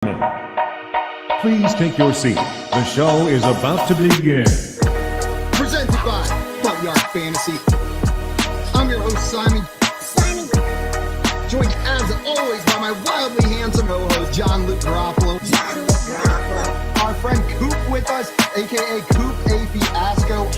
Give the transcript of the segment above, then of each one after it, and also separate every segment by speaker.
Speaker 1: Please take your seat. The show is about to begin.
Speaker 2: Presented by Front Yard Fantasy. I'm your host, Simon. Joined as always by my wildly handsome co-host, John Luke Garofalo. Our friend Coop with us, aka Coop A. Fiasco.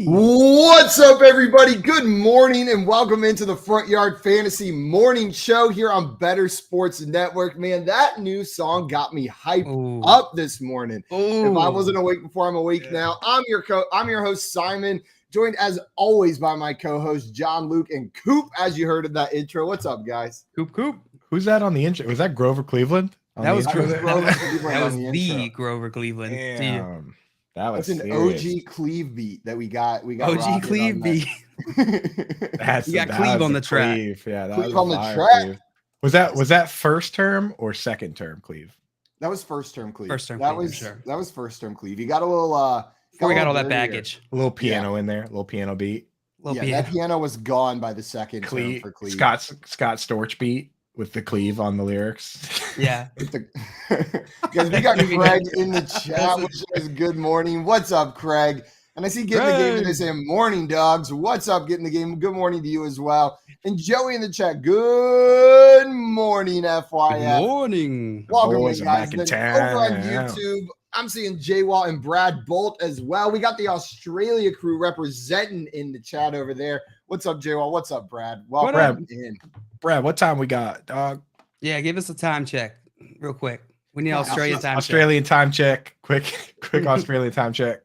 Speaker 2: What's up, everybody? Good morning and welcome into the Front Yard Fantasy Morning Show here on Better Sports Network. Man, that new song got me hyped up this morning. If I wasn't awake before, I'm awake now. I'm your host, Simon, joined as always by my co-host, John Luke, and Coop, as you heard in that intro. What's up, guys?
Speaker 3: Coop. Who's that on the intro? Was that Grover Cleveland?
Speaker 4: That was
Speaker 2: Grover
Speaker 4: the Grover Cleveland.
Speaker 3: Damn. That was
Speaker 2: an
Speaker 3: serious.
Speaker 2: OG Cleve beat that we got.
Speaker 4: OG Cleve beat.
Speaker 3: That's
Speaker 4: you got Cleve on the track.
Speaker 3: Yeah, that
Speaker 2: Cleve
Speaker 3: was
Speaker 2: on the
Speaker 3: fire,
Speaker 2: track.
Speaker 3: Cleve. Was that first term or second term Cleve?
Speaker 2: That was first term Cleve.
Speaker 4: That
Speaker 2: was first term Cleve. You got a little
Speaker 4: before we got all that baggage.
Speaker 3: A little piano in there, a little piano beat.
Speaker 2: That piano was gone by the second term for Cleve.
Speaker 3: Scott Storch beat with the Cleve on the lyrics.
Speaker 4: Yeah.
Speaker 2: Guys, we got Craig in the chat, which is good morning. What's up, Craig? And I see Get in the Game today saying morning, dogs. What's up, Get in the Game? Good morning to you as well. And Joey in the chat, good morning, FYF.
Speaker 4: Good morning.
Speaker 2: Welcome
Speaker 3: Boys
Speaker 2: in,
Speaker 3: are
Speaker 2: guys.
Speaker 3: back in
Speaker 2: Then over on
Speaker 3: town.
Speaker 2: YouTube, I'm seeing J-Wall and Brad Bolt as well. We got the Australia crew representing in the chat over there. What's up, J-Wall? What's up, Brad? Welcome in.
Speaker 3: Brad, what time we got, dog?
Speaker 4: Yeah, give us a time check real quick. We need Australian time
Speaker 3: Time check. Quick Australian time check.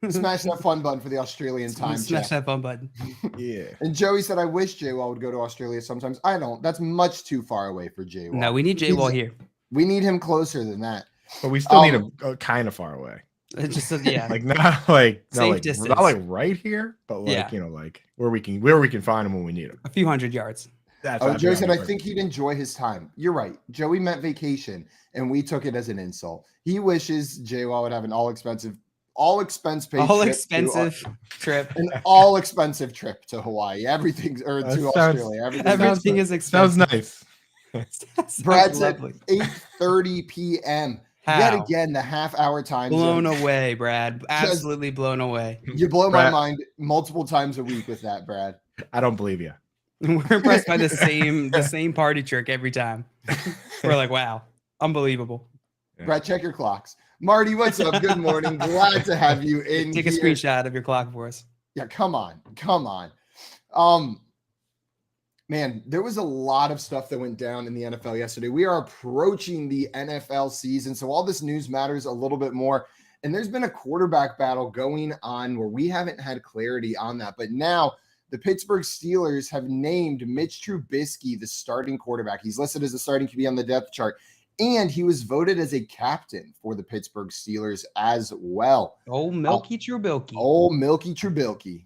Speaker 2: Smash that fun button for the Australian time
Speaker 4: Smash
Speaker 2: check.
Speaker 4: that fun button.
Speaker 3: Yeah.
Speaker 2: And Joey said, I wish J-Wall would go to Australia sometimes. I don't. That's much too far away for J-Wall.
Speaker 4: No, we need J-Wall here.
Speaker 2: We need him closer than that.
Speaker 3: But we still need him kind of far away.
Speaker 4: It's just yeah.
Speaker 3: Like not like
Speaker 4: distance.
Speaker 3: not like right here, but like like where we can find him when we need him.
Speaker 4: A few hundred yards.
Speaker 2: Joey said, I think he'd enjoy his time. You're right. Joey meant vacation, and we took it as an insult. He wishes J-Wall would have an all-expense paid
Speaker 4: trip.
Speaker 2: An all-expensive trip to Hawaii. Everything's to Australia.
Speaker 4: Everything is expensive.
Speaker 3: Sounds nice.
Speaker 2: Brad said 8:30 p.m.
Speaker 4: How?
Speaker 2: Yet again, the half-hour time
Speaker 4: blown
Speaker 2: zone.
Speaker 4: away, Brad. Absolutely blown away.
Speaker 2: You blow my mind multiple times a week with that, Brad.
Speaker 3: I don't believe you.
Speaker 4: We're impressed by the same party trick every time. We're like, wow, unbelievable.
Speaker 3: Yeah.
Speaker 2: Brad, check your clocks. Marty, what's up? Good morning. Glad to have you in.
Speaker 4: Take a screenshot of your clock for us.
Speaker 2: Yeah, come on. Man, there was a lot of stuff that went down in the NFL yesterday. We are approaching the NFL season, so all this news matters a little bit more. And there's been a quarterback battle going on where we haven't had clarity on that. But now the Pittsburgh Steelers have named Mitch Trubisky the starting quarterback. He's listed as a starting QB on the depth chart, and he was voted as a captain for the Pittsburgh Steelers as well.
Speaker 4: Oh, Milky Trubilky.
Speaker 2: Oh, Milky Trubilky.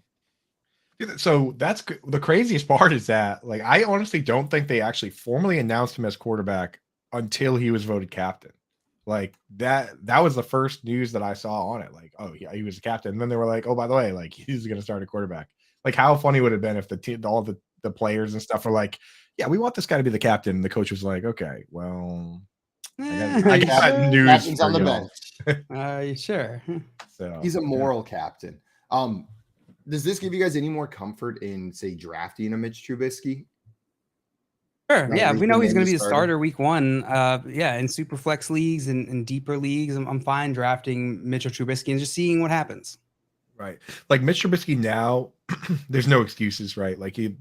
Speaker 3: So that's the craziest part is that, like, I honestly don't think they actually formally announced him as quarterback until he was voted captain. Like that was the first news that I saw on it. Like, oh yeah, he was a captain. And then they were like, oh, by the way, like he's going to start a quarterback. Like, how funny would it have been if all the players and stuff were like, yeah, we want this guy to be the captain. And the coach was like, okay, well, I got news
Speaker 2: Captain's on the
Speaker 3: y'all.
Speaker 2: bench.
Speaker 4: Sure.
Speaker 3: So
Speaker 2: He's a moral captain. Does this give you guys any more comfort in, say, drafting a Mitch Trubisky?
Speaker 4: Sure. Yeah, we know he's going to be the
Speaker 2: starter
Speaker 4: starter week one. In super flex leagues and deeper leagues, I'm fine drafting Mitchell Trubisky and just seeing what happens.
Speaker 3: Right. Like Mitch Trubisky now, there's no excuses, right? Like he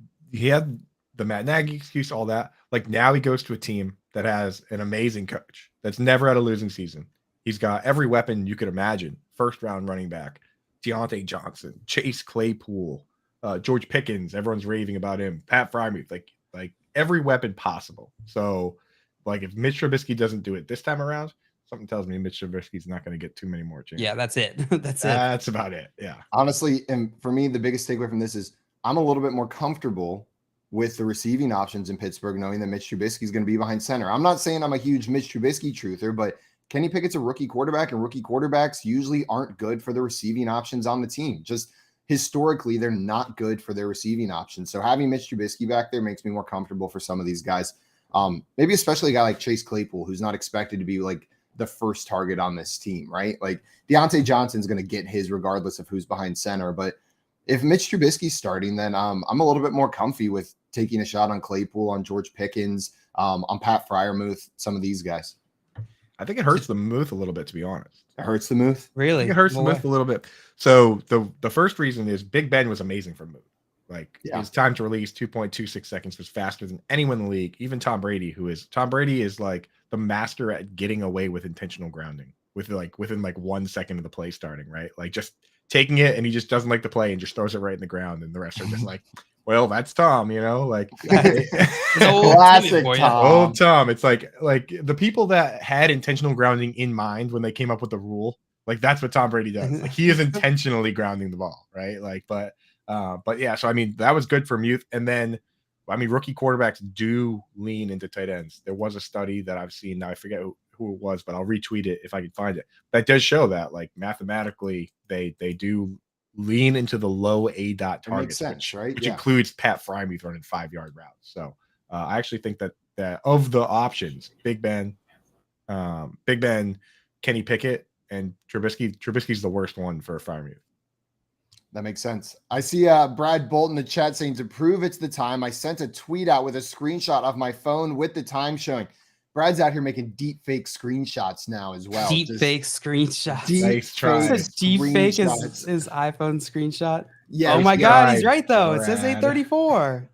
Speaker 3: had the Matt Nagy excuse, all that. Like now he goes to a team that has an amazing coach that's never had a losing season. He's got every weapon you could imagine. First round running back, Deontay Johnson, Chase Claypool, George Pickens. Everyone's raving about him. Pat Freiermuth, like every weapon possible. So like if Mitch Trubisky doesn't do it this time around, something tells me Mitch Trubisky's not going to get too many more chances.
Speaker 4: Yeah, that's it.
Speaker 3: That's about it. Yeah.
Speaker 2: Honestly, and for me, the biggest takeaway from this is I'm a little bit more comfortable with the receiving options in Pittsburgh, knowing that Mitch Trubisky is going to be behind center. I'm not saying I'm a huge Mitch Trubisky truther, but Kenny Pickett's a rookie quarterback, and rookie quarterbacks usually aren't good for the receiving options on the team. Just historically, they're not good for their receiving options. So having Mitch Trubisky back there makes me more comfortable for some of these guys. Maybe especially a guy like Chase Claypool, who's not expected to be like the first target on this team, right? Like Deontay Johnson's going to get his regardless of who's behind center. But if Mitch Trubisky's starting, then I'm a little bit more comfy with taking a shot on Claypool, on George Pickens, on Pat Fryermuth, some of these guys.
Speaker 3: I think it hurts the Muth a little bit, to be honest.
Speaker 2: It hurts the Muth?
Speaker 4: Really?
Speaker 3: I think it hurts the Muth a little bit. So the first reason is Big Ben was amazing for Muth. Like his time to release 2.26 seconds was faster than anyone in the league, even Tom Brady, Tom Brady is like the master at getting away with intentional grounding within 1 second of the play starting, right? Like just taking it and he just doesn't like the play and just throws it right in the ground. And the rest are just like, well, that's Tom, like
Speaker 2: classic Tom.
Speaker 3: Old Tom. It's like the people that had intentional grounding in mind when they came up with the rule, like that's what Tom Brady does. Like he is intentionally grounding the ball, right? But yeah, so I mean that was good for Muth. And then rookie quarterbacks do lean into tight ends. There was a study that I've seen, now I forget who it was, but I'll retweet it if I can find it. That does show that like mathematically they do lean into the low A dot targets, which includes Pat Fryermuth running 5-yard routes. So I actually think that of the options, Big Ben, Kenny Pickett, and Trubisky's the worst one for Fryermuth.
Speaker 2: That makes sense. I see Brad Bolt in the chat saying, to prove it's the time, I sent a tweet out with a screenshot of my phone with the time showing. Brad's out here making deep fake screenshots now as well.
Speaker 4: Deep fake screenshots.
Speaker 3: Nice try.
Speaker 4: Deep fake is iPhone screenshot.
Speaker 2: Yeah.
Speaker 4: Oh my God, he's right though. Brad. It says 8:34.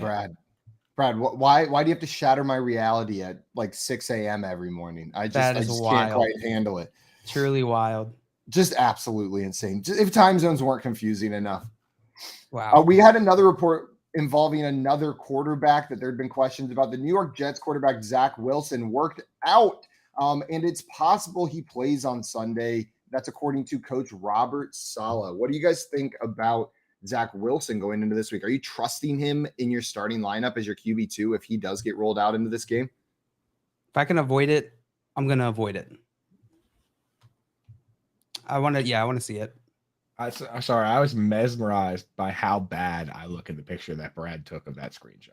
Speaker 2: Brad, why do you have to shatter my reality at like 6 a.m. every morning? I just can't quite handle it.
Speaker 4: Truly wild.
Speaker 2: Just absolutely insane. If time zones weren't confusing enough.
Speaker 4: Wow.
Speaker 2: We had another report involving another quarterback that there had been questions about. The New York Jets quarterback Zach Wilson worked out, and it's possible he plays on Sunday. That's according to Coach Robert Saleh. What do you guys think about Zach Wilson going into this week? Are you trusting him in your starting lineup as your QB2 if he does get rolled out into this game?
Speaker 4: If I can avoid it, I'm going to avoid it. I want to see it.
Speaker 3: I'm sorry, I was mesmerized by how bad I look in the picture that Brad took of that screenshot.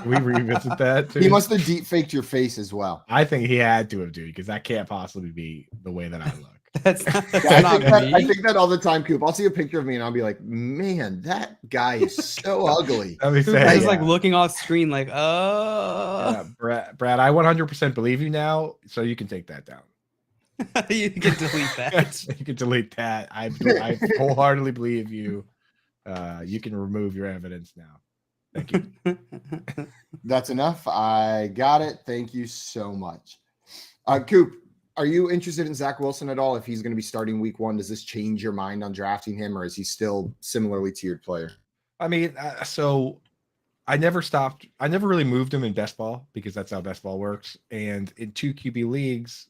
Speaker 3: Can we revisit that too?
Speaker 2: He must have deep faked your face as well.
Speaker 3: I think he had to have, dude, because that can't possibly be the way that I look.
Speaker 4: That's
Speaker 2: not me. I think that all the time, Coop. I'll see a picture of me and I'll be like, man, that guy is so ugly.
Speaker 4: He's like looking off screen like, oh.
Speaker 3: Yeah, Brad, I 100% believe you now, so you can take that down.
Speaker 4: You can delete that.
Speaker 3: You can delete that. I wholeheartedly believe you. You can remove your evidence now. Thank you.
Speaker 2: That's enough. I got it. Thank you so much. Coop, are you interested in Zach Wilson at all? If he's going to be starting week 1, does this change your mind on drafting him, or is he still similarly tiered player?
Speaker 3: I mean, so I never really moved him in best ball because that's how best ball works. And in 2 QB leagues,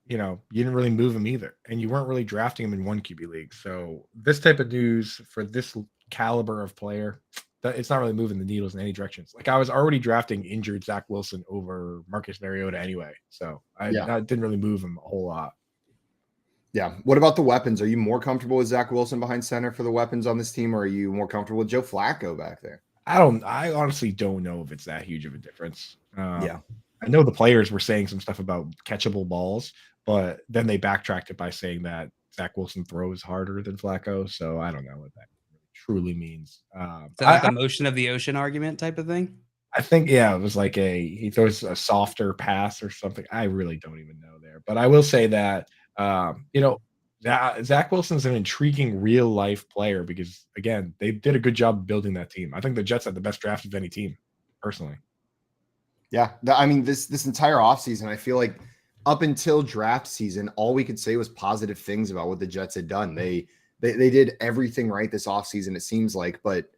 Speaker 3: you didn't really move him either, and you weren't really drafting him in 1 QB league. So this type of news for this caliber of player, it's not really moving the needles in any directions. Like I was already drafting injured Zach Wilson over Marcus Mariota anyway, so I didn't really move him a whole lot.
Speaker 2: Yeah. What about the weapons? Are you more comfortable with Zach Wilson behind center for the weapons on this team, or are you more comfortable with Joe Flacco back there?
Speaker 3: I honestly don't know if it's that huge of a difference. I know the players were saying some stuff about catchable balls, but then they backtracked it by saying that Zach Wilson throws harder than Flacco. So I don't know what that truly means.
Speaker 4: Is that like a motion of the ocean argument type of thing?
Speaker 3: I think, it was like he throws a softer pass or something. I really don't even know there. But I will say that, Zach Wilson's an intriguing real life player because, again, they did a good job building that team. I think the Jets had the best draft of any team, personally.
Speaker 2: Yeah. I mean, this entire offseason, I feel like up until draft season, all we could say was positive things about what the Jets had done. They did everything right this offseason, it seems like. But,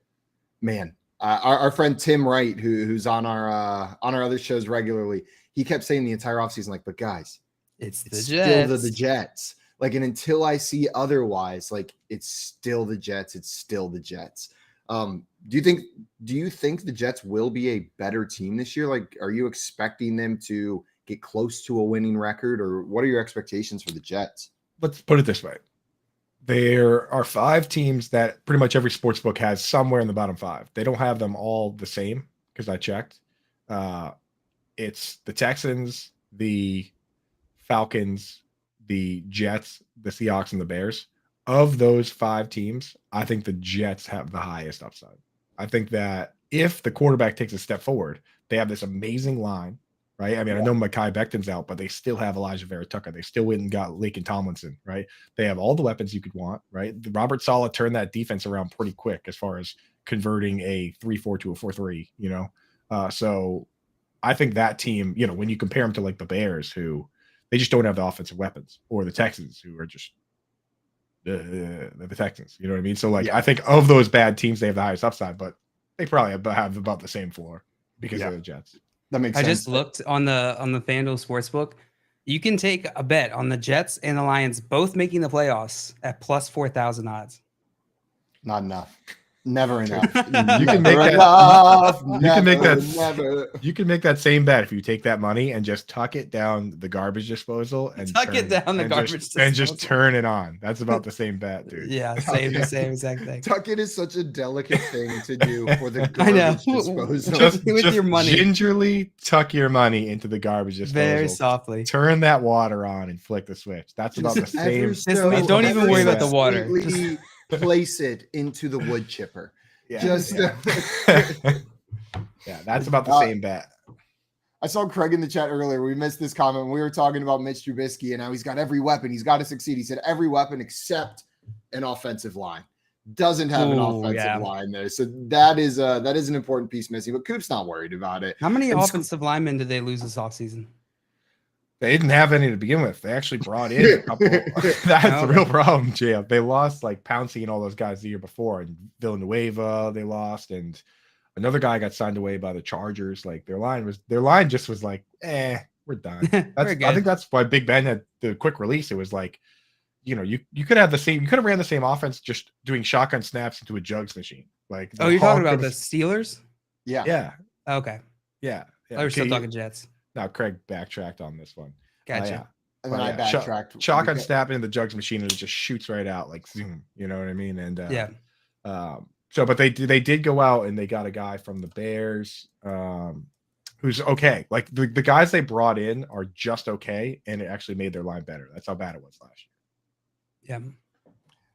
Speaker 2: man, our friend Tim Wright, who's on our other shows regularly, he kept saying the entire offseason, like, but guys, it's still the Jets. Like, and until I see otherwise, like, it's still the Jets. It's still the Jets. Do you think the Jets will be a better team this year? Like, are you expecting them to get close to a winning record, or what are your expectations for the Jets?
Speaker 3: Let's put it this way. There are 5 teams that pretty much every sports book has somewhere in the bottom 5. They don't have them all the same because I checked. It's the Texans, the Falcons, the Jets, the Seahawks, and the Bears. Of those 5 teams, I think the Jets have the highest upside. I think that if the quarterback takes a step forward, they have this amazing line, right? I mean, I know Mekhi Becton's out, but they still have Elijah Vera Tucker. They still went and got Laken Tomlinson, right? They have all the weapons you could want, right? Robert Saleh turned that defense around pretty quick as far as converting a 3-4 to a 4-3, you know? So I think that team, you know, when you compare them to like the Bears, who they just don't have the offensive weapons, or the Texans, who are just the Texans, you know what I mean? So like, I think of those bad teams, they have the highest upside, but they probably have about the same floor because of the Jets.
Speaker 2: That makes
Speaker 4: I
Speaker 2: sense.
Speaker 4: just looked on the FanDuel Sportsbook. You can take a bet on the Jets and the Lions both making the playoffs at plus 4,000 odds.
Speaker 2: Not enough. Never enough.
Speaker 3: You can make that. You can make that same bet if you take that money and just tuck it down the garbage disposal and just turn it on. That's about the same bet, dude.
Speaker 4: Yeah, same exact thing.
Speaker 2: Tuck it is such a delicate thing to do for the garbage disposal.
Speaker 3: Just
Speaker 4: with your money.
Speaker 3: Gingerly tuck your money into the garbage disposal.
Speaker 4: Very softly.
Speaker 3: Turn that water on and flick the switch. That's about the same.
Speaker 4: Don't even worry about the water.
Speaker 2: Place it into the wood chipper.
Speaker 3: Yeah, that's about the same bet.
Speaker 2: I saw Craig in the chat earlier. We missed this comment. We were talking about Mitch Trubisky and how he's got every weapon. He's got to succeed. He said every weapon except an offensive line. Doesn't have an offensive line there. So that is an important piece missing. But Coop's not worried about it.
Speaker 4: How many offensive linemen did they lose this offseason?
Speaker 3: They didn't have any to begin with. They actually brought in a couple. That's the real problem, JF. They lost like Pouncey and all those guys the year before, and Villanueva they lost, and another guy got signed away by the Chargers. Like their line just was like, we're done. I think that's why Big Ben had the quick release. It was like, you know, you could have ran the same offense just doing shotgun snaps into a jugs machine. Like
Speaker 4: you're talking about the Steelers?
Speaker 2: Yeah.
Speaker 4: Okay.
Speaker 3: Yeah.
Speaker 4: We're still talking Jets.
Speaker 3: Now Craig backtracked on this one.
Speaker 4: Gotcha.
Speaker 2: And then I backtracked.
Speaker 3: Shotgun snap into the jugs machine and it just shoots right out like zoom. You know what I mean? And but they did go out and they got a guy from the Bears who's okay. Like the guys they brought in are just okay, and it actually made their line better. That's how bad it was last year.
Speaker 4: Yeah.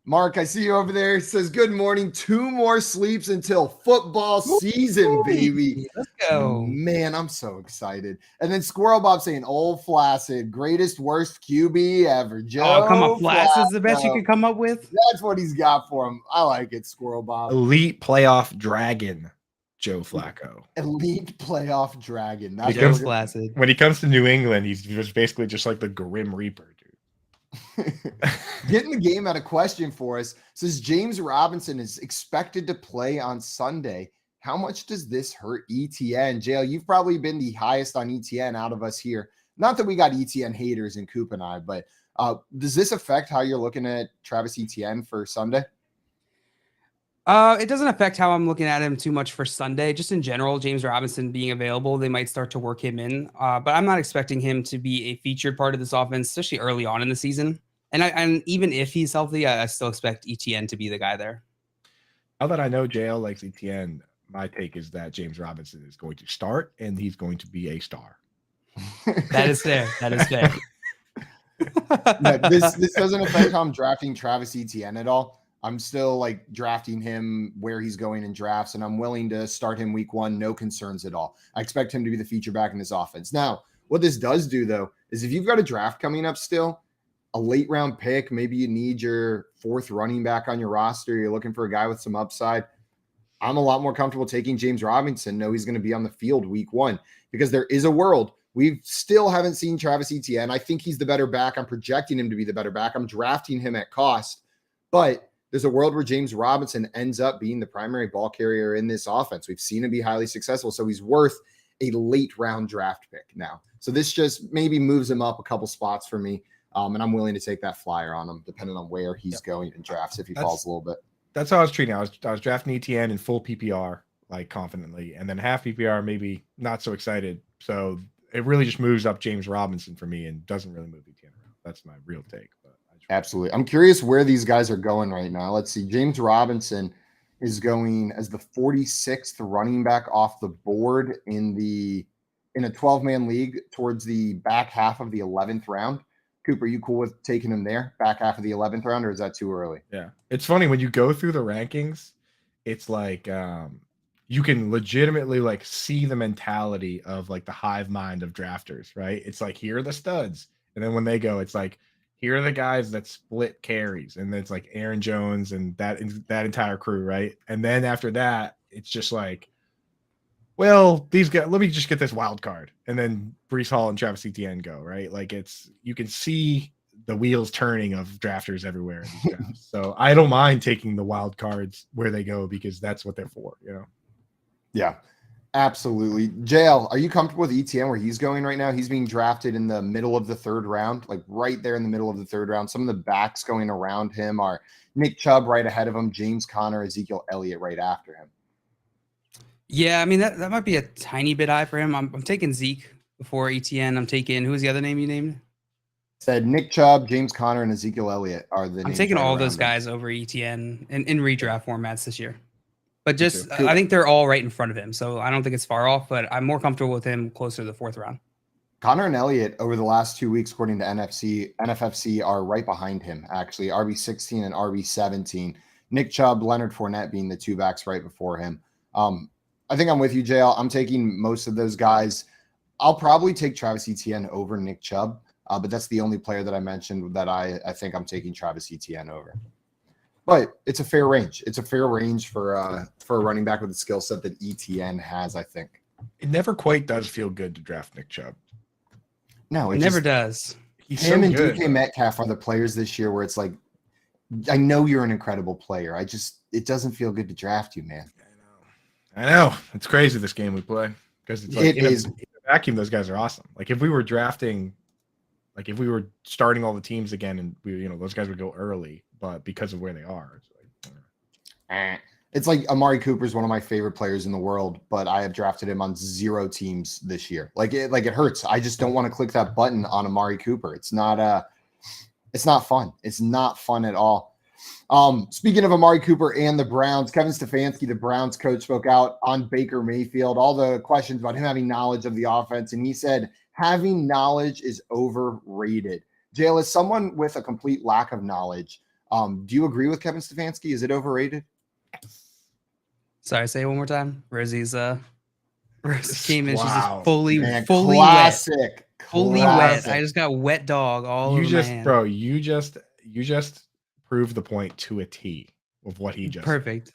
Speaker 2: Mark, I see you over there. He says, good morning. 2 more sleeps until football season, baby.
Speaker 4: Let's go.
Speaker 2: Man, I'm so excited. And then Squirrel Bob saying, old Flaccid, greatest, worst QB ever. Joe
Speaker 4: come on. Flaccid's the best you could come up with?
Speaker 2: That's what he's got for him. I like it, Squirrel Bob.
Speaker 3: Elite playoff dragon, Joe Flacco.
Speaker 2: Elite playoff dragon.
Speaker 4: That's Joe Flacid.
Speaker 3: When he comes to New England, he's just basically just like the Grim Reaper.
Speaker 2: Getting the game at a question for us says James Robinson is expected to play on Sunday. How much does this hurt ETN? JL, you've probably been the highest on ETN out of us here. Not that we got ETN haters in Coop and I, but does this affect how you're looking at Travis Etienne for Sunday?
Speaker 4: It doesn't affect how I'm looking at him too much for Sunday. Just in general, James Robinson being available, they might start to work him in. But I'm not expecting him to be a featured part of this offense, especially early on in the season. And even if he's healthy, I still expect ETN to be the guy there.
Speaker 3: Now that I know JL likes ETN, my take is that James Robinson is going to start and he's going to be a star.
Speaker 4: That is fair.
Speaker 2: This doesn't affect how I'm drafting Travis Etienne at all. I'm still like drafting him where he's going in drafts, and I'm willing to start him week 1. No concerns at all. I expect him to be the feature back in this offense. Now, what this does do, though, is if you've got a draft coming up still, a late round pick, maybe you need your 4th running back on your roster, you're looking for a guy with some upside, I'm a lot more comfortable taking James Robinson. Know he's going to be on the field week 1 because there is a world. We still haven't seen Travis Etienne. I think he's the better back. I'm projecting him to be the better back. I'm drafting him at cost, but there's a world where James Robinson ends up being the primary ball carrier in this offense. We've seen him be highly successful, so he's worth a late round draft pick now. So this just maybe moves him up a couple spots for me, and I'm willing to take that flyer on him depending on where he's going in drafts if he falls a little bit.
Speaker 3: That's how I was treating it. I was drafting ETN in full PPR, like confidently, and then half PPR, maybe not so excited. So it really just moves up James Robinson for me and doesn't really move Etienne around. That's my real take. But
Speaker 2: Absolutely. I'm curious where these guys are going right now. Let's see. James Robinson is going as the 46th running back off the board in a 12-man league towards the back half of the 11th round. Cooper, you cool with taking him there, back half of the 11th round, or is that too early?
Speaker 3: Yeah. It's funny when you go through the rankings, it's like you can legitimately like see the mentality of like the hive mind of drafters, right? It's like, here are the studs. And then when they go, it's like, here are the guys that split carries. And then it's like Aaron Jones and that entire crew, right? And then after that, it's just like, well, these guys, let me just get this wild card. And then Breece Hall and Travis Etienne go, right? Like you can see the wheels turning of drafters everywhere in these drafts. So I don't mind taking the wild cards where they go because that's what they're for, you know?
Speaker 2: Yeah, absolutely. JL, are you comfortable with Etienne where he's going right now? He's being drafted in the middle of the 3rd round, like right there in the middle of the 3rd round. Some of the backs going around him are Nick Chubb right ahead of him, James Conner, Ezekiel Elliott right after him.
Speaker 4: Yeah, I mean, that might be a tiny bit high for him. I'm taking Zeke before Etienne. I'm taking, who's the other name you named?
Speaker 2: Said Nick Chubb, James Conner, and Ezekiel Elliott are the
Speaker 4: I'm
Speaker 2: names
Speaker 4: taking
Speaker 2: right
Speaker 4: all
Speaker 2: around
Speaker 4: those
Speaker 2: them.
Speaker 4: guys over Etienne in redraft formats this year. But
Speaker 3: too.
Speaker 4: just, I think they're all right in front of him. So I don't think it's far off, but I'm more comfortable with him closer to the 4th round.
Speaker 2: Connor and Elliott over the last 2 weeks, according to NFFC, are right behind him, actually. RB16 and RB17. Nick Chubb, Leonard Fournette being the 2 backs right before him. I think I'm with you, JL. I'm taking most of those guys. I'll probably take Travis Etienne over Nick Chubb, but that's the only player that I mentioned that I think I'm taking Travis Etienne over. But it's a fair range. It's a fair range for a running back with the skill set that Etienne has, I think.
Speaker 3: It never quite does feel good to draft Nick Chubb.
Speaker 2: No,
Speaker 4: It never does.
Speaker 3: He's
Speaker 2: Him
Speaker 3: so
Speaker 2: and
Speaker 3: good,
Speaker 2: DK Metcalf are the players this year where it's like, I know you're an incredible player. it doesn't feel good to draft you, man.
Speaker 3: I know. It's crazy this game we play because it's like
Speaker 2: It is.
Speaker 3: in a vacuum, those guys are awesome. Like if we were drafting, like if we were starting all the teams again and those guys would go early, but because of where they are, it's like,
Speaker 2: It's like Amari Cooper is one of my favorite players in the world, but I have drafted him on 0 teams this year. It hurts. I just don't want to click that button on Amari Cooper. It's not fun. It's not fun at all. Speaking of Amari Cooper and the Browns, Kevin Stefanski, the Browns coach, spoke out on Baker Mayfield, all the questions about him having knowledge of the offense. And he said, having knowledge is overrated. Jail, as someone with a complete lack of knowledge, do you agree with Kevin Stefanski? Is it overrated?
Speaker 4: Sorry, say it one more time. Rosie's came in. She's just
Speaker 2: Man,
Speaker 4: fully
Speaker 2: classic,
Speaker 4: wet. Fully wet. I just got wet dog all over my hand.
Speaker 3: Bro, you just proved the point to a T of what he just
Speaker 4: Perfect.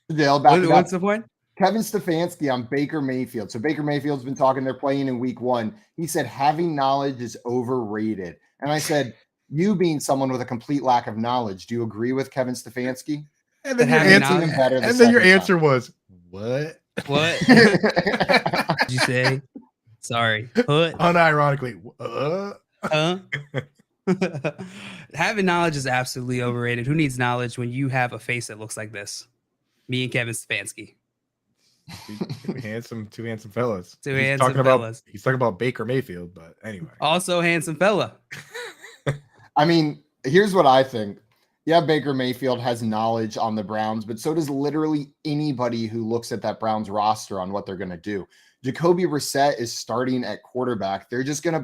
Speaker 2: What's
Speaker 4: the point?
Speaker 2: Kevin Stefanski on Baker Mayfield. So Baker Mayfield's been talking. They're playing in week 1. He said having knowledge is overrated. And I said, you being someone with a complete lack of knowledge, do you agree with Kevin Stefanski?
Speaker 3: And then your answer was, what?
Speaker 4: What? Did you say? Sorry. What?
Speaker 3: Unironically,
Speaker 4: Huh? Having knowledge is absolutely overrated. Who needs knowledge when you have a face that looks like this? Me and Kevin Stefanski.
Speaker 2: Two handsome
Speaker 3: fellas.
Speaker 4: He's talking
Speaker 3: about Baker Mayfield, but anyway.
Speaker 4: Also handsome fella.
Speaker 2: I mean, here's what I think. Yeah, Baker Mayfield has knowledge on the Browns, but so does literally anybody who looks at that Browns roster on what they're going to do. Jacoby Brissett is starting at quarterback. They're just going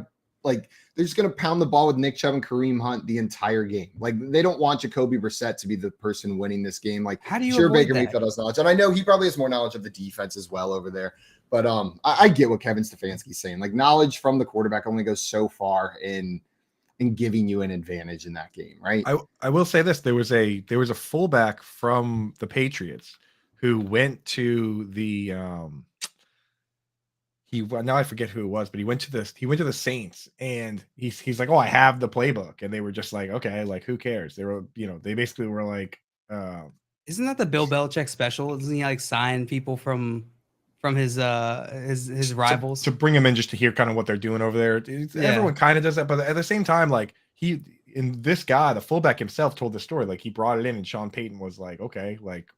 Speaker 2: to pound the ball with Nick Chubb and Kareem Hunt the entire game. Like, they don't want Jacoby Brissett to be the person winning this game. Like,
Speaker 4: how do you
Speaker 2: sure, Baker
Speaker 4: that?
Speaker 2: Mayfield has knowledge, and I know he probably has more knowledge of the defense as well over there. But I get what Kevin Stefanski's saying. Like, knowledge from the quarterback only goes so far in giving you an advantage in that game, right?
Speaker 3: I will say this: there was a fullback from the Patriots who went to the now I forget who it was, but he went to the Saints, and he's like, oh, I have the playbook, and they were just like, okay, like who cares? They were, they basically were like,
Speaker 4: isn't that the Bill Belichick special? Doesn't he like sign people from his rivals
Speaker 3: to bring him in just to hear kind of what they're doing over there? Everyone kind of does that, but at the same time, like this guy, the fullback himself, told the story. Like, he brought it in, and Sean Payton was like, okay, like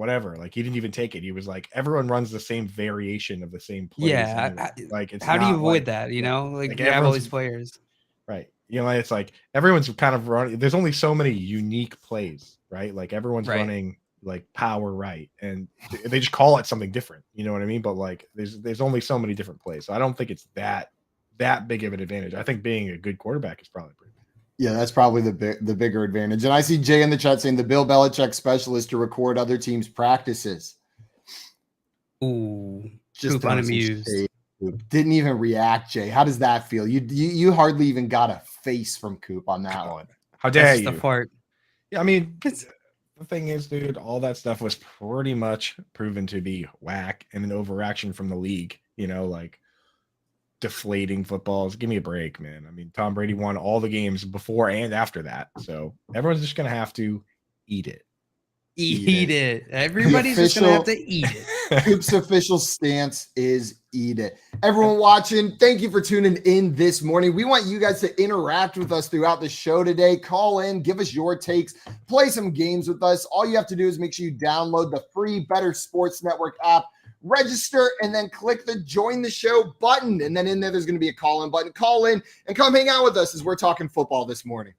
Speaker 3: whatever. Like he didn't even take it. He was like, everyone runs the same variation of the same plays.
Speaker 4: Yeah.
Speaker 3: Like it's
Speaker 4: How do you
Speaker 3: not
Speaker 4: avoid
Speaker 3: like,
Speaker 4: that? You know, like you have all
Speaker 3: everyone's
Speaker 4: these players.
Speaker 3: right. You know, it's like everyone's kind of running. There's only so many unique plays, right? Like everyone's
Speaker 4: Right.
Speaker 3: running like power right, and they just call it something different. You know what I mean? But like there's only so many different plays. So I don't think it's that big of an advantage. I think being a good quarterback is probably pretty.
Speaker 2: Yeah, that's probably the bigger advantage. And I see Jay in the chat saying the Bill Belichick specialist to record other teams' practices.
Speaker 4: Ooh,
Speaker 2: Just
Speaker 4: Coop unamused.
Speaker 2: Didn't even react, Jay. How does that feel? You hardly even got a face from Coop on that one.
Speaker 3: How dare
Speaker 4: That's
Speaker 3: you?
Speaker 4: just a fart.
Speaker 3: Yeah, I mean, the thing is, dude, all that stuff was pretty much proven to be whack and an overreaction from the league. You know, like deflating footballs. Give me a break, man. I mean, Tom Brady won all the games before and after that, so everyone's just gonna have to eat it.
Speaker 4: Eat it. Everybody's just gonna have to eat it.
Speaker 2: Coop's official stance is eat it. Everyone watching, thank you for tuning in this morning. We want you guys to interact with us throughout the show today. Call in, give us your takes, play some games with us. All you have to do is make sure you download the free Better Sports Network app, register, and then click the join the show button. And then in there's going to be a call in button. Call in and come hang out with us as we're talking football this morning.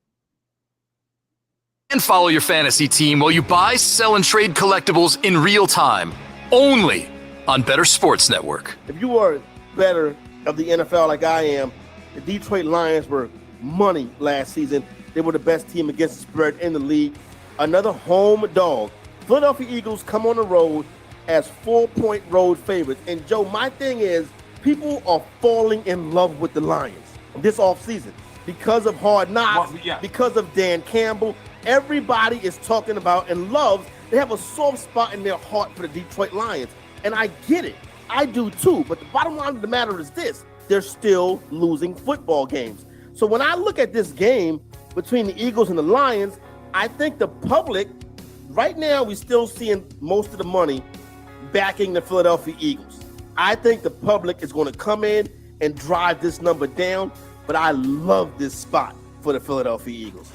Speaker 5: And follow your fantasy team while you buy, sell, and trade collectibles in real time. Only on Better Sports Network.
Speaker 6: If you are better of the NFL like I am, the Detroit Lions were money last season. They were the best team against the spread in the league. Another home dog. Philadelphia Eagles come on the road as 4-point road favorites. And Joe, my thing is, people are falling in love with the Lions this offseason because of Hard Knocks, because of Dan Campbell. Everybody is talking about and loves. They have a soft spot in their heart for the Detroit Lions. And I get it. I do too. But the bottom line of the matter is this. They're still losing football games. So when I look at this game between the Eagles and the Lions, I think the public, right now, we're still seeing most of the money backing the Philadelphia Eagles. I think the public is going to come in and drive this number down. But I love this spot for the Philadelphia Eagles.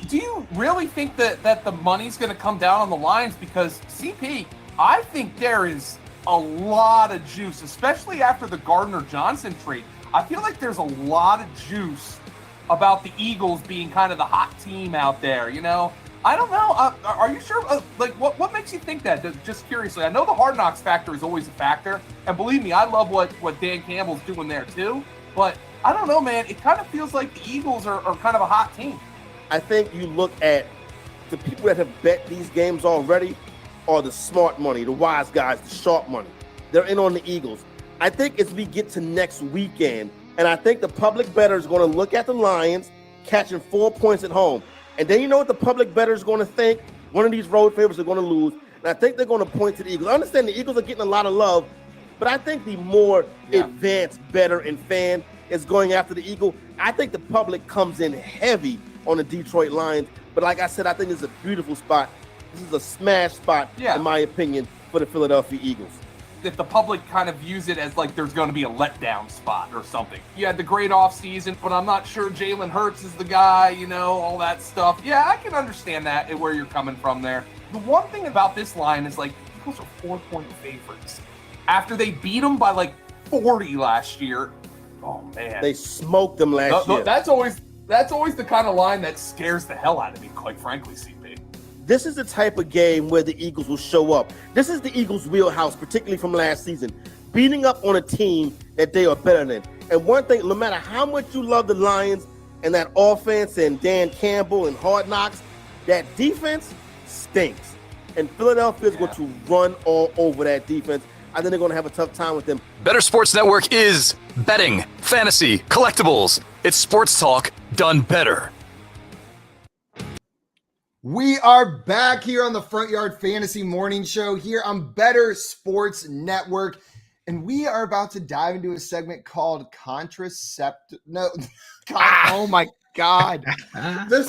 Speaker 7: Do you really think that the money's going to come down on the Lions? Because CP, I think there is a lot of juice, especially after the Gardner-Johnson trade. I feel like there's a lot of juice about the Eagles being kind of the hot team out there, you know? I don't know. Are you sure? What makes you think that? Just curiously. I know the Hard Knocks factor is always a factor. And believe me, I love what Dan Campbell's doing there too. But I don't know, man. It kind of feels like the Eagles are kind of a hot team.
Speaker 6: I think you look at the people that have bet these games already are the smart money, the wise guys, the sharp money. They're in on the Eagles. I think as we get to next weekend, and I think the public bettor is going to look at the Lions catching 4 points at home. And then you know what the public bettor is going to think? One of these road favorites are going to lose. And I think they're going to point to the Eagles. I understand the Eagles are getting a lot of love, but I think the more advanced bettor and fan is going after the Eagle. I think the public comes in heavy on the Detroit Lions. But like I said, I think this is a beautiful spot. This is a smash spot, in my opinion, for the Philadelphia Eagles.
Speaker 7: If the public kind of views it as like there's going to be a letdown spot or something. You had the great offseason, but I'm not sure Jalen Hurts is the guy, you know, all that stuff. Yeah, I can understand that and where you're coming from there. The one thing about this line is like the Eagles are 4-point favorites. After they beat them by like 40 last year, oh man.
Speaker 6: They smoked them last year.
Speaker 7: That's always the kind of line that scares the hell out of me, quite frankly, CP.
Speaker 6: This is the type of game where the Eagles will show up. This is the Eagles' wheelhouse, particularly from last season, beating up on a team that they are better than. And one thing, no matter how much you love the Lions and that offense and Dan Campbell and Hard Knocks, that defense stinks. And Philadelphia is going to run all over that defense. I think they're going to have a tough time with them.
Speaker 5: Better Sports Network is betting, fantasy, collectibles. It's sports talk done better.
Speaker 2: We are back here on the Front Yard Fantasy Morning Show here on Better Sports Network. And we are about to dive into a segment called oh my God. The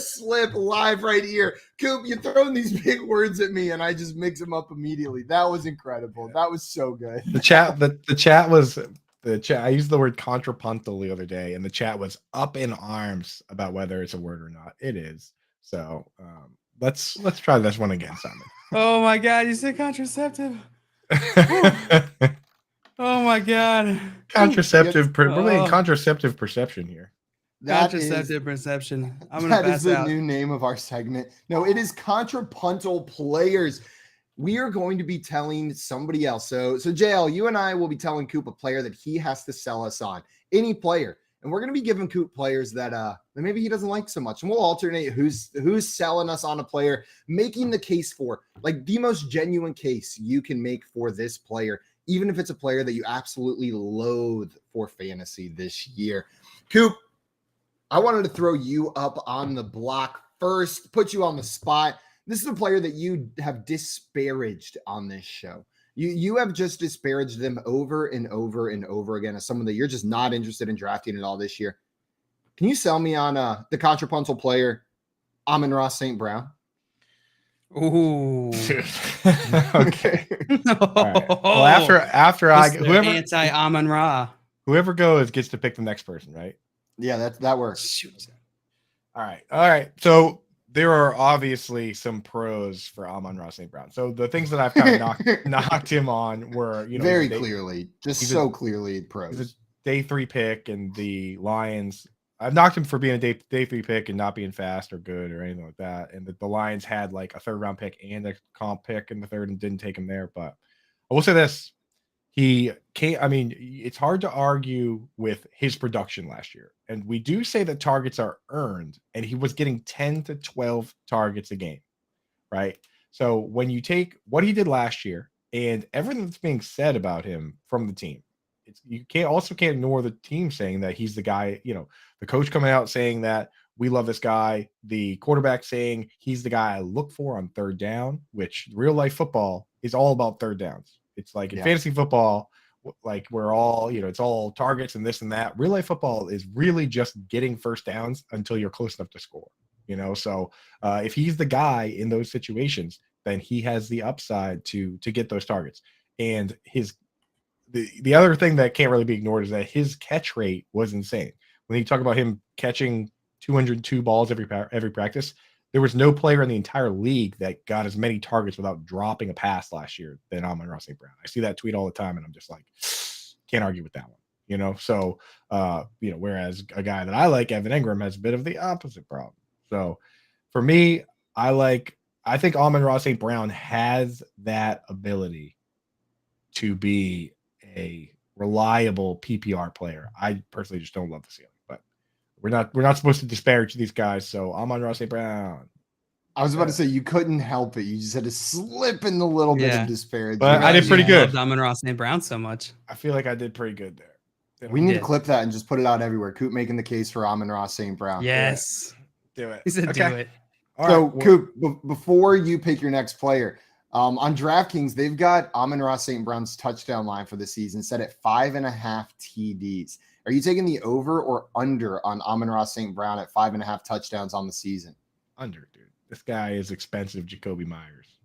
Speaker 2: slip live right here. Coop, you're throwing these big words at me and I just mix them up immediately. That was incredible. That was so good.
Speaker 3: The chat I used the word contrapuntal the other day, and the chat was up in arms about whether it's a word or not. It is. So Let's try this one again, Simon.
Speaker 4: Oh my God, you said contraceptive. Oh my God.
Speaker 3: Contraceptive. We're
Speaker 4: Oh.
Speaker 3: contraceptive perception here.
Speaker 2: That is
Speaker 4: Contraceptive perception. I'm gonna
Speaker 2: that is
Speaker 4: pass
Speaker 2: the
Speaker 4: out.
Speaker 2: new name of our segment. No, it is Contrapuntal Players. We are going to be telling somebody else. So JL, you and I will be telling Coop a player that he has to sell us on. Any player. And we're going to be giving Coop players that maybe he doesn't like so much. And we'll alternate who's selling us on a player, making the case for, like, the most genuine case you can make for this player, even if it's a player that you absolutely loathe for fantasy this year. Coop, I wanted to throw you up on the block first, put you on the spot. This is a player that you have disparaged on this show. You have just disparaged them over and over and over again as someone that you're just not interested in drafting at all this year. Can you sell me on the contrapuntal player, Amon-Ra St. Brown?
Speaker 4: Ooh.
Speaker 3: Okay. All right. Well, after I
Speaker 4: anti Amon-Ra.
Speaker 3: whoever goes gets to pick the next person, right?
Speaker 2: Yeah, that works.
Speaker 4: Shoot.
Speaker 3: All right. So there are obviously some pros for Amon-Ra St. Brown. So the things that I've kind of knocked him on were,
Speaker 2: very clearly, clearly pros.
Speaker 3: He's a day 3 pick, and the Lions. I've knocked him for being a day 3 pick and not being fast or good or anything like that. And the Lions had like a 3rd round pick and a comp pick in the 3rd and didn't take him there. But I will say this. He can't, I mean, it's hard to argue with his production last year. And we do say that targets are earned, and he was getting 10 to 12 targets a game, right? So when you take what he did last year and everything that's being said about him from the team, you can't ignore the team saying that he's the guy, the coach coming out saying that we love this guy, the quarterback saying he's the guy I look for on 3rd down, which real life football is all about 3rd downs. It's like in fantasy football, like we're all, it's all targets and this and that. Real life football is really just getting 1st downs until you're close enough to score, So if he's the guy in those situations, then he has the upside to get those targets. And the other thing that can't really be ignored is that his catch rate was insane. When you talk about him catching 202 balls every practice, there was no player in the entire league that got as many targets without dropping a pass last year than Amon-Ra St. Brown. I see that tweet all the time, and I'm just like, can't argue with that one, So, whereas a guy that I like, Evan Engram, has a bit of the opposite problem. So, for me, I think Amon-Ra St. Brown has that ability to be a reliable PPR player. I personally just don't love the ceiling, but we're not supposed to disparage these guys. So Amon-Ra St. Brown.
Speaker 2: I was about to say you couldn't help it. You just had to slip in the little bit of disparagement.
Speaker 3: But I did pretty good.
Speaker 4: I loved Amon-Ra St. Brown so much.
Speaker 3: I feel like I did pretty good there.
Speaker 2: We need to clip that and just put it out everywhere. Coop making the case for Amon-Ra St. Brown.
Speaker 4: Yes.
Speaker 3: Do it.
Speaker 4: He said do it.
Speaker 2: All right, Coop, before you pick your next player, on DraftKings, they've got Amon-Ra St. Brown's touchdown line for the season set at 5.5 TDs. Are you taking the over or under on Amon-Ra St. Brown at 5.5 touchdowns on the season?
Speaker 3: Under, dude. This guy is expensive, Jacoby Myers.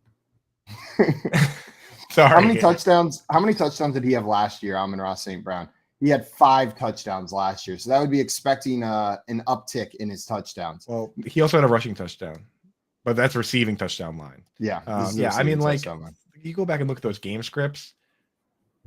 Speaker 3: Sorry.
Speaker 2: How many touchdowns did he have last year, Amon-Ra St. Brown? He had 5 touchdowns last year, so that would be expecting an uptick in his touchdowns.
Speaker 3: Well, he also had a rushing touchdown, but that's receiving touchdown line.
Speaker 2: Yeah.
Speaker 3: I mean, like, you go back and look at those game scripts.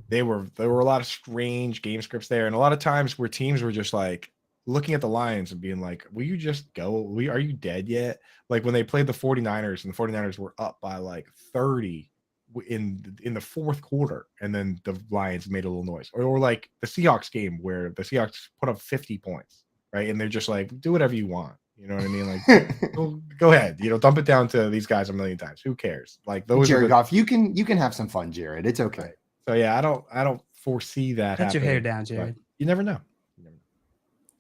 Speaker 3: There were a lot of strange game scripts there, and a lot of times where teams were just like looking at the Lions and being like, will you just go? Are you dead yet? Like when they played the 49ers, and the 49ers were up by like 30 in the 4th quarter, and then the Lions made a little noise. Or like the Seahawks game where the Seahawks put up 50 points, right? And they're just like, do whatever you want. You know what I mean? Like, go ahead. Dump it down to these guys a million times. Who cares? Like those.
Speaker 2: Jared Goff, you can have some fun, Jared. It's okay.
Speaker 3: Right. So yeah, I don't foresee that.
Speaker 4: Put your hair down, Jared.
Speaker 3: You never know.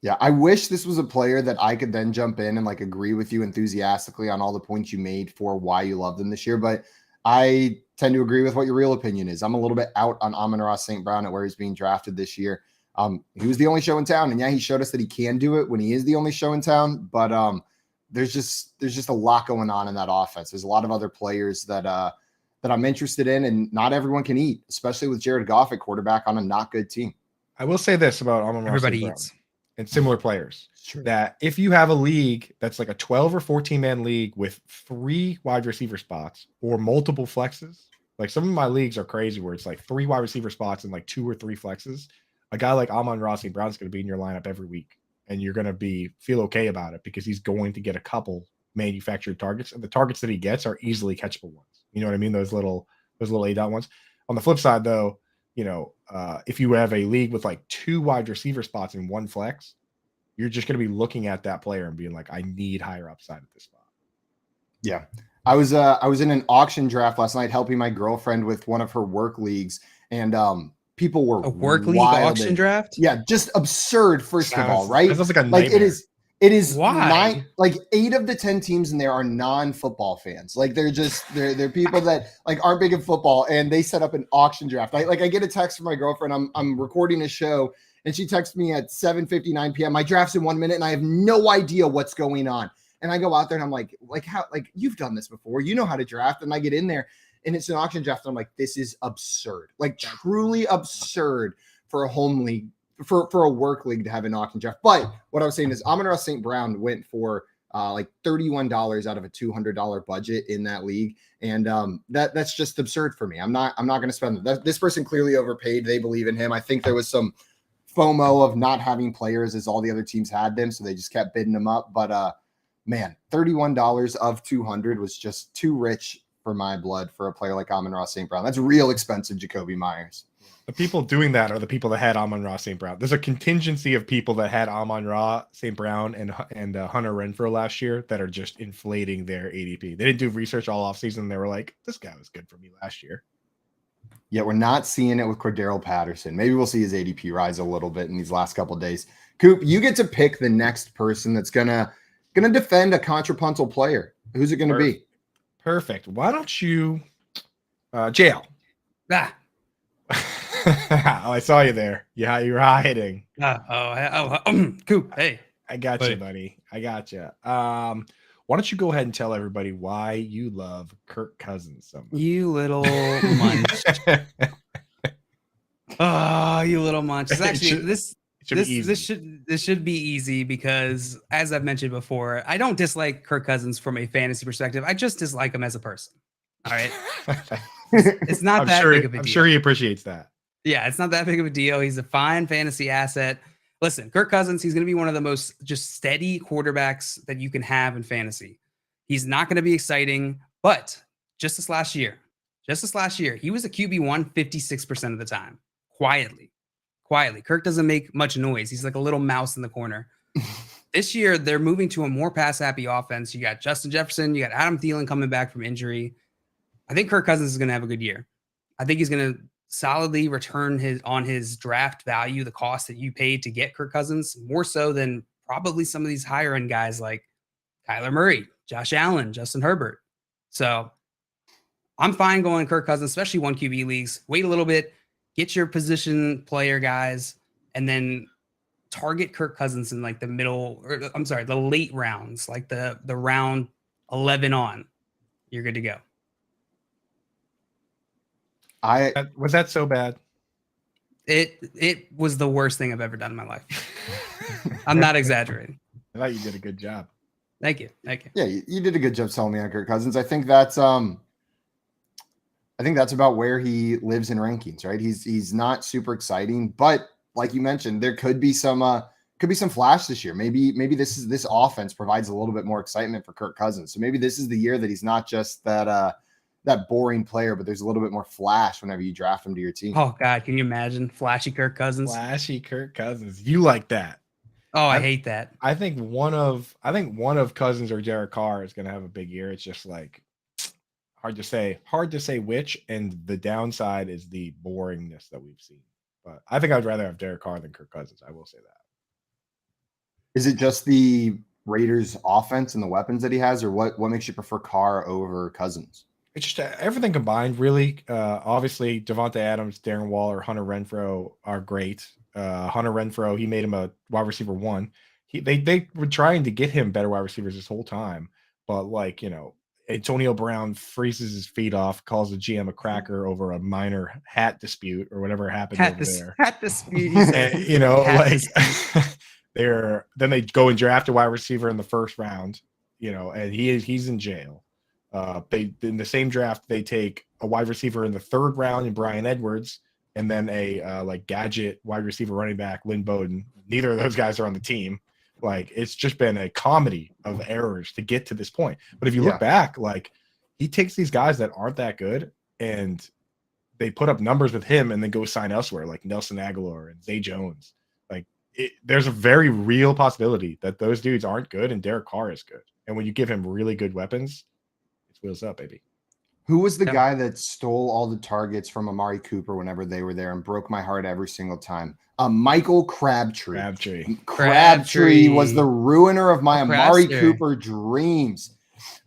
Speaker 2: Yeah, I wish this was a player that I could then jump in and like agree with you enthusiastically on all the points you made for why you love them this year. But I tend to agree with what your real opinion is. I'm a little bit out on Amon-Ra St. Brown at where he's being drafted this year. He was the only show in town, and yeah, he showed us that he can do it when he is the only show in town. But there's just a lot going on in that offense. There's a lot of other players that I'm interested in, and not everyone can eat, especially with Jared Goff at quarterback on a not good team.
Speaker 3: I will say this about Amon-Ra St.
Speaker 4: Everybody
Speaker 3: Brown.
Speaker 4: eats.
Speaker 3: and similar players.
Speaker 2: Sure.
Speaker 3: That if you have a league that's like a 12 or 14 man league with 3 wide receiver spots or multiple flexes, like some of my leagues are crazy where it's like 3 wide receiver spots and like 2 or 3 flexes. A guy like Amon-Ra St. Brown is going to be in your lineup every week, and you're going to feel okay about it because he's going to get a couple manufactured targets, and the targets that he gets are easily catchable ones. You know what I mean? Those little A-dot ones. On the flip side, though, if you have a league with like 2 wide receiver spots and 1 flex, you're just going to be looking at that player and being like, I need higher upside at this spot.
Speaker 2: Yeah. I was in an auction draft last night helping my girlfriend with one of her work leagues, and people were
Speaker 4: A work league auction draft?
Speaker 2: Yeah, just absurd, first of all, right?
Speaker 3: That sounds like a
Speaker 2: Like
Speaker 3: nightmare.
Speaker 2: it is
Speaker 4: Why?
Speaker 2: 8 of the 10 teams in there are non-football fans. Like they're people that like aren't big in football, and they set up an auction draft. I get a text from my girlfriend. I'm recording a show, and she texts me at 7:59 p.m. My draft's in 1 minute, and I have no idea what's going on. And I go out there and I'm like how, like, you've done this before, you know how to draft. And I get in there and it's an auction draft. And I'm like, this is absurd, like truly absurd for a home league, for a work league to have an auction draft. But what I was saying is Amon-Ra St. Brown went for like $31 out of a $200 budget in that league. And that's just absurd for me. I'm not going to spend that. This person clearly overpaid. They believe in him. I think there was some FOMO of not having players as all the other teams had them. So they just kept bidding them up. But man, $31 of 200 was just too rich for my blood for a player like Amon-Ra St. Brown. That's real expensive, Jacoby Myers.
Speaker 3: The people doing that are the people that had Amon-Ra St. Brown. There's a contingency of people that had Amon-Ra St. Brown and Hunter Renfrow last year that are just inflating their ADP. They didn't do research all offseason. They were like, this guy was good for me last year.
Speaker 2: Yet we're not seeing it with Cordero Patterson. Maybe we'll see his ADP rise a little bit in these last couple of days. Coop, you get to pick the next person that's gonna defend a contrapuntal player. Who's it going to be?
Speaker 3: Perfect. Why don't you, JL?
Speaker 4: Ah.
Speaker 3: Oh, I saw you there. Yeah, you were hiding.
Speaker 4: Coop. Hey,
Speaker 3: I got you, buddy. I got you. Why don't you go ahead and tell everybody why you love Kirk Cousins so much?
Speaker 4: you little munch. Oh, you little munch. It's actually this should be easy because, as I've mentioned before, I don't dislike Kirk Cousins from a fantasy perspective. I just dislike him as a person. All right. It's not big of a deal.
Speaker 3: I'm sure he appreciates that.
Speaker 4: Yeah, it's not that big of a deal. He's a fine fantasy asset. Listen, Kirk Cousins, he's going to be one of the most just steady quarterbacks that you can have in fantasy. He's not going to be exciting, but just this last year, he was a QB1 56% of the time, quietly. Kirk doesn't make much noise. He's like a little mouse in the corner. This year, they're moving to a more pass-happy offense. You got Justin Jefferson. You got Adam Thielen coming back from injury. I think Kirk Cousins is going to have a good year. I think he's going to solidly return his draft value, the cost that you paid to get Kirk Cousins, more so than probably some of these higher-end guys like Kyler Murray, Josh Allen, Justin Herbert. So I'm fine going Kirk Cousins, especially 1 QB leagues. Wait a little bit. Get your position player guys, and then target Kirk Cousins in like the late rounds, like the round 11 on. You're good to go.
Speaker 3: Was that so bad?
Speaker 4: It was the worst thing I've ever done in my life. I'm not exaggerating.
Speaker 3: I thought you did a good job.
Speaker 4: Thank you.
Speaker 2: Yeah, you did a good job selling me on Kirk Cousins. I think that's about where he lives in rankings, right? He's not super exciting, but like you mentioned, there could be some flash this year. Maybe this offense provides a little bit more excitement for Kirk Cousins. So maybe this is the year that he's not just that boring player, but there's a little bit more flash whenever you draft him to your team.
Speaker 4: Oh God, can you imagine flashy Kirk Cousins?
Speaker 3: Flashy Kirk Cousins. You like that?
Speaker 4: Oh, I hate that.
Speaker 3: I think one of Cousins or Derek Carr is going to have a big year. It's just like hard to say which, and the downside is the boringness that we've seen. But I think I'd rather have Derek Carr than Kirk Cousins. I will say that.
Speaker 2: Is it just the Raiders offense and the weapons that he has, or what makes you prefer Carr over Cousins?
Speaker 3: It's just everything combined, really. Obviously, Devontae Adams, Darren Waller, Hunter Renfrow are great. Hunter Renfrow, he made him a wide receiver 1. They were trying to get him better wide receivers this whole time, but Antonio Brown freezes his feet off, calls the GM a cracker over a minor hat dispute or whatever happened over there.
Speaker 4: Hat dispute.
Speaker 3: And, then they go and draft a wide receiver in the first round, and he's in jail. They in the same draft they take a wide receiver in the third round in Brian Edwards, and then a like gadget wide receiver running back Lynn Bowden. Neither of those guys are on the team. Like, it's just been a comedy of errors to get to this point. But if you look back, like, he takes these guys that aren't that good and they put up numbers with him and then go sign elsewhere, like Nelson Aguilar and Zay Jones. Like, there's a very real possibility that those dudes aren't good and Derek Carr is good. And when you give him really good weapons, it's wheels up, baby.
Speaker 2: Who was the guy that stole all the targets from Amari Cooper whenever they were there and broke my heart every single time? Michael Crabtree. Crabtree was the ruiner of my Amari Cooper dreams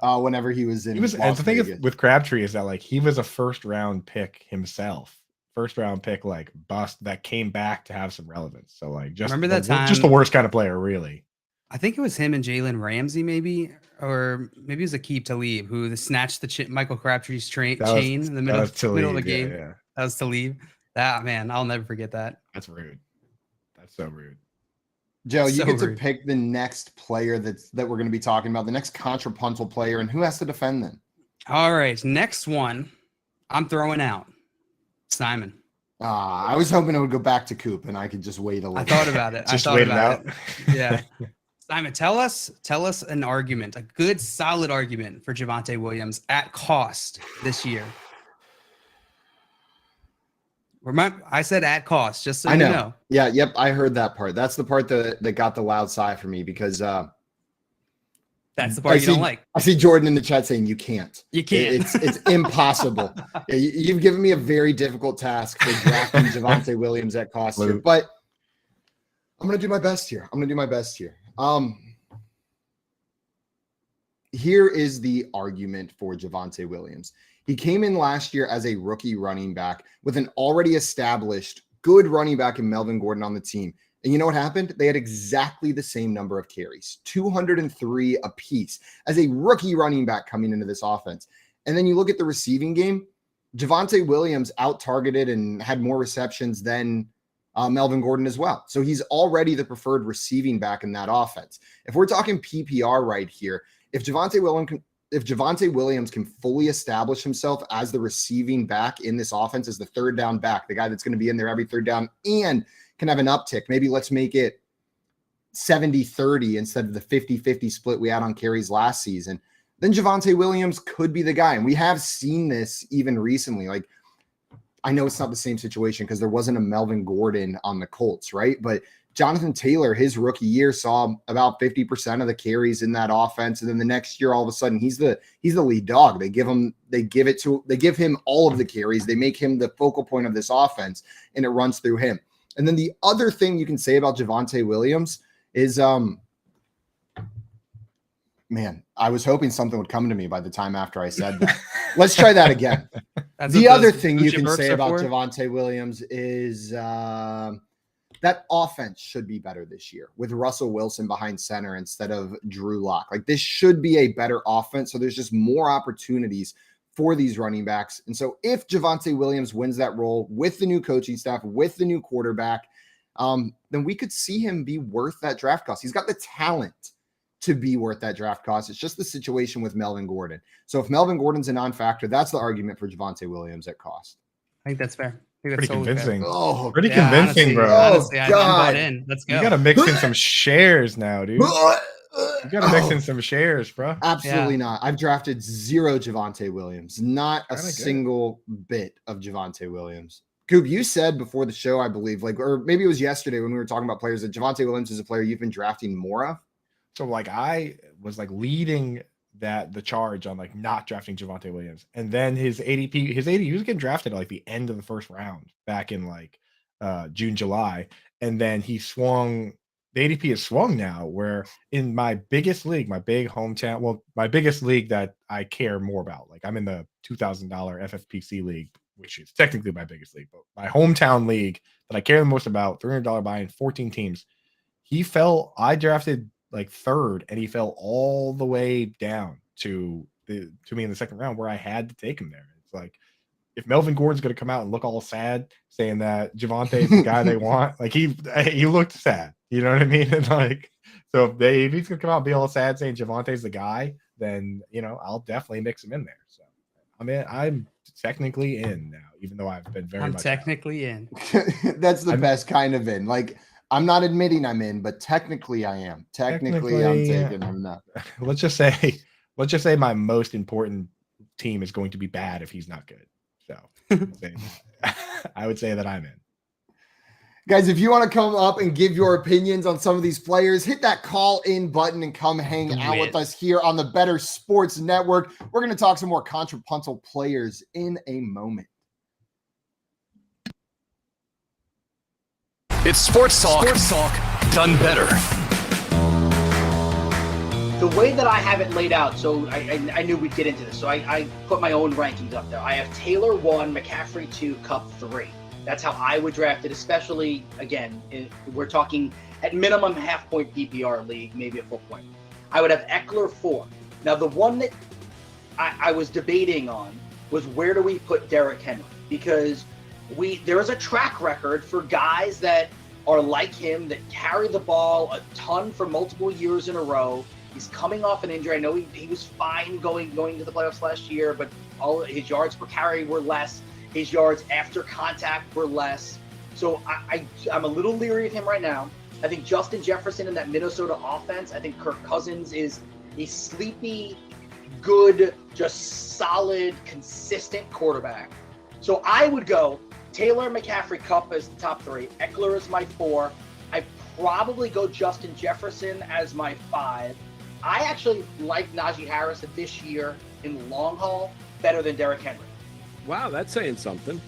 Speaker 2: whenever he was in
Speaker 3: Las Vegas. And the thing with Crabtree is that, like, he was a first-round pick himself. First-round pick, like, bust that came back to have some relevance. So, like, just
Speaker 4: remember that time,
Speaker 3: just the worst kind of player, really.
Speaker 4: I think it was him and Jalen Ramsey, maybe, or maybe it was Aqib Talib who snatched the Michael Crabtree's chain in the middle of the game.
Speaker 3: Yeah.
Speaker 4: That was Talib. That, man, I'll never forget that.
Speaker 3: That's rude. That's so rude.
Speaker 2: Joe, you get to pick the next player that we're going to be talking about, the next contrapuntal player, and who has to defend them.
Speaker 4: All right, next one I'm throwing out Simon.
Speaker 2: I was hoping it would go back to Coop, and I could just wait a little.
Speaker 4: I thought about it.
Speaker 3: Just wait it out.
Speaker 4: Yeah. Simon, tell us an argument, a good, solid argument for Javonte Williams at cost this year. I said at cost, just so you know.
Speaker 2: Yeah, yep, I heard that part. That's the part that got the loud sigh for me because
Speaker 4: that's the part you don't like.
Speaker 2: I see Jordan in the chat saying you can't.
Speaker 4: You can't.
Speaker 2: It's impossible. You've given me a very difficult task for drafting Javonte Williams at cost here, but I'm going to do my best here. Here is the argument for Javonte Williams. He came in last year as a rookie running back with an already established good running back in Melvin Gordon on the team. And you know what happened? They had exactly the same number of carries, 203 apiece, as a rookie running back coming into this offense. And then you look at the receiving game, Javonte Williams out-targeted and had more receptions than Melvin Gordon as well. So he's already the preferred receiving back in that offense. If we're talking PPR right here, if Javonte Williams can fully establish himself as the receiving back in this offense, as the third down back, the guy that's going to be in there every third down and can have an uptick, maybe let's make it 70-30 instead of the 50-50 split we had on carries last season, then Javonte Williams could be the guy. And we have seen this even recently. Like, I know it's not the same situation because there wasn't a Melvin Gordon on the Colts, right? But Jonathan Taylor, his rookie year, saw about 50% of the carries in that offense. And then the next year, all of a sudden, he's the lead dog. They give him all of the carries. They make him the focal point of this offense, and it runs through him. And then the other thing you can say about Javonte Williams is, man, I was hoping something would come to me by the time after I said that. Let's try that again. The other thing you can say about Javonte Williams is that offense should be better this year with Russell Wilson behind center instead of Drew Lock. Like, this should be a better offense. So there's just more opportunities for these running backs. And so if Javonte Williams wins that role with the new coaching staff, with the new quarterback, then we could see him be worth that draft cost. He's got the talent to be worth that draft cost. It's just the situation with Melvin Gordon. So if Melvin Gordon's a non-factor, that's the argument for Javonte Williams at cost.
Speaker 4: I think that's fair.
Speaker 3: Pretty convincing.
Speaker 2: Oh,
Speaker 3: pretty convincing,
Speaker 4: honestly,
Speaker 3: bro.
Speaker 4: Honestly,
Speaker 2: God.
Speaker 4: I'm bought in. Let's go.
Speaker 3: You got to mix in some shares now, dude. You got to mix in some shares, bro.
Speaker 2: Absolutely not. I've drafted 0 Javonte Williams. Not a single bit of Javonte Williams. Coop, you said before the show, I believe, or maybe it was yesterday when we were talking about players, that Javonte Williams is a player you've been drafting more of.
Speaker 3: So, I was leading the charge on not drafting Javonte Williams, and then his ADP, he was getting drafted at the end of the first round back in June, July, and then he swung. The ADP has swung now, where in my biggest league, my biggest league that I care more about, I'm in the $2,000 FFPC league, which is technically my biggest league, but my hometown league that I care the most about, $300 buy-in, 14 teams. I drafted third, and he fell all the way down to me in the second round, where I had to take him there. It's if Melvin Gordon's going to come out and look all sad saying that Javonte is the guy they want, he looked sad. You know what I mean? And like, so if he's gonna come out and be all sad saying Javante's the guy, then I'll definitely mix him in there. So I'm technically in now, even though I've been very
Speaker 4: I'm
Speaker 3: much
Speaker 4: technically in.
Speaker 2: That's the best kind of in. Like, I'm not admitting I'm in, but technically I am. Technically I'm taking him now.
Speaker 3: Let's just say my most important team is going to be bad if he's not good. So I would say that I'm in.
Speaker 2: Guys, if you want to come up and give your opinions on some of these players, hit that call in button and come hang out with us here on the Better Sports Network. We're going to talk some more contrapuntal players in a moment.
Speaker 5: It's Sports Talk done better.
Speaker 8: The way that I have it laid out, so I knew we'd get into this, so I put my own rankings up there. I have Taylor 1, McCaffrey 2, Cup 3. That's how I would draft it, especially, again, we're talking at minimum half-point PPR league, maybe a full point. I would have Eckler 4. Now, the one that I was debating on was where do we put Derrick Henry? Because there is a track record for guys that are like him, that carry the ball a ton for multiple years in a row. He's coming off an injury. I know he was fine going to the playoffs last year, but all his yards per carry were less. His yards after contact were less. So I'm a little leery of him right now. I think Justin Jefferson in that Minnesota offense, I think Kirk Cousins is a sleepy, good, just solid, consistent quarterback. So I would go Taylor, McCaffrey, Kupp as the top 3. Eckler is my 4. I probably go Justin Jefferson as my 5. I actually like Najee Harris this year in the long haul better than Derrick Henry.
Speaker 9: Wow, that's saying something.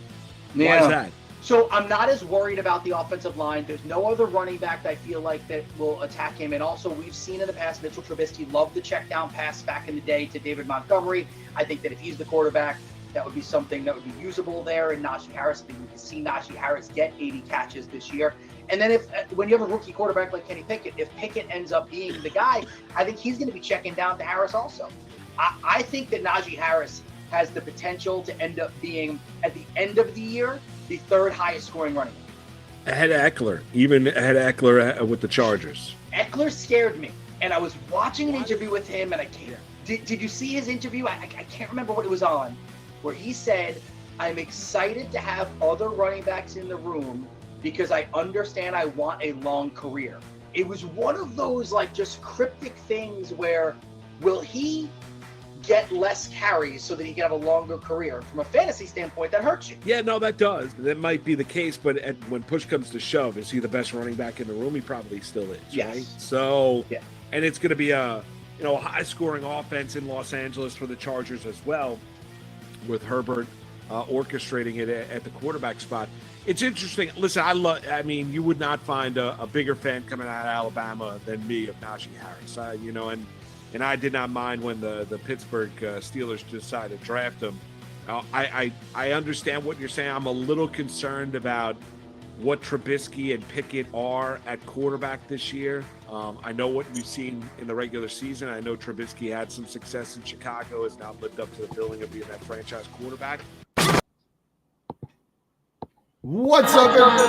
Speaker 8: Yeah.
Speaker 9: Why is that?
Speaker 8: So I'm not as worried about the offensive line. There's no other running back that I feel like that will attack him. And also, we've seen in the past, Mitchell Trubisky loved the check down pass back in the day to David Montgomery. I think that if he's the quarterback, that would be something that would be usable there. And Najee Harris, I think we can see Najee Harris get 80 catches this year. And then when you have a rookie quarterback like Kenny Pickett, if Pickett ends up being the guy, I think he's going to be checking down to Harris also. I think that Najee Harris has the potential to end up being, at the end of the year, the 3rd highest scoring running back.
Speaker 9: Ahead of Eckler, even ahead of Eckler with the Chargers.
Speaker 8: Eckler scared me. And I was watching an interview with him, and I can't. Did you see his interview? I can't remember what it was on, where he said, I'm excited to have other running backs in the room because I understand I want a long career. It was one of those like just cryptic things where will he get less carries so that he can have a longer career? From a fantasy standpoint, that hurts you.
Speaker 9: Yeah, no, that does. That might be the case, but when push comes to shove, is he the best running back in the room? He probably still is,
Speaker 8: Yes.
Speaker 9: right? So,
Speaker 8: yeah.
Speaker 9: And it's going to be a high-scoring offense in Los Angeles for the Chargers as well, with Herbert orchestrating it at the quarterback spot. It's interesting. Listen, you would not find a bigger fan coming out of Alabama than me of Najee Harris. And I did not mind when the Pittsburgh Steelers decided to draft him. I understand what you're saying. I'm a little concerned about what Trubisky and Pickett are at quarterback this year. I know what we've seen in the regular season. I know Trubisky had some success in Chicago, has now lived up to the billing of being that franchise quarterback.
Speaker 2: What's up, everybody?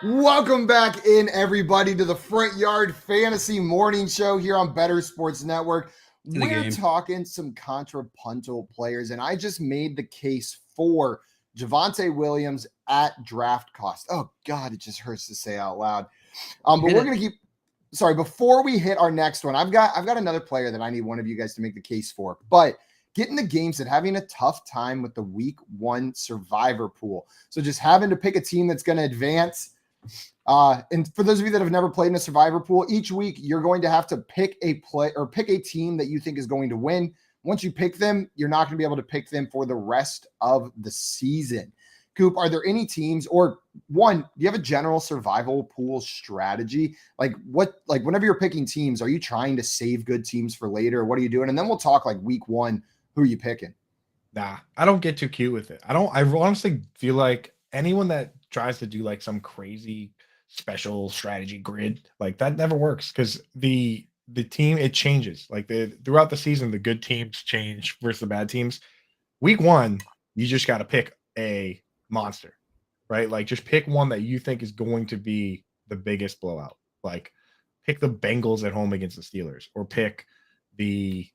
Speaker 2: Welcome back in, everybody, to the Front Yard Fantasy Morning Show here on Better Sports Network. We're talking some contrapuntal players, and I just made the case for Javonte Williams at draft cost. Oh, God, it just hurts to say out loud. But we're going to keep – sorry, before we hit our next one, I've got another player that I need one of you guys to make the case for. But – getting the games and having a tough time with the week 1 survivor pool. So just having to pick a team that's going to advance. And for those of you that have never played in a survivor pool, each week you're going to have to pick a team that you think is going to win. Once you pick them, you're not going to be able to pick them for the rest of the season. Coop, are there any teams, or one, do you have a general survival pool strategy? Whenever you're picking teams, are you trying to save good teams for later? What are you doing? And then we'll talk like week 1. Who are you picking?
Speaker 3: Nah, I don't get too cute with it. I honestly feel like anyone that tries to do like some crazy special strategy grid, like that never works, because the team, it changes. Like throughout the season, the good teams change versus the bad teams. Week 1, you just got to pick a monster. right? Like just pick one that you think is going to be the biggest blowout. Like pick the Bengals at home against the Steelers, or pick the,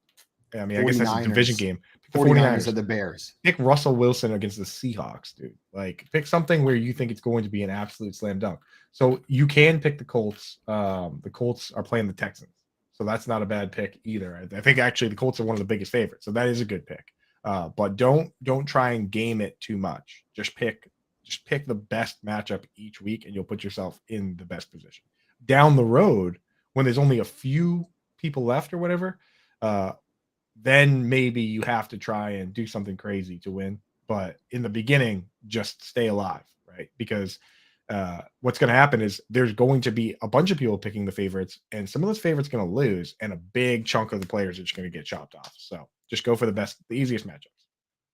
Speaker 3: I mean, I guess that's a division
Speaker 2: 49ers.
Speaker 3: game. Pick the
Speaker 2: 49ers at the Bears.
Speaker 3: Pick Russell Wilson against the Seahawks, dude. Like pick something where you think it's going to be an absolute slam dunk. So you can pick the Colts. The Colts are playing the Texans. So that's not a bad pick either. I think actually the Colts are one of the biggest favorites. So that is a good pick. But don't try and game it too much. Just pick the best matchup each week, and you'll put yourself in the best position. Down the road, when there's only a few people left or whatever, then maybe you have to try and do something crazy to win. But in the beginning, just stay alive, right? Because what's going to happen is there's going to be a bunch of people picking the favorites, and some of those favorites going to lose, and a big chunk of the players are just going to get chopped off. So just go for the easiest matchups.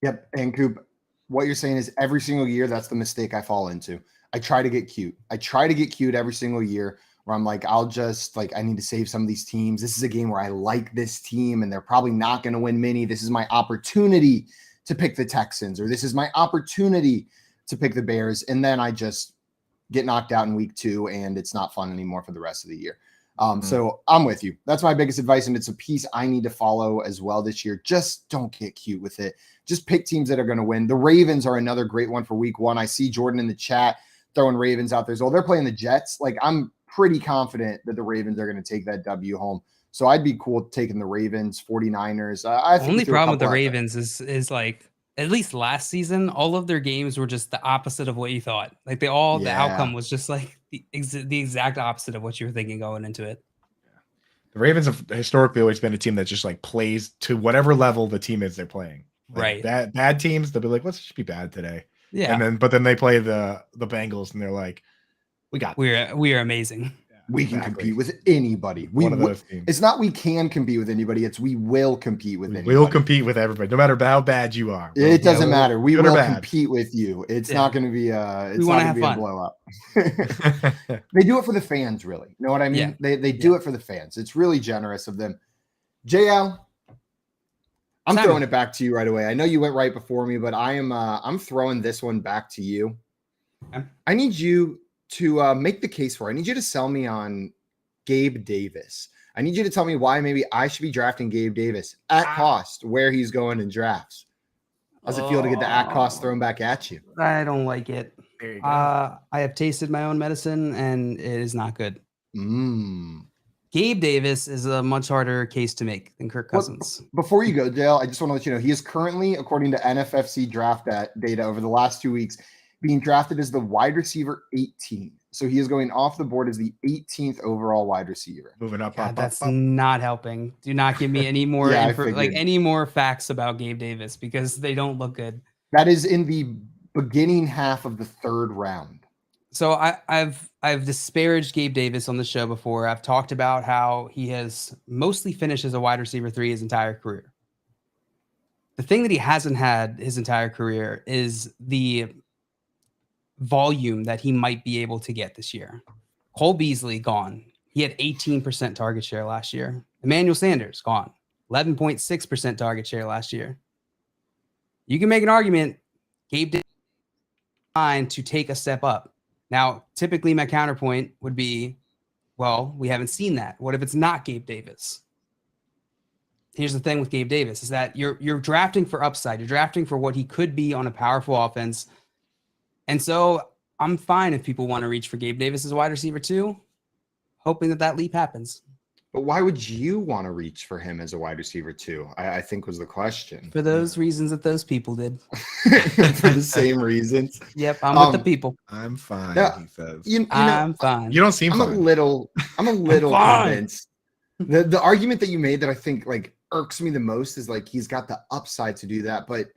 Speaker 2: Yep. And Coop, what you're saying is every single year, that's the mistake I fall into. I try to get cute. Every single year where I'm like, I need to save some of these teams. This is a game where I like this team and they're probably not going to win many. This is my opportunity to pick the Texans, or this is my opportunity to pick the Bears. And then I just get knocked out in week 2 and it's not fun anymore for the rest of the year. So I'm with you. That's my biggest advice. And it's a piece I need to follow as well this year. Just don't get cute with it. Just pick teams that are going to win. The Ravens are another great one for week 1. I see Jordan in the chat throwing Ravens out there. So they're playing the Jets. Like, I'm pretty confident that the Ravens are going to take that W home. So I'd be cool taking the Ravens, 49ers. I think
Speaker 4: only problem with the Ravens is like, at least last season, all of their games were just the opposite of what you thought. Like the outcome was just like the exact opposite of what you were thinking going into it.
Speaker 3: The Ravens have historically always been a team that just like plays to whatever level the team is they're playing. Like
Speaker 4: right.
Speaker 3: Bad teams, they'll be like, let's just be bad today.
Speaker 4: Yeah.
Speaker 3: And then they play the Bengals and they're like, we
Speaker 4: are amazing.
Speaker 2: We can compete with anybody. It's not we can compete with anybody. It's we will compete with anybody.
Speaker 3: We'll compete with everybody, no matter how bad you are.
Speaker 2: It doesn't matter. We will compete with you. It's not going to be a blow up. They do it for the fans, really. You know what I mean? Yeah. They do it for the fans. It's really generous of them. JL, I'm throwing it back to you right away. I know you went right before me, but I'm throwing this one back to you. Okay. I need you to make the case for. I need you to sell me on Gabe Davis. I need you to tell me why maybe I should be drafting Gabe Davis at cost, where he's going in drafts. How's it feel to get the at cost thrown back at you?
Speaker 4: I don't like it.
Speaker 3: There you go.
Speaker 4: I have tasted my own medicine and it is not good. Gabe Davis is a much harder case to make than Kirk Cousins.
Speaker 2: Before you go, Dale, I just want to let you know he is currently, according to NFFC draft data over the last 2 weeks, being drafted as the wide receiver 18. So he is going off the board as the 18th overall wide receiver.
Speaker 3: Moving up.
Speaker 4: That's not helping. Do not give me any more any more facts about Gabe Davis because they don't look good.
Speaker 2: That is in the beginning half of the 3rd round.
Speaker 4: So I've disparaged Gabe Davis on the show before. I've talked about how he has mostly finished as a wide receiver 3 his entire career. The thing that he hasn't had his entire career is the volume that he might be able to get this year. Cole Beasley gone. He had 18% target share last year. Emmanuel Sanders gone. 11.6% target share last year. You can make an argument Gabe Davis trying to take a step up. Now, typically my counterpoint would be, well, we haven't seen that. What if it's not Gabe Davis? Here's the thing with Gabe Davis is that you're drafting for upside. You're drafting for what he could be on a powerful offense. And so I'm fine if people want to reach for Gabe Davis as a wide receiver 2, hoping that leap happens.
Speaker 2: But why would you want to reach for him as a wide receiver 2? I think was the question.
Speaker 4: For those reasons that those people did.
Speaker 2: For the same reasons.
Speaker 4: Yep, I'm with the people.
Speaker 3: I'm fine, he says.
Speaker 4: I'm fine.
Speaker 3: You don't seem fine.
Speaker 2: I'm a little convinced. The argument that you made that I think like irks me the most is like he's got the upside to do that, but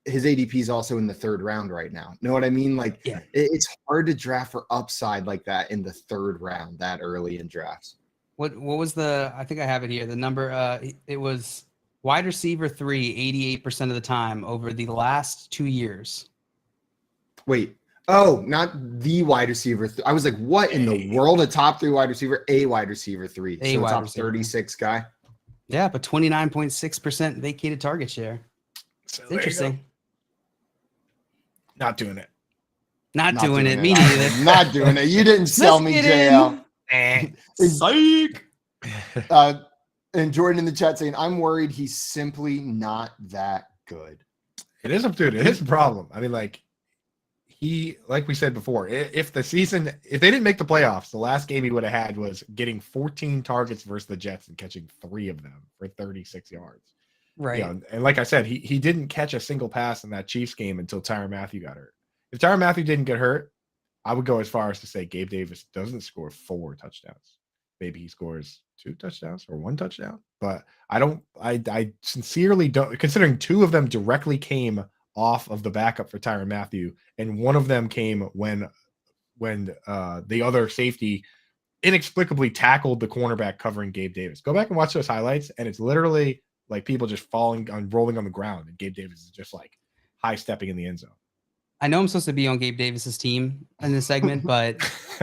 Speaker 2: his ADP is also in the 3rd round right now. Know what I mean? Like it's hard to draft for upside like that in the 3rd round that early in drafts.
Speaker 4: What was I think I have it here. The number, it was wide receiver 3, 88% of the time over the last 2 years.
Speaker 2: Wait. Oh, not the wide receiver. I was like, what in the world? A top 3 wide receiver, a wide receiver 3. So a top 36 guy.
Speaker 4: Yeah, but 29.6% vacated target share. It's interesting.
Speaker 3: Not doing it.
Speaker 4: Not doing it. Me neither.
Speaker 2: Not doing it. You didn't sell me, JL.
Speaker 4: Psych.
Speaker 2: And Jordan in the chat saying, I'm worried he's simply not that good.
Speaker 3: It is up to it. It is a problem. I mean, like we said before, if they didn't make the playoffs, the last game he would have had was getting 14 targets versus the Jets and catching 3 of them for 36 yards.
Speaker 4: Right.
Speaker 3: You know, and like I said, he didn't catch a single pass in that Chiefs game until Tyrann Mathieu got hurt. If Tyrann Mathieu didn't get hurt, I would go as far as to say Gabe Davis doesn't score 4 touchdowns. Maybe he scores 2 touchdowns or 1 touchdown. But I sincerely don't, considering 2 of them directly came off of the backup for Tyrann Mathieu, and one of them came when the other safety inexplicably tackled the cornerback covering Gabe Davis. Go back and watch those highlights, and it's literally like people just rolling on the ground, and Gabe Davis is just like high stepping in the end zone.
Speaker 4: I know I'm supposed to be on Gabe Davis's team in this segment, but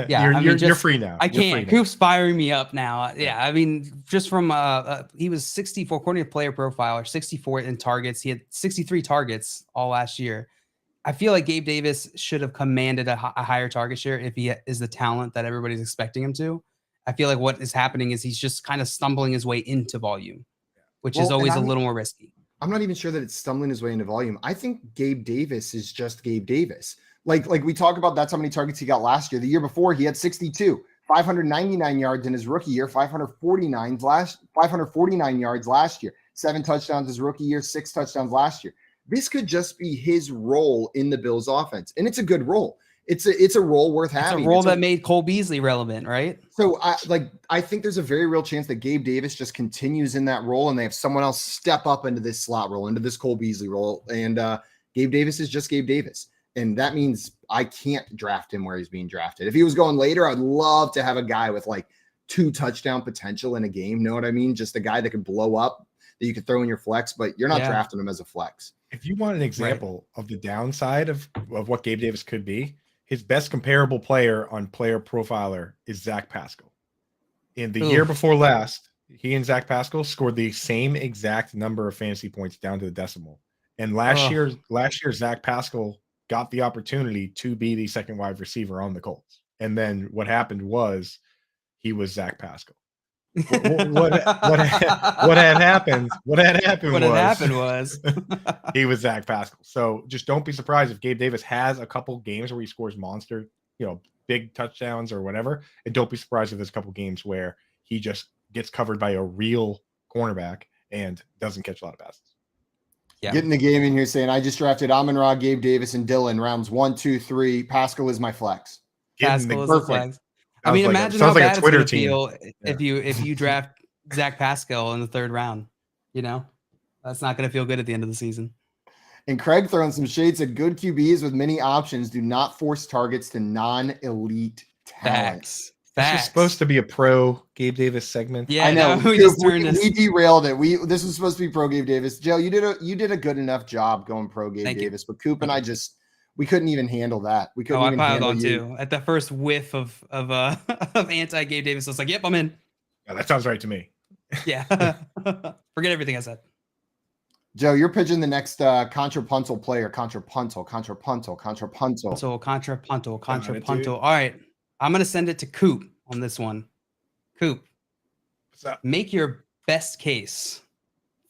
Speaker 4: yeah,
Speaker 3: you're free now.
Speaker 4: I can't. Coop's firing me up now. Yeah, I mean, just from he was 64 according to Player Profiler, 64 in targets. He had 63 targets all last year. I feel like Gabe Davis should have commanded a higher target share if he is the talent that everybody's expecting him to. I feel like what is happening is he's just kind of stumbling his way into volume, which is always a little more risky.
Speaker 2: I'm not even sure that it's stumbling his way into volume. I think Gabe Davis is just Gabe Davis. Like we talk about, that's how many targets he got last year. The year before, he had 62, 599 yards in his rookie year, 549 yards last year, 7 touchdowns his rookie year, 6 touchdowns last year. This could just be his role in the Bills offense. And it's a good role. It's a role worth having.
Speaker 4: It's a role that made Cole Beasley relevant, right?
Speaker 2: So I think there's a very real chance that Gabe Davis just continues in that role and they have someone else step up into this slot role, into this Cole Beasley role. And Gabe Davis is just Gabe Davis. And that means I can't draft him where he's being drafted. If he was going later, I'd love to have a guy with like 2 touchdown potential in a game. Know what I mean? Just a guy that could blow up, that you could throw in your flex, but you're not drafting him as a flex.
Speaker 3: If you want an example of the downside of what Gabe Davis could be, his best comparable player on Player Profiler is Zach Pascal. In the year before last, he and Zach Pascal scored the same exact number of fantasy points down to the decimal. And last year, Zach Pascal got the opportunity to be the second wide receiver on the Colts. And then what happened was he was Zach Pascal. What had happened was he was Zach Pascal. So just don't be surprised if Gabe Davis has a couple games where he scores monster, big touchdowns or whatever. And don't be surprised if there's a couple games where he just gets covered by a real cornerback and doesn't catch a lot of passes.
Speaker 2: Yeah. Getting the game in here saying, I just drafted Amon-Ra, Gabe Davis, and Dylan rounds 1, 2, 3. Pascal is my flex.
Speaker 4: Pascal is the flex. I mean, imagine how bad it's going to feel if you draft Zach Pascal in the 3rd round. That's not going to feel good at the end of the season.
Speaker 2: And Craig throwing some shades at good QBs with many options do not force targets to non-elite talents.
Speaker 3: This was supposed to be a pro Gabe Davis segment.
Speaker 4: Yeah,
Speaker 2: I know.
Speaker 4: We
Speaker 2: derailed it. This was supposed to be pro Gabe Davis. Joe, you did a good enough job going pro Gabe Davis, but Coop and I we couldn't even handle that. We couldn't even
Speaker 4: piled
Speaker 2: handle
Speaker 4: on
Speaker 2: you.
Speaker 4: Too. At the first whiff of anti Gabe Davis, I was like, "Yep, I'm in."
Speaker 3: Yeah, that sounds right to me.
Speaker 4: Yeah, forget everything I said.
Speaker 2: Joe, you're pitching the next contrapuntal player. Contrapuntal.
Speaker 4: All right, I'm gonna send it to Coop on this one. Coop,
Speaker 3: what's up?
Speaker 4: Make your best case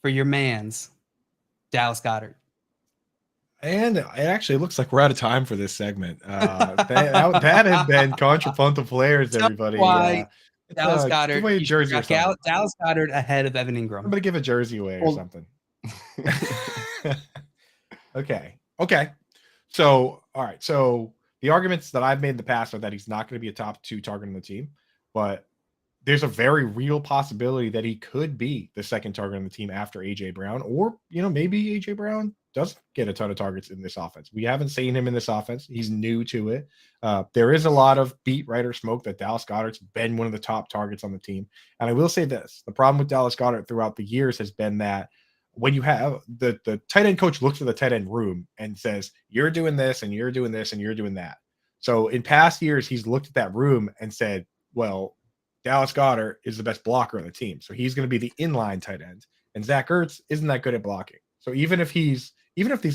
Speaker 4: for your man's Dallas Goedert.
Speaker 3: And it actually looks like we're out of time for this segment. That had been Contrapuntal players, everybody.
Speaker 4: Why Dallas Goedert?
Speaker 3: Give away a jersey or something.
Speaker 4: Dallas Goedert ahead of Evan Ingram.
Speaker 3: I'm going to give a jersey away or something. Okay. So, all right. So the arguments that I've made in the past are that he's not going to be a top 2 target on the team, but there's a very real possibility that he could be the second target on the team after AJ Brown, or, maybe AJ Brown doesn't get a ton of targets in this offense. We haven't seen him in this offense. He's new to it. There is a lot of beat writer smoke that Dallas Goedert's been one of the top targets on the team. And I will say this, the problem with Dallas Goedert throughout the years has been that when you have the tight end coach looks at the tight end room and says, you're doing this and you're doing this and you're doing that. So in past years, he's looked at that room and said, well, Dallas Goedert is the best blocker on the team. So he's going to be the inline tight end. And Zach Ertz isn't that good at blocking. So even if these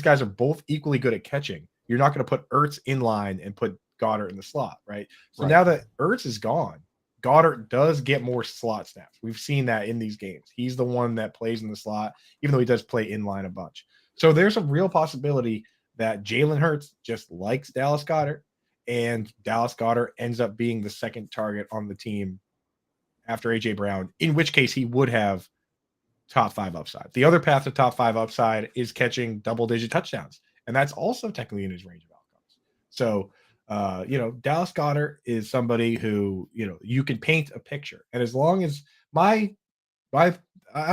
Speaker 3: guys are both equally good at catching, You're not going to put Ertz in line and put Goddard in the slot, right? So
Speaker 2: Right.
Speaker 3: now that Ertz is gone, Goddard does get more slot snaps. We've seen that in these games. He's the one that plays in the slot, even though he does play in line a bunch. So there's a real possibility that Jalen Hurts just likes Dallas Goedert, and Dallas Goedert ends up being the second target on the team after A.J. Brown, in which case he would have top 5 upside. The other path to top 5 upside is catching double-digit touchdowns, and that's also technically in his range of outcomes. So, Dallas Goedert is somebody who, you can paint a picture. And as long as I'm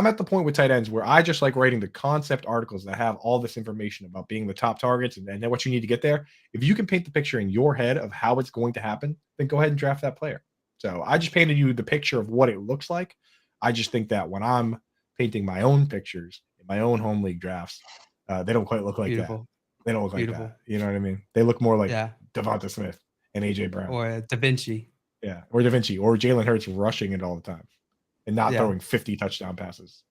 Speaker 3: at the point with tight ends where I just like writing the concept articles that have all this information about being the top targets and then what you need to get there. If you can paint the picture in your head of how it's going to happen, then go ahead and draft that player. So I just painted you the picture of what it looks like. I just think that when I'm painting my own pictures in my own home league drafts, they don't quite look like
Speaker 4: Beautiful.
Speaker 3: that. They don't look
Speaker 4: Beautiful.
Speaker 3: like that. You know what I mean? They look more like
Speaker 4: Yeah.
Speaker 3: Devonta Smith and A.J. Brown.
Speaker 4: Or Da Vinci.
Speaker 3: Yeah, or Da Vinci, or Jalen Hurts rushing it all the time and not
Speaker 4: Yeah.
Speaker 3: throwing 50 touchdown passes.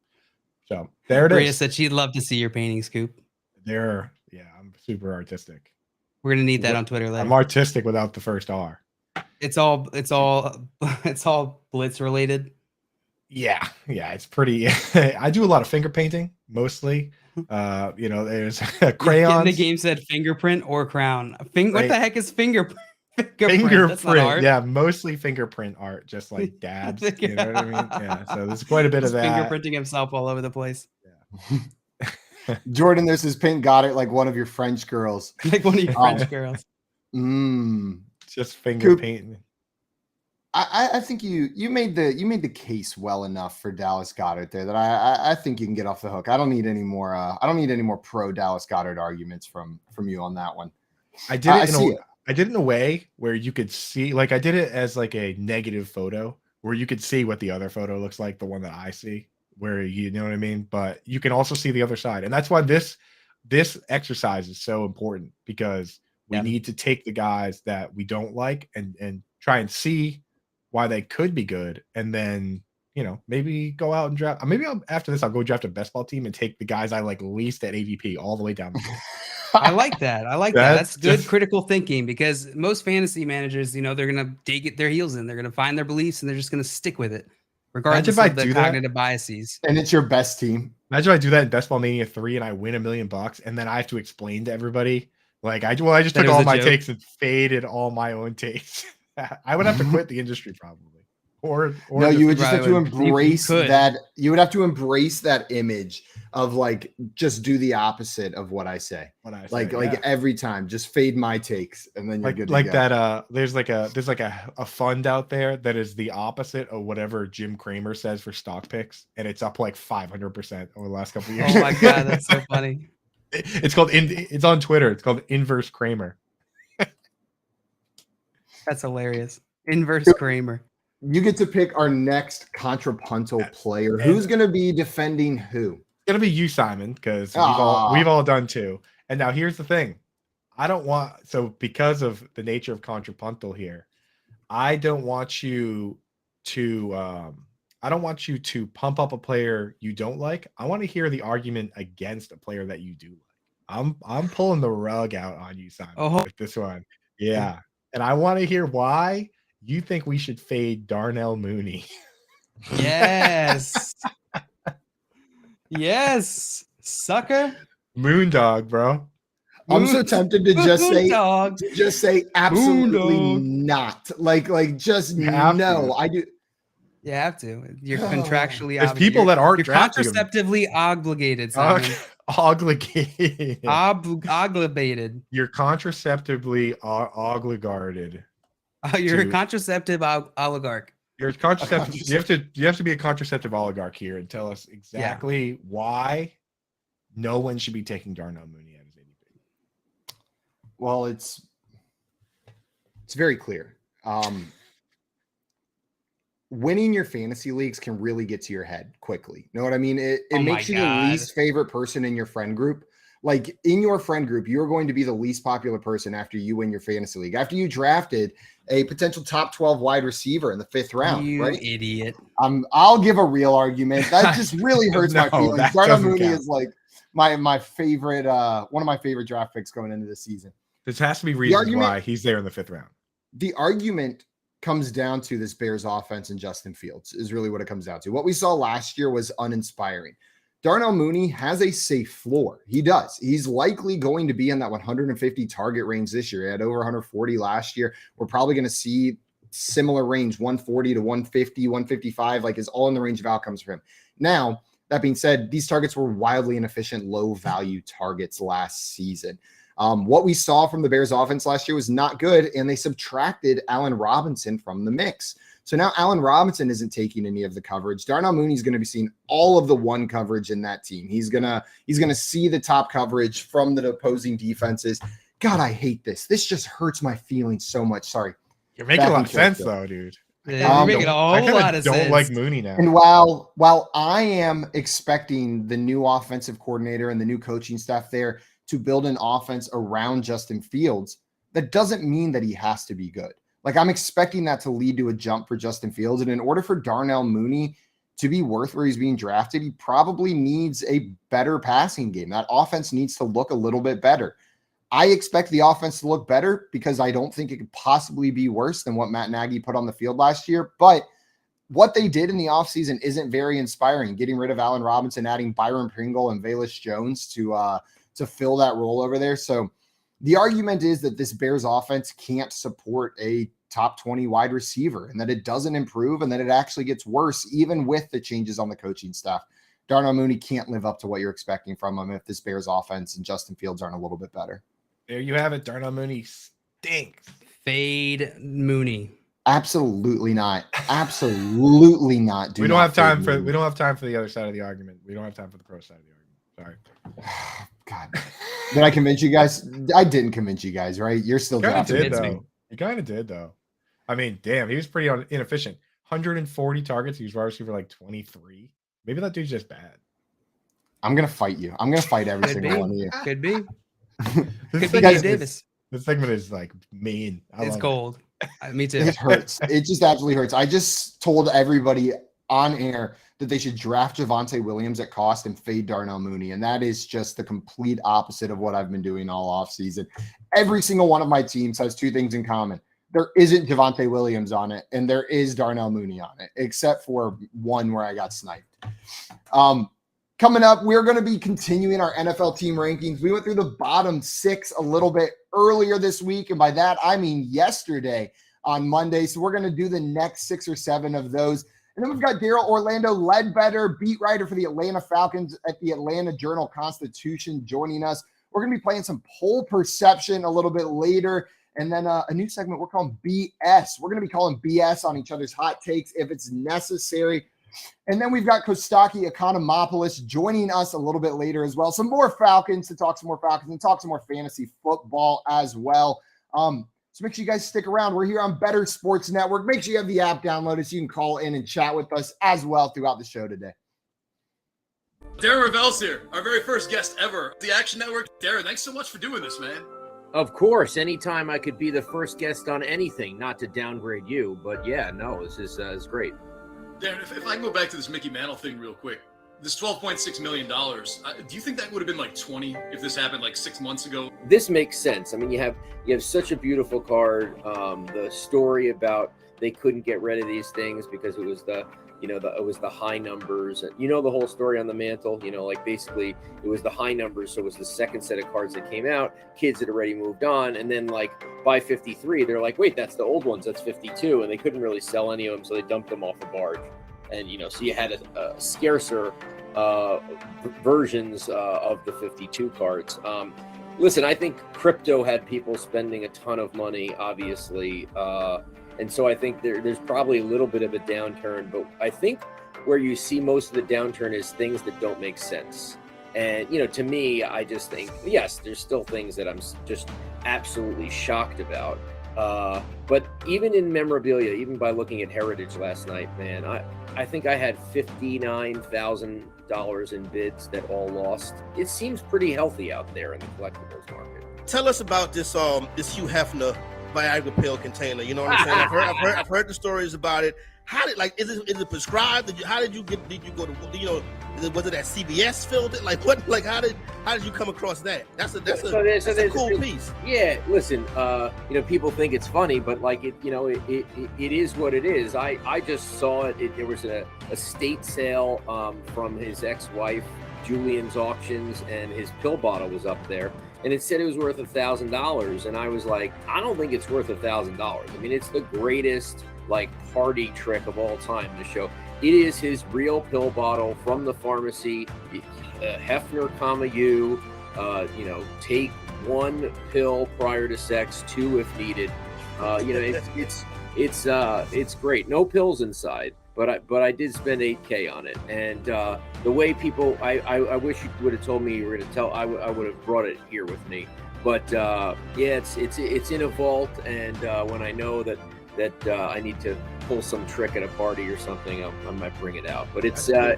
Speaker 3: So there it
Speaker 4: Bria
Speaker 3: is.
Speaker 4: said she'd love to see your painting, Scoop.
Speaker 3: I'm super artistic.
Speaker 4: We're gonna need that on Twitter later.
Speaker 3: I'm artistic without the first R.
Speaker 4: It's all blitz related.
Speaker 3: Yeah, it's pretty. I do a lot of finger painting, mostly. There's crayons.
Speaker 4: The game said fingerprint or crown. What the heck is fingerprint?
Speaker 3: Fingerprint.
Speaker 4: That's not art.
Speaker 3: Yeah, mostly fingerprint art, just like dabs. You know what I mean? Yeah. So there's quite a bit of that.
Speaker 4: Fingerprinting himself all over the place.
Speaker 3: Yeah.
Speaker 2: Jordan, this is Pink got it like one of your French girls.
Speaker 4: Like one of your French girls.
Speaker 3: Just finger painting.
Speaker 2: I think you made the case well enough for Dallas Goedert there that I think you can get off the hook. I don't need any more pro Dallas Goedert arguments from you on that one.
Speaker 3: I did it in a way where you could see, like I did it as like a negative photo where you could see what the other photo looks like, the one that I see, where you know what I mean? But you can also see the other side. And that's why this exercise is so important, because we need to take the guys that we don't like and try and see why they could be good. And then, maybe go out and draft. Maybe after this, I'll go draft a best ball team and take the guys I like least at ADP all the way down the field.
Speaker 4: I like that. That's good critical thinking, because most fantasy managers, they're going to dig their heels in. They're going to find their beliefs and they're just going to stick with it, regardless of the cognitive biases.
Speaker 2: And it's your best team.
Speaker 3: Imagine I do that in Best Ball Mania 3 and I win $1 million, and then I have to explain to everybody, like, I just took all my takes and faded all my own takes. I would have to quit the industry probably. Or
Speaker 2: no, you would just have to embrace that. You would have to embrace that image of like, just do the opposite of what I say. Like every time, just fade my takes, and then you're good.
Speaker 3: Like that. There's like a fund out there that is the opposite of whatever Jim Cramer says for stock picks, and it's up like 500% over the last couple of years.
Speaker 4: Oh my god, that's so funny.
Speaker 3: It's on Twitter. It's called Inverse Cramer.
Speaker 4: That's hilarious. Inverse Cramer.
Speaker 2: You get to pick our next contrapuntal player. Who's going to be defending who?
Speaker 3: It's going to be you, Simon, because we've all done two. And now here's the thing. Because of the nature of contrapuntal here, I don't want you to pump up a player you don't like. I want to hear the argument against a player that you do like. I'm pulling the rug out on you, Simon, with this one. Yeah. And I want to hear why you think we should fade Darnell Mooney.
Speaker 4: Yes. Yes. Sucker.
Speaker 3: Moondog, bro.
Speaker 2: I'm so tempted to just say absolutely not. Like just no. I do.
Speaker 4: You have to. You're contractually
Speaker 3: There's people that aren't
Speaker 4: contraceptively obligated.
Speaker 3: Obligated.
Speaker 4: Obligated.
Speaker 3: You're contraceptively obligated.
Speaker 4: You're a contraceptive oligarch.
Speaker 3: You're a contraceptive. You have to be a contraceptive oligarch here and tell us exactly why no one should be taking Darnell Mooney as ADP.
Speaker 2: Well, it's very clear. Winning your fantasy leagues can really get to your head quickly. You know what I mean? It makes you the least favorite person in your friend group. Like in your friend group, you're going to be the least popular person after you win your fantasy league. After you drafted a potential top 12 wide receiver in the 5th round,
Speaker 4: you
Speaker 2: right?
Speaker 4: Idiot.
Speaker 2: I'll give a real argument. That just really hurts my feelings. Darnell Mooney is like my favorite, one of my favorite draft picks going into the season.
Speaker 3: This has to be reasons
Speaker 2: argument-
Speaker 3: why he's there in the 5th round.
Speaker 2: The argument comes down to this Bears offense and Justin Fields is really what it comes down to. What we saw last year was uninspiring. Darnell Mooney has a safe floor. He does. He's likely going to be in that 150 target range this year. He had over 140 last year. We're probably going to see similar range, 140 to 150, 155, like is all in the range of outcomes for him. Now, that being said, these targets were wildly inefficient, low value targets last season. What we saw from the Bears offense last year was not good, and they subtracted Allen Robinson from the mix. So now Allen Robinson isn't taking any of the coverage. Darnell Mooney is going to be seeing all of the one coverage in that team. He's gonna see the top coverage from the opposing defenses. God, I hate this. This just hurts my feelings so much. Sorry.
Speaker 3: You're making a lot of sense, though, dude.
Speaker 4: Yeah, you're making a whole lot of sense.
Speaker 3: I don't like Mooney now.
Speaker 2: And while I am expecting the new offensive coordinator and the new coaching staff there to build an offense around Justin Fields, that doesn't mean that he has to be good. Like, I'm expecting that to lead to a jump for Justin Fields. And in order for Darnell Mooney to be worth where he's being drafted, he probably needs a better passing game. That offense needs to look a little bit better. I expect the offense to look better because I don't think it could possibly be worse than what Matt Nagy put on the field last year. But what they did in the offseason isn't very inspiring. Getting rid of Allen Robinson, adding Byron Pringle and Velus Jones to fill that role over there. So the argument is that this Bears offense can't support a top 20 wide receiver and that it doesn't improve and that it actually gets worse even with the changes on the coaching staff. Darnell Mooney can't live up to what you're expecting from him if this Bears offense and Justin Fields aren't a little bit better.
Speaker 3: There you have it. Darnell Mooney stinks.
Speaker 4: Fade Mooney.
Speaker 2: Absolutely not. Absolutely not.
Speaker 3: We don't have time for the other side of the argument. We don't have time for the pro side of the argument. Sorry.
Speaker 2: God. Did I convince you guys? I didn't convince you guys, right? You're still drafting.
Speaker 3: You kind of did, though. I mean, damn, he was pretty inefficient. 140 targets. He was wide receiver like 23. Maybe that dude's just bad.
Speaker 2: I'm going to fight you. I'm going to fight every single one of you.
Speaker 4: Could be.
Speaker 3: This
Speaker 4: Could be Davis.
Speaker 3: This segment is like mean.
Speaker 4: It's cold. Me too.
Speaker 2: It hurts. It just absolutely hurts. I just told everybody on air that they should draft Javonte Williams at cost and fade Darnell Mooney. And that is just the complete opposite of what I've been doing all offseason. Every single one of my teams has two things in common. There isn't Javonte Williams on it, and there is Darnell Mooney on it, except for one where I got sniped. Coming up, we're going to be continuing our NFL team rankings. We went through the bottom 6 a little bit earlier this week, and by that, I mean yesterday on Monday. So we're going to do the next 6 or 7 of those. And then we've got Daryl Orlando Ledbetter, beat writer for the Atlanta Falcons at the Atlanta Journal-Constitution, joining us. We're going to be playing some poll perception a little bit later. And then a new segment we're calling BS. We're going to be calling BS on each other's hot takes if it's necessary. And then we've got Kostaki Economopoulos joining us a little bit later as well. Some more Falcons to talk some more Falcons and talk some more fantasy football as well. So make sure you guys stick around. We're here on Better Sports Network. Make sure you have the app downloaded so you can call in and chat with us as well throughout the show today.
Speaker 5: Darren Ravel's here, our very first guest ever. The Action Network. Darren, thanks so much for doing this, man.
Speaker 10: Of course, anytime I could be the first guest on anything, not to downgrade you, but yeah, no, this is great.
Speaker 5: Darren, if I can go back to this Mickey Mantle thing real quick, this $12.6 million, do you think that would have been like 20 if this happened like 6 months ago?
Speaker 10: This makes sense. I mean, you have such a beautiful card. The story about they couldn't get rid of these things because it was the high numbers. And the whole story on the mantle, like basically it was the high numbers. So it was the second set of cards that came out. Kids had already moved on. And then like by 53, they're like, wait, that's the old ones. That's 52. And they couldn't really sell any of them. So they dumped them off a barge. And, so you had a scarcer versions of the 52 cards. Listen, I think crypto had people spending a ton of money, obviously. And so I think there's probably a little bit of a downturn. But I think where you see most of the downturn is things that don't make sense. And, to me, I just think, yes, there's still things that I'm just absolutely shocked about. But even in memorabilia, even by looking at Heritage last night, man, I think I had $59,000 in bids that all lost. It seems pretty healthy out there in the collectibles market.
Speaker 6: Tell us about this Hugh Hefner Viagra pill container. You know what I'm saying? I've heard the stories about it. How did is it prescribed? Did you go to was it at CBS filled it? Like what? Like how did you come across that? That's a cool piece.
Speaker 10: Yeah, listen, people think it's funny, but it is what it is. I just saw it. There was a estate sale from his ex-wife Julian's auctions, and his pill bottle was up there, and it said it was worth $1,000, and I was like, I don't think it's worth $1,000. I mean, it's the greatest party trick of all time to show. It is his real pill bottle from the pharmacy. Hefner, U. Take 1 pill prior to sex, 2 if needed. It's great. No pills inside, but I did spend $8K on it. And the way people, I wish you would have told me you were going to tell. I would have brought it here with me. But it's in a vault, and when I know that I need to pull some trick at a party or something, I might bring it out. But it's a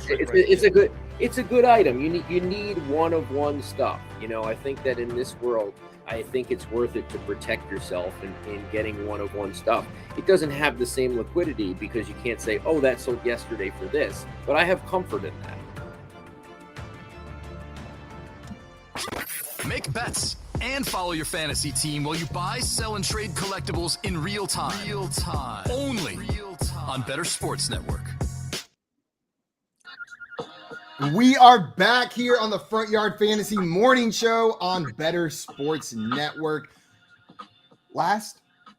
Speaker 10: good item. You need one-of-one stuff. I think that in this world, I think it's worth it to protect yourself in getting one-of-one stuff. It doesn't have the same liquidity because you can't say, oh, that sold yesterday for this. But I have comfort in that.
Speaker 5: Make bets and follow your fantasy team while you buy, sell, and trade collectibles in real time. Only on Better Sports Network.
Speaker 2: We are back here on the Front Yard Fantasy Morning Show on Better Sports Network.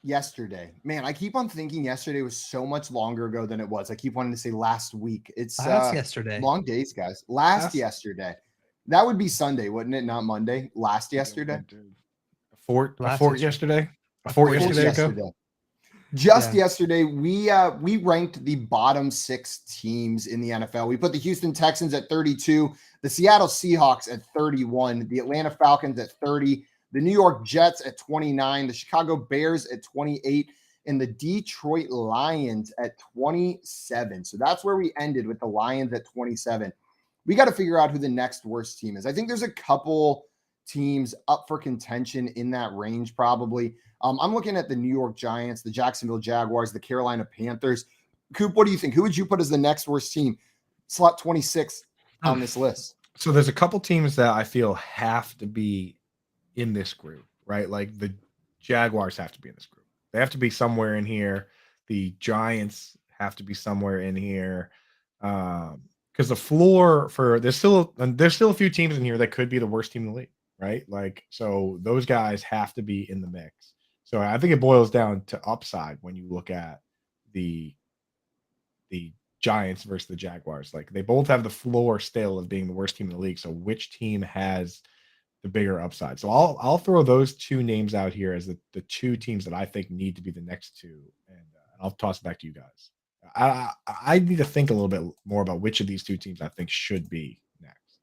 Speaker 2: Yesterday, man, I keep on thinking yesterday was so much longer ago than it was. I keep wanting to say last week. It's
Speaker 4: yesterday.
Speaker 2: Long days, guys. Yesterday. That would be Sunday, wouldn't it? Not Monday. Yesterday.
Speaker 3: A fort yesterday. A fort yesterday ago.
Speaker 2: Yesterday, we ranked the bottom 6 teams in the NFL. We put the Houston Texans at 32, the Seattle Seahawks at 31, the Atlanta Falcons at 30, the New York Jets at 29, the Chicago Bears at 28, and the Detroit Lions at 27. So that's where we ended, with the Lions at 27. We got to figure out who the next worst team is. I think there's a couple teams up for contention in that range, probably. I'm looking at the New York Giants, the Jacksonville Jaguars, the Carolina Panthers. Coop, what do you think? Who would you put as the next worst team? Slot 26 on this list.
Speaker 3: So there's a couple teams that I feel have to be in this group, right? Like the Jaguars have to be in this group. They have to be somewhere in here. The Giants have to be somewhere in here. Because the floor for there's still a few teams in here that could be the worst team in the league, right? So those guys have to be in the mix. So I think it boils down to upside when you look at the Giants versus the Jaguars. They both have the floor still of being the worst team in the league. So which team has the bigger upside? So I'll throw those 2 names out here as the 2 teams that I think need to be the next 2, and I'll toss it back to you guys. I need to think a little bit more about which of these 2 teams I think should be next.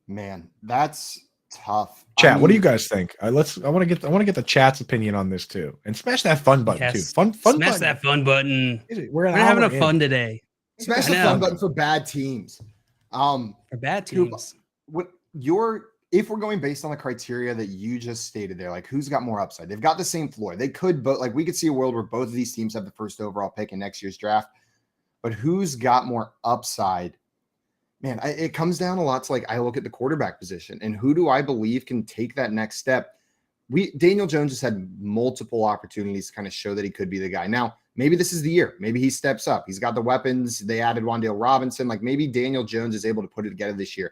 Speaker 2: Man, that's tough.
Speaker 3: Chat, what do you guys think? I want to get the chat's opinion on this too, and smash that fun button too. Fun
Speaker 4: smash
Speaker 3: button.
Speaker 4: That fun button.
Speaker 3: We're
Speaker 4: having a fun today.
Speaker 2: Smash the fun button for bad teams.
Speaker 4: For bad teams.
Speaker 2: If we're going based on the criteria that you just stated there, who's got more upside? They've got the same floor. They could, but we could see a world where both of these teams have the first overall pick in next year's draft. But who's got more upside? Man, it comes down a lot to I look at the quarterback position and who do I believe can take that next step. Daniel Jones has had multiple opportunities to kind of show that he could be the guy. Now, maybe this is the year. Maybe he steps up. He's got the weapons. They added Wan'Dale Robinson. Maybe Daniel Jones is able to put it together this year.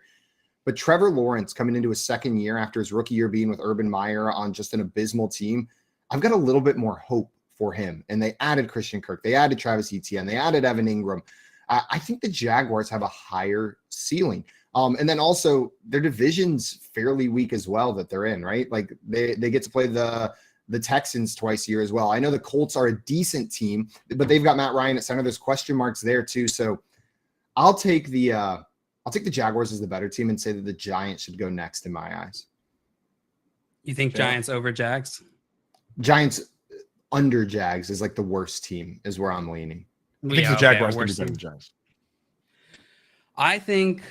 Speaker 2: But Trevor Lawrence coming into his second year after his rookie year being with Urban Meyer on just an abysmal team, I've got a little bit more hope for him. And they added Christian Kirk. They added Travis Etienne. They added Evan Ingram. I think the Jaguars have a higher ceiling. And then also their division's fairly weak as well that they're in, right? They get to play the Texans twice a year as well. I know the Colts are a decent team, but they've got Matt Ryan at center. There's question marks there too. So I'll take the Jaguars as the better team and say that the Giants should go next in my eyes.
Speaker 4: You think Giants over Jags?
Speaker 2: Giants under Jags is the worst team is where I'm leaning.
Speaker 3: I think the Jaguars can be better than the Giants.
Speaker 4: I think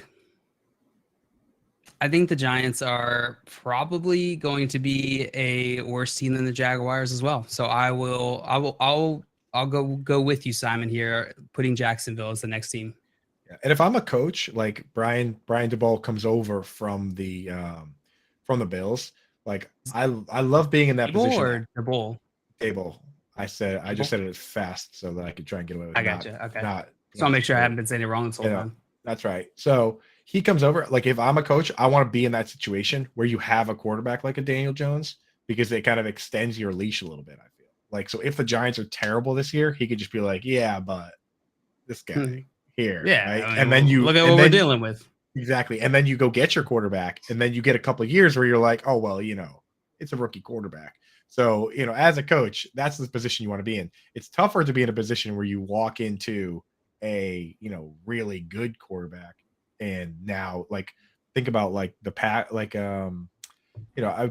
Speaker 4: I think the Giants are probably going to be a worse team than the Jaguars as well. So I'll go with you, Simon, here, putting Jacksonville as the next team.
Speaker 3: Yeah. And if I'm a coach, like Brian DeBall comes over from the Bills, like I love being in that
Speaker 4: Table
Speaker 3: position.
Speaker 4: or the bowl?
Speaker 3: Table. I just said it fast so that I could try and get away with it.
Speaker 4: I gotcha. Okay.
Speaker 3: Not
Speaker 4: So I'll make sure I haven't been saying it wrong this whole time.
Speaker 3: That's right. So he comes over. Like if I'm a coach, I want to be in that situation where you have a quarterback like a Daniel Jones because it kind of extends your leash a little bit. I feel like so if the Giants are terrible this year, he could just be like, yeah, but this guy here,
Speaker 4: Yeah,
Speaker 3: right?
Speaker 4: I mean,
Speaker 3: And then you
Speaker 4: look at what we're dealing with.
Speaker 3: Exactly, and then you go get your quarterback, and then you get a couple of years where you're like, oh well, it's a rookie quarterback. So as a coach, that's the position you want to be in. It's tougher to be in a position where you walk into a really good quarterback, and now like think about like the pat like I'm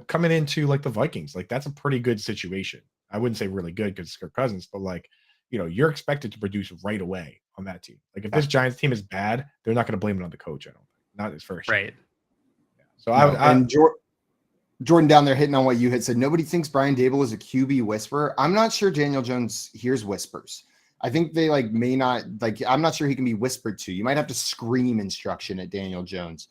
Speaker 3: coming into like the Vikings, like that's a pretty good situation. I wouldn't say really good because it's Kirk Cousins, but like you're expected to produce right away on that team. Like if this Giants team is bad, they're not going to blame it on the coach. I don't think, not his first.
Speaker 4: Right.
Speaker 3: Yeah. So
Speaker 2: Jordan down there hitting on what you had said. Nobody thinks Brian Dable is a QB whisperer. I'm not sure Daniel Jones hears whispers. I think they may not I'm not sure he can be whispered to. You might have to scream instruction at Daniel Jones.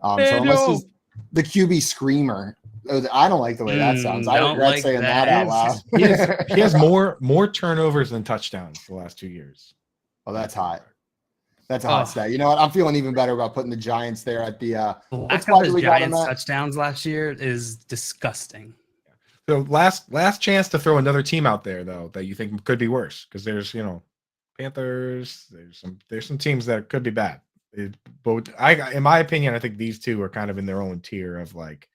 Speaker 2: So unless he's the QB screamer, I don't like the way that sounds. I regret saying that out loud.
Speaker 3: He has more turnovers than touchdowns the last 2 years.
Speaker 2: Oh, that's hot. That's a hot stat. You know what? I'm feeling even better about putting the Giants there at the
Speaker 4: lack of his Giants touchdowns last year is disgusting.
Speaker 3: So last chance to throw another team out there though that you think could be worse because there's Panthers, there's some teams that could be bad. But in my opinion, I think these two are kind of in their own tier of like.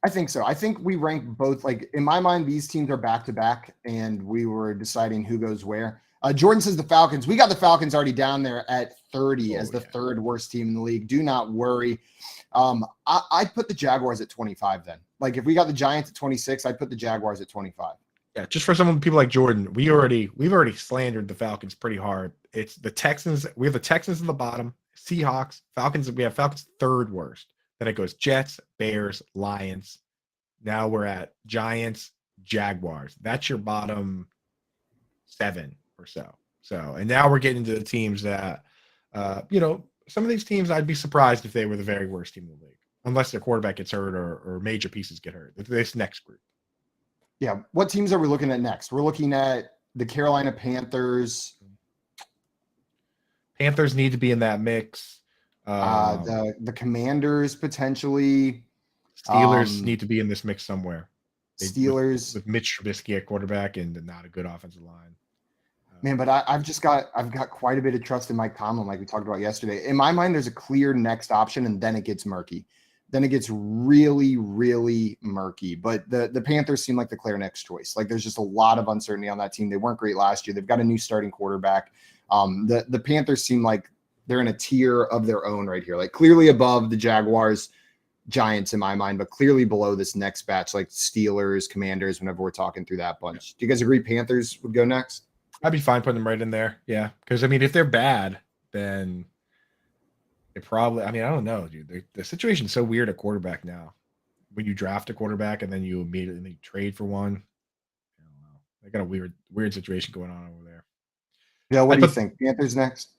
Speaker 2: I think so. I think we rank both. Like in my mind, these teams are back to back, and we were deciding who goes where. Jordan says the Falcons. We got the Falcons already down there at 30 as the third worst team in the league. Do not worry. I'd put the Jaguars at 25 then. Like if we got the Giants at 26, I'd put the Jaguars at 25.
Speaker 3: Yeah, just for some of the people like Jordan, we've already slandered the Falcons pretty hard. It's the Texans. We have the Texans in the bottom, Seahawks, Falcons. We have Falcons third worst. Then it goes Jets, Bears, Lions. Now we're at Giants, Jaguars. That's your bottom 7 or so. And now we're getting into the teams that, some of these teams I'd be surprised if they were the very worst team in the league, unless their quarterback gets hurt or major pieces get hurt. This next group.
Speaker 2: Yeah. What teams are we looking at next? We're looking at the Carolina Panthers.
Speaker 3: Panthers need to be in that mix.
Speaker 2: The Commanders potentially.
Speaker 3: Steelers need to be in this mix somewhere.
Speaker 2: Steelers
Speaker 3: with Mitch Trubisky at quarterback and not a good offensive line.
Speaker 2: Man, but I've got quite a bit of trust in Mike Tomlin, like we talked about yesterday. In my mind, there's a clear next option, and then it gets murky. Then it gets really, really murky. But the Panthers seem like the clear next choice. Like there's just a lot of uncertainty on that team. They weren't great last year. They've got a new starting quarterback. The Panthers seem like they're in a tier of their own right here, like clearly above the Jaguars, Giants in my mind, but clearly below this next batch, like Steelers, Commanders, whenever we're talking through that bunch. Do you guys agree Panthers would go next?
Speaker 3: I'd be fine putting them right in there. Yeah. Because, I mean, if they're bad, then it probably – I mean, I don't know, dude. The situation's so weird at quarterback now. When you draft a quarterback and then you immediately trade for one. I don't know. They got a weird situation going on over there.
Speaker 2: Yeah, what do you think? Panthers next?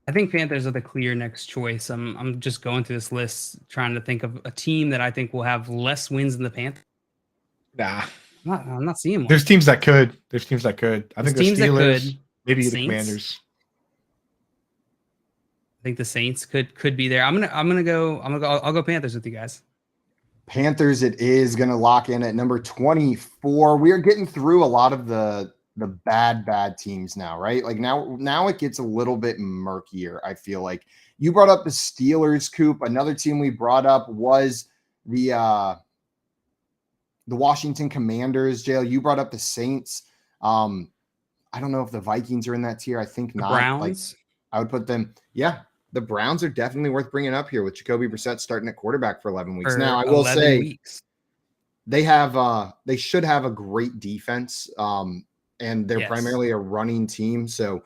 Speaker 4: I think Panthers are the clear next choice. I'm just going through this list trying to think of a team that I think will have less wins than the Panthers.
Speaker 3: Nah.
Speaker 4: I'm not seeing one.
Speaker 3: There's teams that could. I think the Steelers, maybe
Speaker 4: Saints.
Speaker 3: The Commanders.
Speaker 4: I think the Saints could be there. I'll go Panthers with you guys.
Speaker 2: Panthers, it is going to lock in at number 24. We are getting through a lot of the bad teams now, right? Like now it gets a little bit murkier. I feel like you brought up the Steelers, Coop. Another team we brought up was the Washington Commanders. JL, you brought up the Saints. I don't know if the Vikings are in that tier. I think not.
Speaker 4: Browns.
Speaker 2: I would put them. Yeah, the Browns are definitely worth bringing up here with Jacoby Brissett starting at quarterback for 11 weeks. Now, I will say they should have a great defense. And they're primarily a running team. So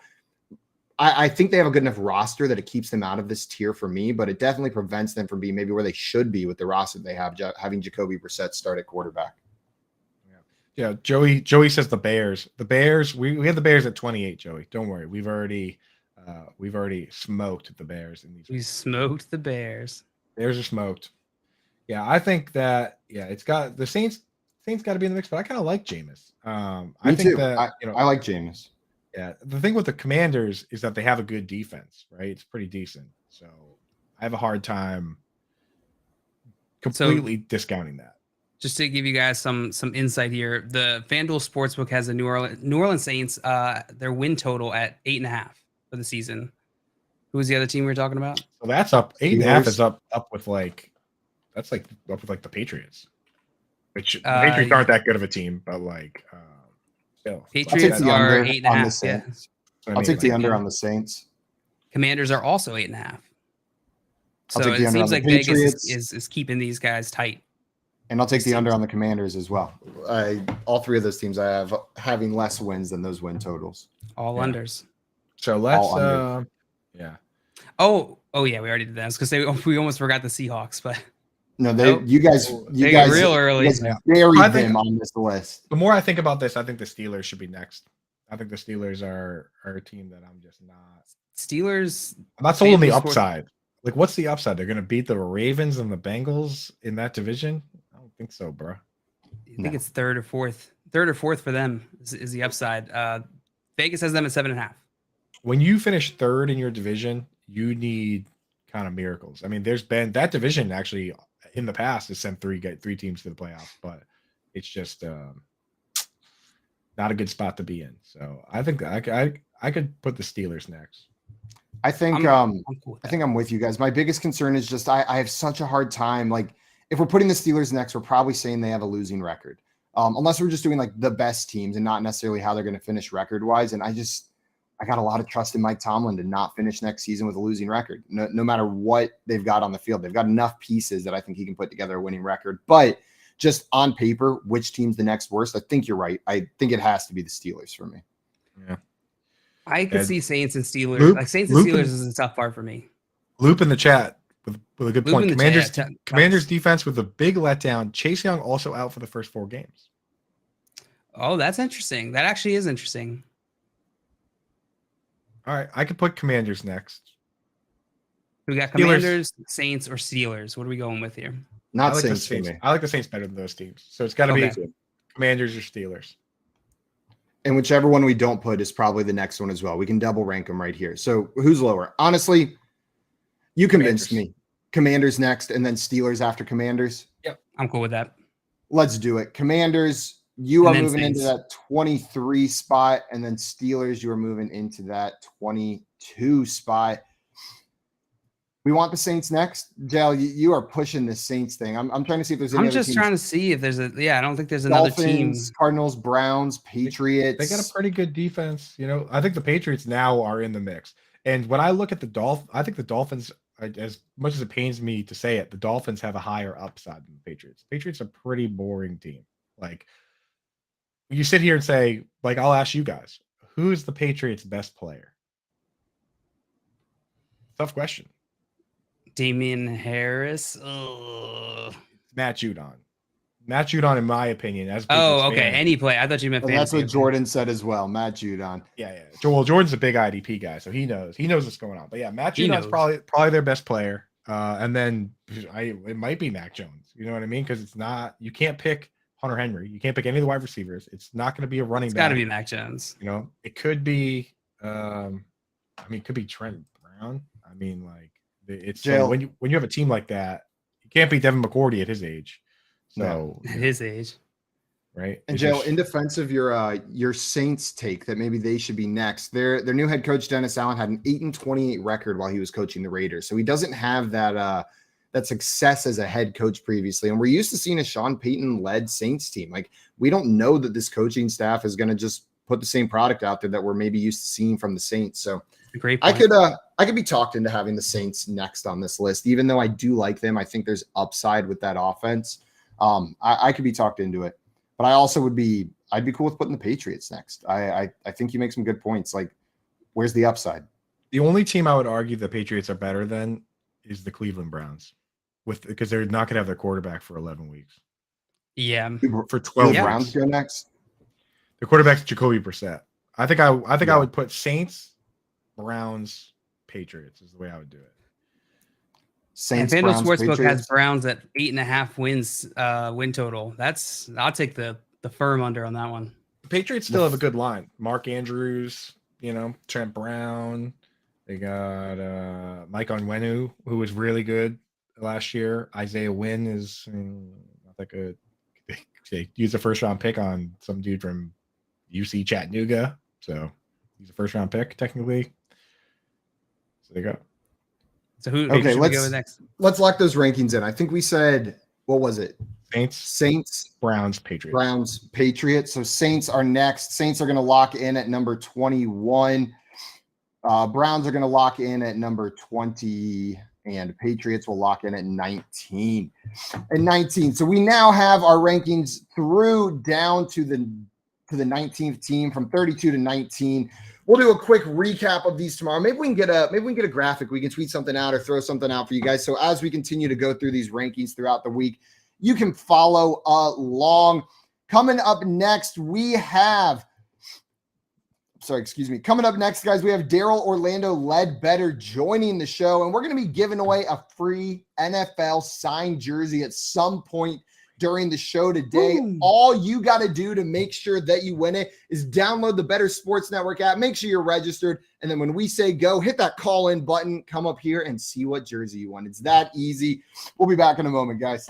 Speaker 2: I think they have a good enough roster that it keeps them out of this tier for me, but it definitely prevents them from being maybe where they should be with the roster they have, having Jacoby Brissett start at quarterback.
Speaker 3: Yeah, Joey says the Bears. The Bears, we have the Bears at 28, Joey. Don't worry. We've already smoked the Bears in these.
Speaker 4: We smoked the Bears.
Speaker 3: Bears are smoked. Yeah, I think that it's got the Saints got to be in the mix, but I kind of like Jameis.
Speaker 2: Me
Speaker 3: think
Speaker 2: too.
Speaker 3: that
Speaker 2: I like Jameis.
Speaker 3: Yeah, the thing with the Commanders is that they have a good defense, right? It's pretty decent. So I have a hard time completely discounting that.
Speaker 4: Just to give you guys some insight here, the FanDuel Sportsbook has the New Orleans Saints, their win total at 8.5 for the season. Who was the other team we were talking about?
Speaker 3: So that's up 8.5 is up with like the Patriots, which the Patriots aren't that good of a team, but like still.
Speaker 4: Patriots are 8.5. Yeah.
Speaker 2: I'll take the under on the Saints.
Speaker 4: Commanders are also 8.5. So
Speaker 2: take the
Speaker 4: it
Speaker 2: under
Speaker 4: seems
Speaker 2: on the
Speaker 4: like Vegas
Speaker 2: Patriots.
Speaker 4: is keeping these guys tight.
Speaker 2: And I'll take the under on the Commanders as well. All three of those teams I have having less wins than those win totals.
Speaker 4: All unders.
Speaker 3: So let's
Speaker 4: Oh yeah, we already did that. I was gonna say we almost forgot the Seahawks, but
Speaker 2: no,
Speaker 4: nope.
Speaker 2: you guys
Speaker 4: real early.
Speaker 2: You guys buried them on this list.
Speaker 3: The more I think about this, I think the Steelers should be next. I think the Steelers are a team that I'm just not.
Speaker 4: Steelers.
Speaker 3: I'm not sold on the upside. Like, what's the upside? They're going to beat the Ravens and the Bengals in that division? I don't think so, bro.
Speaker 4: I think it's third or fourth for them is the upside. Vegas has them at 7.5.
Speaker 3: When you finish third in your division, you need kind of miracles. I mean, there's been that division actually in the past has sent three teams to the playoffs, but it's just not a good spot to be in. So I think I could put the Steelers next.
Speaker 2: I think
Speaker 4: I'm cool
Speaker 2: I think I'm with you guys. My biggest concern is just I have such a hard time. Like, if we're putting the Steelers next, we're probably saying they have a losing record. Unless we're just doing like the best teams and not necessarily how they're going to finish record wise. And I got a lot of trust in Mike Tomlin to not finish next season with a losing record. No matter what they've got on the field, they've got enough pieces that I think he can put together a winning record. But just on paper, which team's the next worst? I think you're right. I think it has to be the Steelers for me.
Speaker 3: Yeah.
Speaker 4: I could see Saints and Steelers. Saints and Steelers is a tough part for me.
Speaker 3: Loop in the chat with a good point.
Speaker 4: Commanders
Speaker 3: Defense with a big letdown. Chase Young also out for the first 4 games.
Speaker 4: Oh, that's interesting. That actually is interesting.
Speaker 3: All right, I could put Commanders next.
Speaker 4: We got Commanders, Saints, or Steelers. What are we going with here?
Speaker 2: Not
Speaker 3: like
Speaker 2: Saints
Speaker 3: the Saints.
Speaker 2: for me.
Speaker 3: I like the Saints better than those teams. So it's got to be Commanders or Steelers.
Speaker 2: And whichever one we don't put is probably the next one as well. We can double rank them right here. So who's lower? Honestly, you convinced me. Commanders next, and then Steelers after Commanders.
Speaker 4: Yep, I'm cool with that.
Speaker 2: Let's do it. Commanders, you are moving into that 23 spot, and then Steelers, you are moving into that 22 spot. We want the Saints next. Jal, you are pushing the Saints thing. I'm trying to see if there's any
Speaker 4: I'm
Speaker 2: other
Speaker 4: just
Speaker 2: teams.
Speaker 4: trying to see if there's I don't think there's
Speaker 2: Dolphins,
Speaker 4: another team.
Speaker 2: Cardinals, Browns, Patriots.
Speaker 3: They got a pretty good defense. You know, I think the Patriots now are in the mix. And when I look at the Dolphins, I think the Dolphins, as much as it pains me to say it, the Dolphins have a higher upside than the Patriots. The Patriots are a pretty boring team. Like, you sit here and say, like, I'll ask you guys, who's the Patriots' best player? Tough question.
Speaker 4: Damian Harris.
Speaker 3: Matt Judon. Matt Judon, in my opinion, as
Speaker 4: Any play. I thought you meant
Speaker 2: fantasy. That's what Jordan said as well. Matt Judon.
Speaker 3: Yeah. Well, Jordan's a big IDP guy, so he knows what's going on. But yeah, Matt Judon's probably their best player. And then it might be Mac Jones. You know what I mean? Because it's not. You can't pick Hunter Henry. You can't pick any of the wide receivers. It's not going to be a running back.
Speaker 4: It's got to be Mac Jones.
Speaker 3: You know, it could be. It could be Trent Brown. I mean, like. It's when you have a team like that, you can't be Devin McCourty at his age. So
Speaker 4: at his age,
Speaker 3: right?
Speaker 2: And Joe, in defense of your Saints take that maybe they should be next, their new head coach Dennis Allen had an 8-28 record while he was coaching the Raiders, so he doesn't have that success as a head coach previously. And we're used to seeing a Sean Payton led Saints team. Like, we don't know that this coaching staff is going to just put the same product out there that we're maybe used to seeing from the Saints. So
Speaker 4: great point.
Speaker 2: I could be talked into having the Saints next on this list, even though I do like them. I think there's upside with that offense. I could be talked into it, but I also I'd be cool with putting the Patriots next. I think you make some good points. Like, where's the upside?
Speaker 3: The only team I would argue the Patriots are better than is the Cleveland Browns, because they're not going to have their quarterback for 11 weeks.
Speaker 4: Yeah.
Speaker 3: For 12
Speaker 2: The
Speaker 3: weeks.
Speaker 2: Browns go next.
Speaker 3: The quarterback's Jacoby Brissett. I think I would put Saints, Browns, Patriots is the way I would do it.
Speaker 2: Saints,
Speaker 4: And FanDuel
Speaker 2: Browns,
Speaker 4: Sportsbook
Speaker 2: Patriots.
Speaker 4: has Browns at 8.5 wins win total. I'll take the firm under on that one.
Speaker 3: The Patriots still have a good line. Mark Andrews, Trent Brown. They got Mike Onwenu, who was really good last year. Isaiah Wynn is not that good. They used a first-round pick on some dude from UC Chattanooga, so he's a first-round pick technically. So there you go.
Speaker 4: So who
Speaker 2: Okay,
Speaker 4: should we go with next?
Speaker 2: Let's lock those rankings in. I think we said, what was it? Saints,
Speaker 3: Browns,
Speaker 2: Patriots. So Saints are next. Saints are going to lock in at number 21. Browns are going to lock in at number 20, and Patriots will lock in at 19. So we now have our rankings through down to the 19th team from 32 to 19. We'll do a quick recap of these tomorrow. Maybe we can get a graphic. We can tweet something out or throw something out for you guys. So as we continue to go through these rankings throughout the week, you can follow along. Coming up next, Coming up next, guys, we have Daryl Orlando Ledbetter joining the show, and we're going to be giving away a free NFL signed jersey at some point during the show today. Ooh. All you got to do to make sure that you win it is download the Better Sports Network app, make sure you're registered, and then when we say go, hit that call-in button, come up here and see what jersey you want. It's that easy. We'll be back in a moment, guys.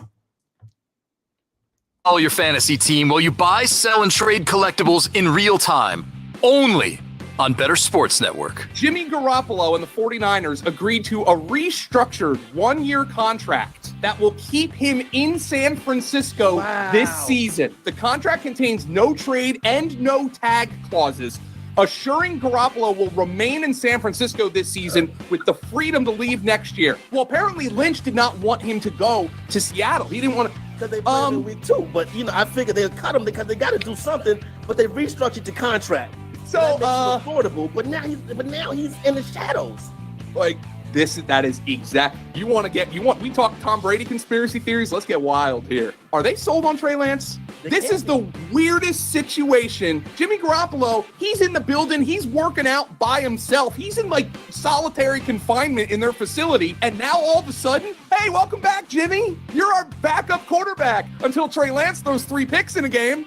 Speaker 5: Follow your fantasy team while you buy, sell, and trade collectibles in real time. Only on Better Sports Network.
Speaker 7: Jimmy Garoppolo and the 49ers agreed to a restructured one-year contract that will keep him in San Francisco this season. The contract contains no trade and no tag clauses, assuring Garoppolo will remain in San Francisco this season with the freedom to leave next year. Well, apparently Lynch did not want him to go to Seattle. He didn't want to.
Speaker 6: Because they played in week 2, but I figured they'd cut him because they got to do something. But they restructured the contract.
Speaker 7: So
Speaker 6: affordable, but now he's in the shadows.
Speaker 7: Like that is exact. We talk Tom Brady conspiracy theories. Let's get wild here. Are they sold on Trey Lance? This is the weirdest situation. Jimmy Garoppolo, he's in the building. He's working out by himself. He's in like solitary confinement in their facility. And now all of a sudden, hey, welcome back, Jimmy. You're our backup quarterback until Trey Lance throws 3 picks in a game.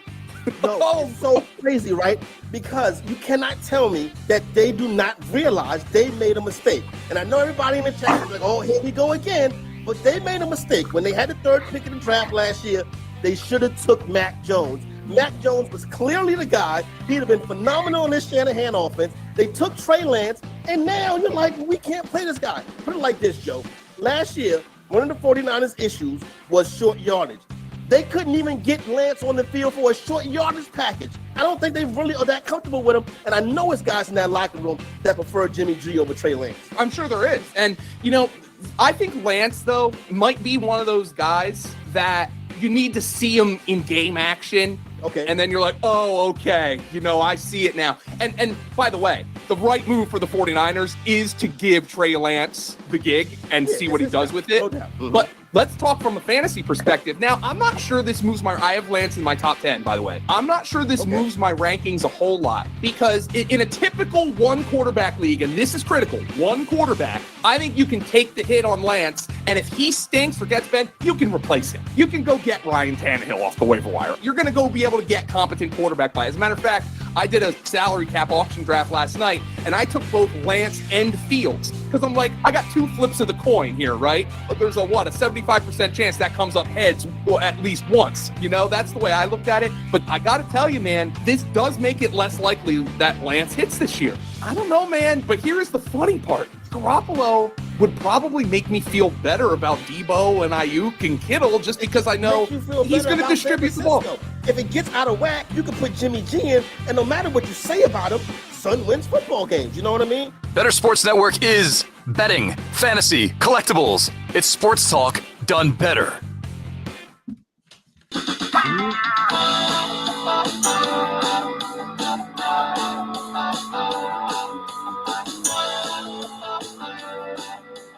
Speaker 6: No, it's so crazy, right? Because you cannot tell me that they do not realize they made a mistake. And I know everybody in the chat is like, oh, here we go again. But they made a mistake. When they had the 3rd pick in the draft last year, they should have took Mac Jones. Mac Jones was clearly the guy. He'd have been phenomenal in this Shanahan offense. They took Trey Lance, and now you're like, we can't play this guy. Put it like this, Joe. Last year, one of the 49ers' issues was short yardage. They couldn't even get Lance on the field for a short yardage package. I don't think they really are that comfortable with him. And I know it's guys in that locker room that prefer Jimmy G over Trey Lance.
Speaker 7: I'm sure there is. And, I think Lance, though, might be one of those guys that you need to see him in game action.
Speaker 6: Okay.
Speaker 7: And then you're like, oh, okay. I see it now. And by the way, the right move for the 49ers is to give Trey Lance the gig and see what he does with it. But let's talk from a fantasy perspective. Now, I'm not sure this moves I have Lance in my top 10, by the way. I'm not sure this moves my rankings a whole lot because in a typical 1 quarterback league, and this is critical, 1 quarterback, I think you can take the hit on Lance, and if he stinks or gets bent, you can replace him. You can go get Ryan Tannehill off the waiver wire. You're going to go be able to get competent quarterback play. As a matter of fact, I did a salary cap auction draft last night, and I took both Lance and Fields because I'm like, I got 2 flips of the coin here, right? But there's a 75% chance that comes up heads at least once. That's the way I looked at it. But I got to tell you, man, this does make it less likely that Lance hits this year. I don't know, man, but here's the funny part. Garoppolo would probably make me feel better about Debo and Ayuk and Kittle just because I know he's going to distribute the ball.
Speaker 6: If it gets out of whack, you can put Jimmy G in, and no matter what you say about him, son wins football games. You know what I mean?
Speaker 5: Better Sports Network is betting, fantasy, collectibles. It's sports talk done better.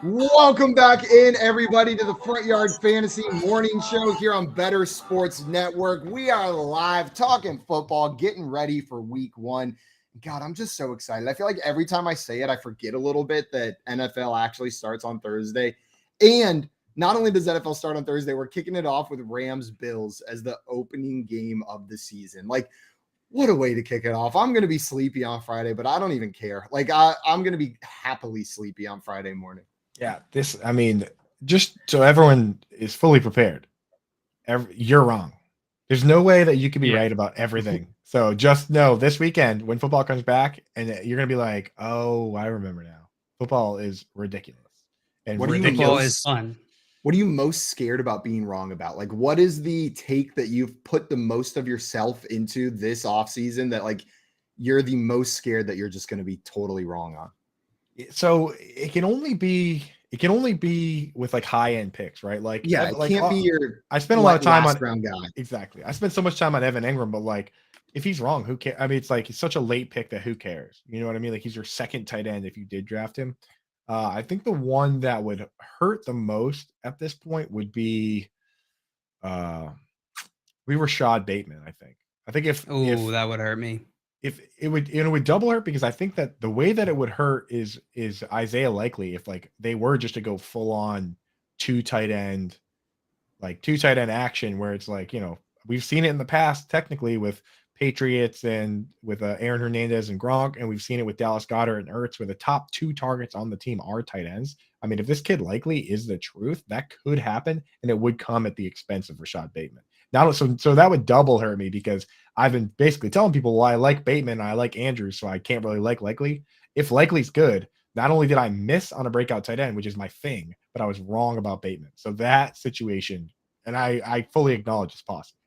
Speaker 2: Welcome back in, everybody, to the Front Yard Fantasy Morning Show here on Better Sports Network. We are live talking football, getting ready for week 1. God, I'm just so excited. I feel like every time I say it, I forget a little bit that NFL actually starts on Thursday. And not only does NFL start on Thursday, we're kicking it off with Rams-Bills as the opening game of the season. Like, what a way to kick it off. I'm going to be sleepy on Friday, but I don't even care. Like, I'm going to be happily sleepy on Friday morning.
Speaker 3: Yeah, just so everyone is fully prepared, you're wrong. There's no way that you can be right about everything. So just know this weekend when football comes back, and you're going to be like, oh, I remember now. Football is ridiculous. And
Speaker 4: Football is fun.
Speaker 2: What are you most scared about being wrong about? Like, what is the take that you've put the most of yourself into this offseason that, like, you're the most scared that you're just going to be totally wrong on?
Speaker 3: So it can only be with like high end picks, right? Like,
Speaker 2: yeah, it can't be your.
Speaker 3: I spent a lot of time on
Speaker 2: round guy.
Speaker 3: Exactly. I spent so much time on Evan Ingram, but like, if he's wrong, who cares? I mean, it's like he's such a late pick that who cares? You know what I mean? Like, he's your second tight end if you did draft him. I think the one that would hurt the most at this point would be Rashad Bateman. I think if
Speaker 4: that would hurt me.
Speaker 3: If it would double hurt, because I think that the way that it would hurt is Isaiah Likely, if like they were just to go full on two tight end action, where it's like, we've seen it in the past technically with Patriots and with Aaron Hernandez and Gronk, and we've seen it with Dallas Goedert and Ertz, where the top 2 targets on the team are tight ends. I mean, if this kid Likely is the truth, that could happen, and it would come at the expense of Rashad Bateman. Now, so that would double hurt me, because I've been basically telling people, well, I like Bateman, I like Andrews, so I can't really like Likely. If Likely's good, not only did I miss on a breakout tight end, which is my thing, but I was wrong about Bateman. So that situation, and I fully acknowledge it's possible.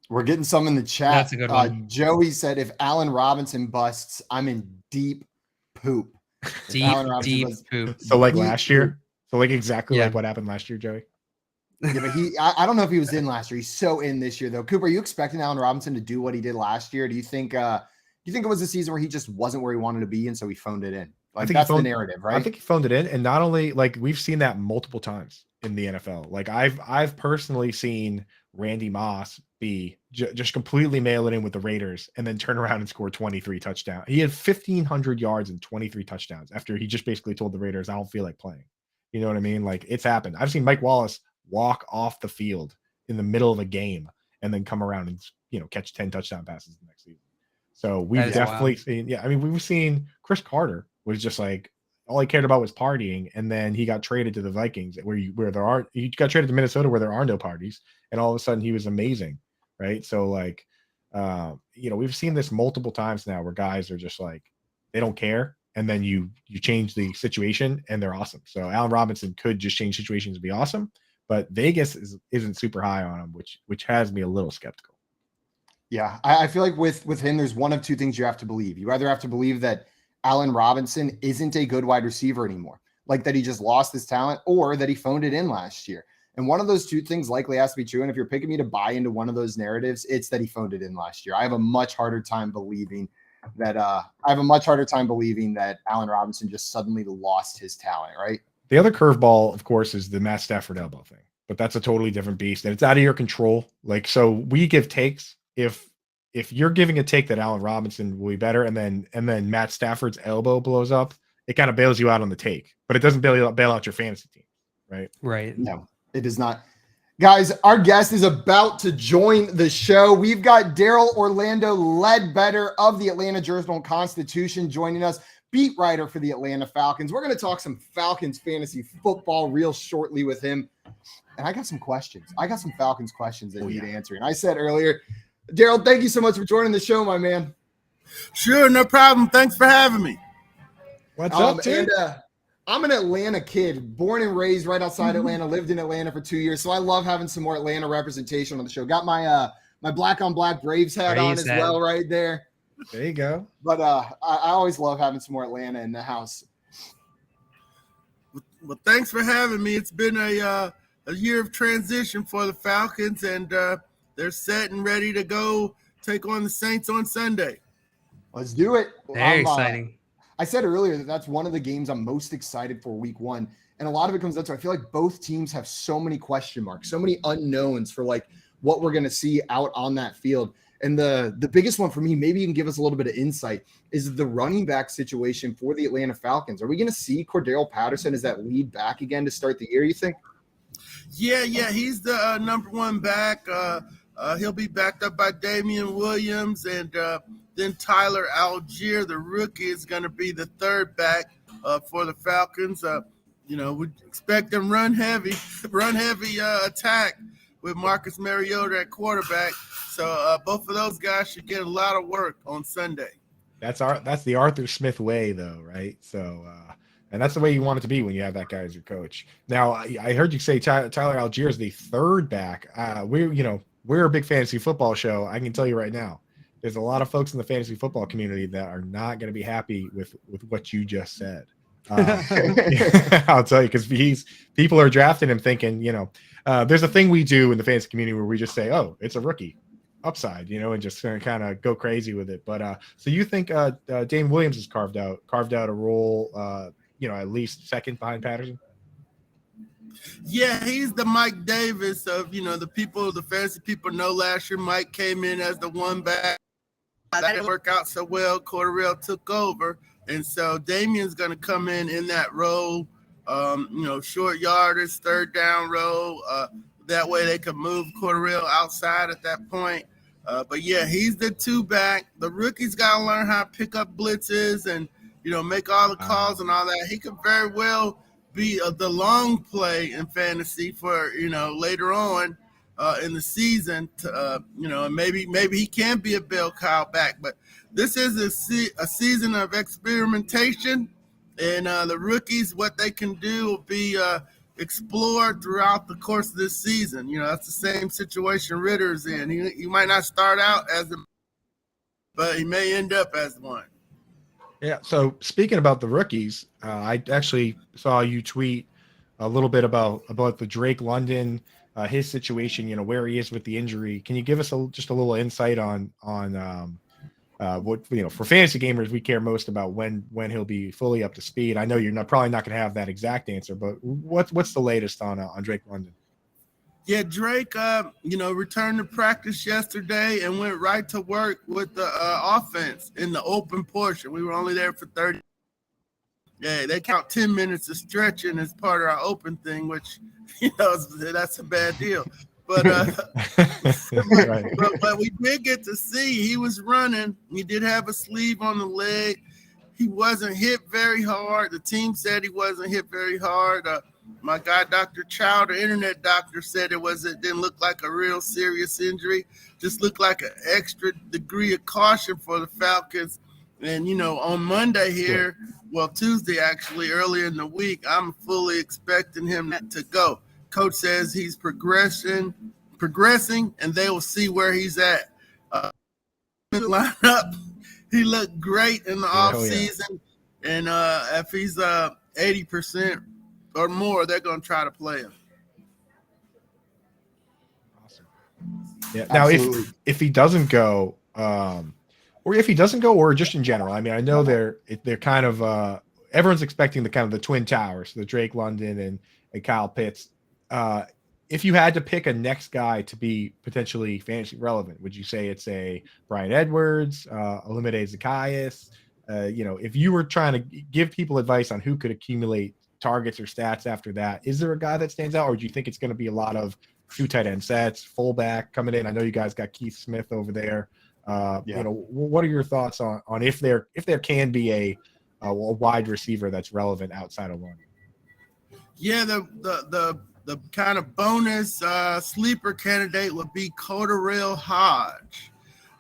Speaker 2: We're getting some in the chat.
Speaker 4: That's a good one.
Speaker 2: Joey said, if Allen Robinson busts, I'm in deep poop.
Speaker 4: Deep poop.
Speaker 3: So like last year? So like exactly
Speaker 4: Yeah.
Speaker 3: like what happened last year, Joey?
Speaker 2: Yeah, but I don't know if he was in last year. He's so in this year, though. Cooper, are you expecting Allen Robinson to do what he did last year? Do you think it was a season where he just wasn't where he wanted to be, and so he phoned it in? Like, that's the narrative, right?
Speaker 3: I think he phoned it in, and not only, like, we've seen that multiple times in the NFL. Like, I've personally seen Randy Moss be just completely mail it in with the Raiders and then turn around and score 23 touchdowns. He had 1,500 yards and 23 touchdowns after he just basically told the Raiders, I don't feel like playing. You know what I mean? Like, it's happened. I've seen Mike Wallace walk off the field in the middle of a game and then come around and, catch 10 touchdown passes the next season. So we've definitely seen, we've seen Chris Carter was just like, all he cared about was partying, and then he got traded to the Vikings, he got traded to Minnesota where there are no parties, and all of a sudden he was amazing, right? So like, we've seen this multiple times now where guys are just like, they don't care, and then you change the situation and they're awesome. So Allen Robinson could just change situations and be awesome, but Vegas isn't super high on him, which has me a little skeptical.
Speaker 2: Yeah, I feel like with him, there's one of two things you have to believe. You either have to believe that Allen Robinson isn't a good wide receiver anymore, like that he just lost his talent, or that he phoned it in last year. And one of those two things likely has to be true. And if you're picking me to buy into one of those narratives, it's that he phoned it in last year. I have a much harder time believing that Allen Robinson just suddenly lost his talent, right?
Speaker 3: The other curveball, of course, is the Matt Stafford elbow thing, but that's a totally different beast, and it's out of your control. Like, so we give takes. If you're giving a take that Allen Robinson will be better, and then Matt Stafford's elbow blows up, it kind of bails you out on the take, but it doesn't bail out your fantasy team, right?
Speaker 4: Right.
Speaker 2: No, it does not. Guys, our guest is about to join the show. We've got Daryl Orlando Ledbetter of the Atlanta Journal-Constitution joining us, beat writer for the Atlanta Falcons. We're going to talk some Falcons fantasy football real shortly with him. And I got some questions. I got some Falcons questions that need answering. I said earlier, Daryl, thank you so much for joining the show, my man.
Speaker 11: Sure, no problem. Thanks for having me.
Speaker 3: What's up, dude?
Speaker 2: And I'm an Atlanta kid, born and raised right outside Atlanta, lived in Atlanta for 2 years, so I love having some more Atlanta representation on the show. Got my my black on black Braves hat on as well right there.
Speaker 3: There you go.
Speaker 2: But I always love having some more Atlanta in the house.
Speaker 11: Well, thanks for having me. It's been a year of transition for the Falcons, and they're set and ready to go take on the Saints on Sunday.
Speaker 2: Let's do it.
Speaker 4: Very exciting.
Speaker 2: I said earlier that that's one of the games I'm most excited for week 1. And a lot of it comes down to, I feel like both teams have so many question marks, so many unknowns for like what we're going to see out on that field. And the biggest one for me, maybe you can give us a little bit of insight, is the running back situation for the Atlanta Falcons. Are we going to see Cordero Patterson as that lead back again to start the year, you think?
Speaker 11: Yeah, he's the number one back. He'll be backed up by Damian Williams, and then Tyler Algier, the rookie, is going to be the third back for the Falcons. We expect them run heavy attack with Marcus Mariota at quarterback. So both of those guys should get a lot of work on Sunday.
Speaker 3: That's the Arthur Smith way, though, right? So, and that's the way you want it to be when you have that guy as your coach. Now, I heard you say Tyler Algier is the third back. We're a big fantasy football show. I can tell you right now, there's a lot of folks in the fantasy football community that are not going to be happy with what you just said. I'll tell you, because people are drafting him thinking, there's a thing we do in the fantasy community where we just say, oh, it's a rookie upside, and just kind of go crazy with it. But so you think Dame Williams has carved out a role, at least second behind Patterson?
Speaker 11: Yeah, he's the Mike Davis of, the fantasy people know last year Mike came in as the one back. That didn't work out so well. Cordero took over. And so Damian's going to come in that role, short yardage, third down role. That way they can move Cordero outside at that point. But yeah, he's the two back. The rookie's got to learn how to pick up blitzes and, make all the calls and all that. He could very well be the long play in fantasy for, later on in the season. And maybe he can be a bell cow back. But this is a season of experimentation. And the rookies, what they can do will be explored throughout the course of this season. That's the same situation Ritter's in. He might not start out as but he may end up as one.
Speaker 3: Yeah. So speaking about the rookies, I actually saw you tweet a little bit about the Drake London, his situation, where he is with the injury. Can you give us just a little insight on what, for fantasy gamers, we care most about when he'll be fully up to speed. I know you're probably not going to have that exact answer, but what's the latest on Drake London?
Speaker 11: Yeah, Drake, returned to practice yesterday and went right to work with the offense in the open portion. We were only there for 30. Yeah, they count 10 minutes of stretching as part of our open thing, which, that's a bad deal. But
Speaker 3: right.
Speaker 11: but we did get to see he was running. He did have a sleeve on the leg. He wasn't hit very hard. The team said he wasn't hit very hard. My guy, Dr. Chow, the internet doctor, said it didn't look like a real serious injury. Just looked like an extra degree of caution for the Falcons. And, on Monday here, Tuesday actually, earlier in the week, I'm fully expecting him to go. Coach says he's progressing, and they will see where he's at. Lineup, he looked great in the offseason. Yeah. And if he's 80% or more, they're going to try to play him.
Speaker 3: Awesome. Yeah. Now, if he doesn't go, or just in general, I mean, I know they're kind of everyone's expecting the twin towers, the Drake London and Kyle Pitts. If you had to pick a next guy to be potentially fantasy relevant, would you say it's a Brian Edwards, Olamide Zaccheaus? If you were trying to give people advice on who could accumulate targets or stats after that, is there a guy that stands out, or do you think it's going to be a lot of two tight end sets, fullback coming in? I know you guys got Keith Smith over there. What are your thoughts on if there can be a wide receiver that's relevant outside of one?
Speaker 11: Yeah, the kind of bonus sleeper candidate would be Cordero Hodge.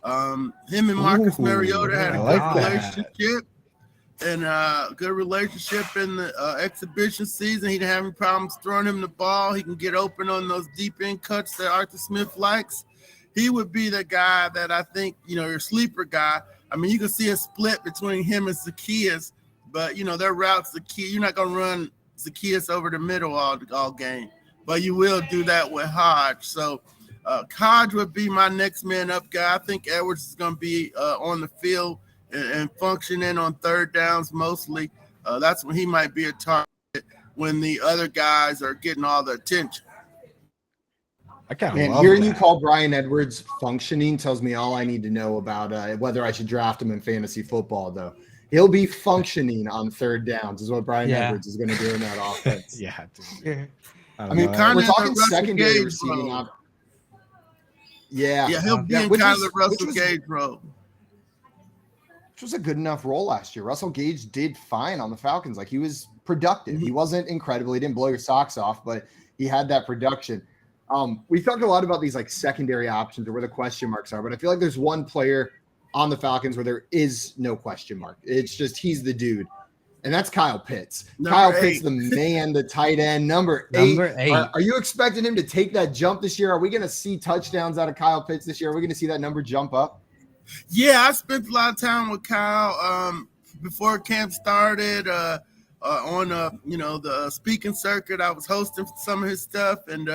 Speaker 11: Him and Marcus Mariota had a good relationship. And a good relationship in the exhibition season. He didn't have any problems throwing him the ball. He can get open on those deep end cuts that Arthur Smith likes. He would be the guy that I think, your sleeper guy. I mean, you can see a split between him and Zaccheaus, but, their routes, you're not going to run Zaccheaus over the middle all game, but you will do that with Hodge. So Hodge would be my next man up guy. I think Edwards is going to be on the field and functioning on third downs mostly, that's when he might be a target when the other guys are getting all the attention.
Speaker 3: I kind of
Speaker 2: Man,
Speaker 3: love
Speaker 2: hearing
Speaker 3: that.
Speaker 2: you call Brian Edwards functioning tells me all I need to know about whether I should draft him in fantasy football, though. He'll be functioning on third downs is what Brian Edwards is going to do in that offense.
Speaker 3: Yeah. Dude.
Speaker 2: I mean,
Speaker 11: kind
Speaker 2: we're
Speaker 11: of
Speaker 2: talking
Speaker 11: the Russell
Speaker 2: secondary
Speaker 11: Gage
Speaker 2: receiving
Speaker 11: role.
Speaker 2: up. Yeah.
Speaker 11: Yeah, he'll be in
Speaker 2: which
Speaker 11: kind of
Speaker 2: was-
Speaker 11: the Russell
Speaker 2: which was-
Speaker 11: Gage role.
Speaker 2: Which was a good enough role last year. Russell Gage did fine on the Falcons. Like, he was productive. He wasn't incredible. He didn't blow your socks off, but he had that production. We talked a lot about these like secondary options or where the question marks are, but I feel like there's one player on the Falcons where there is no question mark. It's just he's the dude, and that's Kyle Pitts. Kyle Pitts, the man, the tight end, number eight. Are you expecting him to take that jump this year? Are we going to see touchdowns out of Kyle Pitts this year? Are we going to see that number jump up?
Speaker 11: Yeah, I spent a lot of time with Kyle before camp started on the speaking circuit. I was hosting some of his stuff, and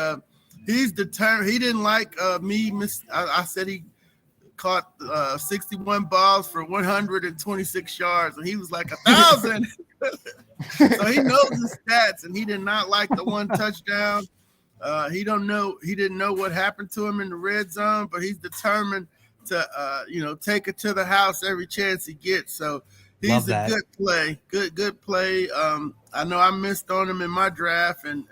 Speaker 11: he's determined. He didn't like me. I said he caught 61 balls for 126 yards, and he was like 1,000. So he knows his stats, and he did not like the one touchdown. He didn't know what happened to him in the red zone, but he's determined to take it to the house every chance he gets. So he's a good play. Good play. I know I missed on him in my draft, and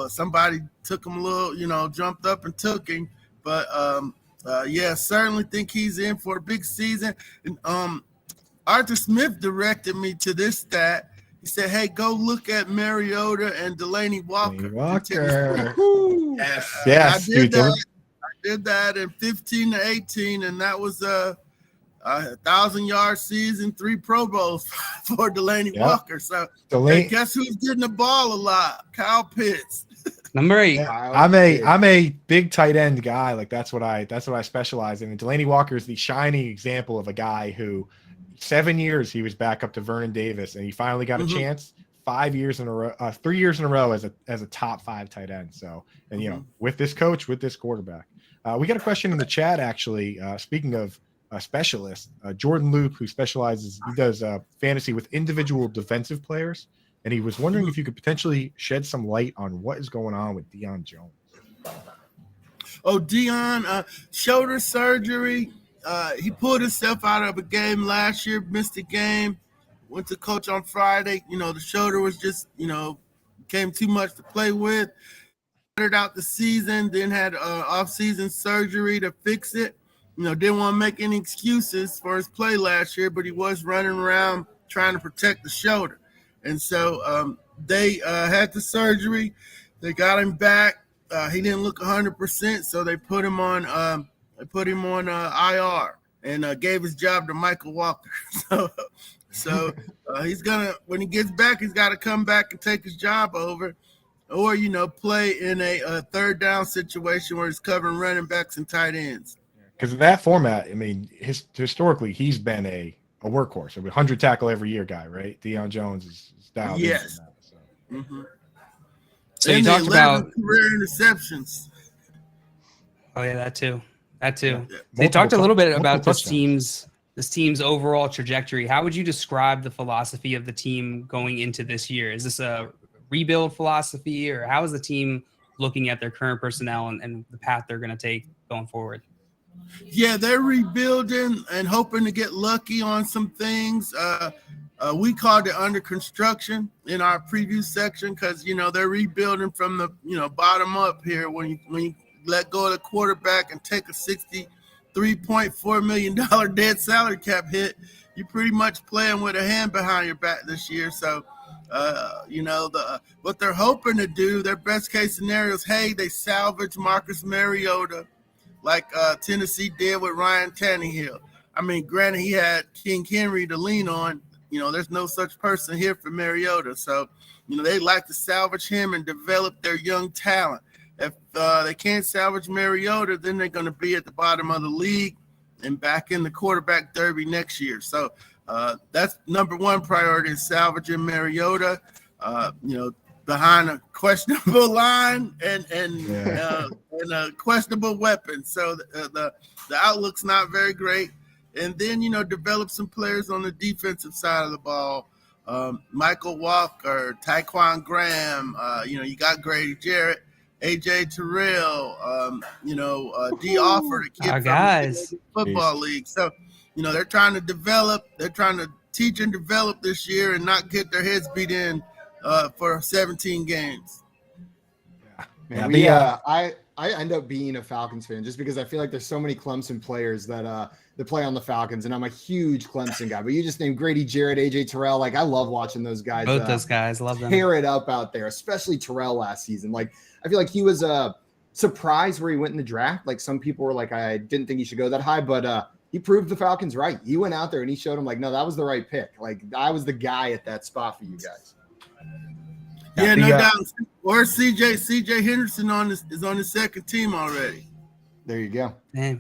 Speaker 11: somebody took him a little, jumped up and took him. But certainly think he's in for a big season. And Arthur Smith directed me to this stat. He said, "Hey, go look at Mariota and Delaney Walker."
Speaker 3: Yes,
Speaker 11: I did that in 15 to 18, and that was a 1,000-yard season, 3 Pro Bowls for Delaney Walker. So guess who's getting the ball a lot? Kyle Pitts.
Speaker 4: Number 8.
Speaker 3: I'm a big tight end guy. Like that's what I specialize in. And Delaney Walker is the shining example of a guy who 7 years he was back up to Vernon Davis, and he finally got a chance. 5 years in a row, 3 years in a row as a top 5 tight end. So, and with this coach, with this quarterback, we got a question in the chat actually. Speaking of specialists, Jordan Loop, who specializes, he does fantasy with individual defensive players, and he was wondering if you could potentially shed some light on what is going on with Deion Jones.
Speaker 11: Oh, Deion, shoulder surgery. He pulled himself out of a game last year, missed a game. Went to coach on Friday. The shoulder was just, became too much to play with. Started out the season, then had off-season surgery to fix it. Didn't want to make any excuses for his play last year, but he was running around trying to protect the shoulder. And so they had the surgery. They got him back. He didn't look 100%, so they put him on IR and gave his job to Michael Walker. So he's gonna, when he gets back, he's got to come back and take his job over, or play in a third down situation where he's covering running backs and tight ends.
Speaker 3: Because in that format, I mean, historically he's been a workhorse, a 100 tackle every year guy, right? Deion Jones is dialed in from that, so.
Speaker 4: So you talked about
Speaker 11: career interceptions.
Speaker 4: Oh yeah, that too. So
Speaker 3: Yeah.
Speaker 4: you talked a little bit about
Speaker 3: Multiple
Speaker 4: this team's overall trajectory. How would you describe the philosophy of the team going into this year? Is this a rebuild philosophy, or how is the team looking at their current personnel and the path they're going to take going forward?
Speaker 11: Yeah, they're rebuilding and hoping to get lucky on some things. We called it under construction in our preview section because, they're rebuilding from the, bottom up here. When you let go of the quarterback and take a $63.4 million dead salary cap hit, you're pretty much playing with a hand behind your back this year. So, what they're hoping to do, their best case scenario is, hey, they salvage Marcus Mariota like Tennessee did with Ryan Tannehill. I mean, granted, he had King Henry to lean on. There's no such person here for Mariota. So, they like to salvage him and develop their young talent. If they can't salvage Mariota, then they're going to be at the bottom of the league and back in the quarterback derby next year. So that's number one priority, is salvaging Mariota, behind a questionable line and a questionable weapon. So the outlook's not very great. and then, develop some players on the defensive side of the ball. Michael Walker, Tyquan Graham, you got Grady Jarrett, AJ Terrell, D. Offer, the kid
Speaker 4: Our
Speaker 11: from
Speaker 4: guys.
Speaker 11: the football league. So, they're trying to teach and develop this year and not get their heads beat in for 17 games.
Speaker 2: Man, I end up being a Falcons fan just because I feel like there's so many Clemson players that play on the Falcons, and I'm a huge Clemson guy. But you just named Grady Jarrett, AJ Terrell. Like, I love watching those guys.
Speaker 4: Both those guys, love them.
Speaker 2: Tear it up out there, especially Terrell last season. Like, I feel like he was surprised where he went in the draft. Like, some people were like, I didn't think he should go that high, but he proved the Falcons right. He went out there and he showed them, like, no, that was the right pick. Like, I was the guy at that spot for you guys.
Speaker 11: Yeah, no doubt. Or CJ Henderson is on the second team already.
Speaker 2: There you go.
Speaker 4: Man.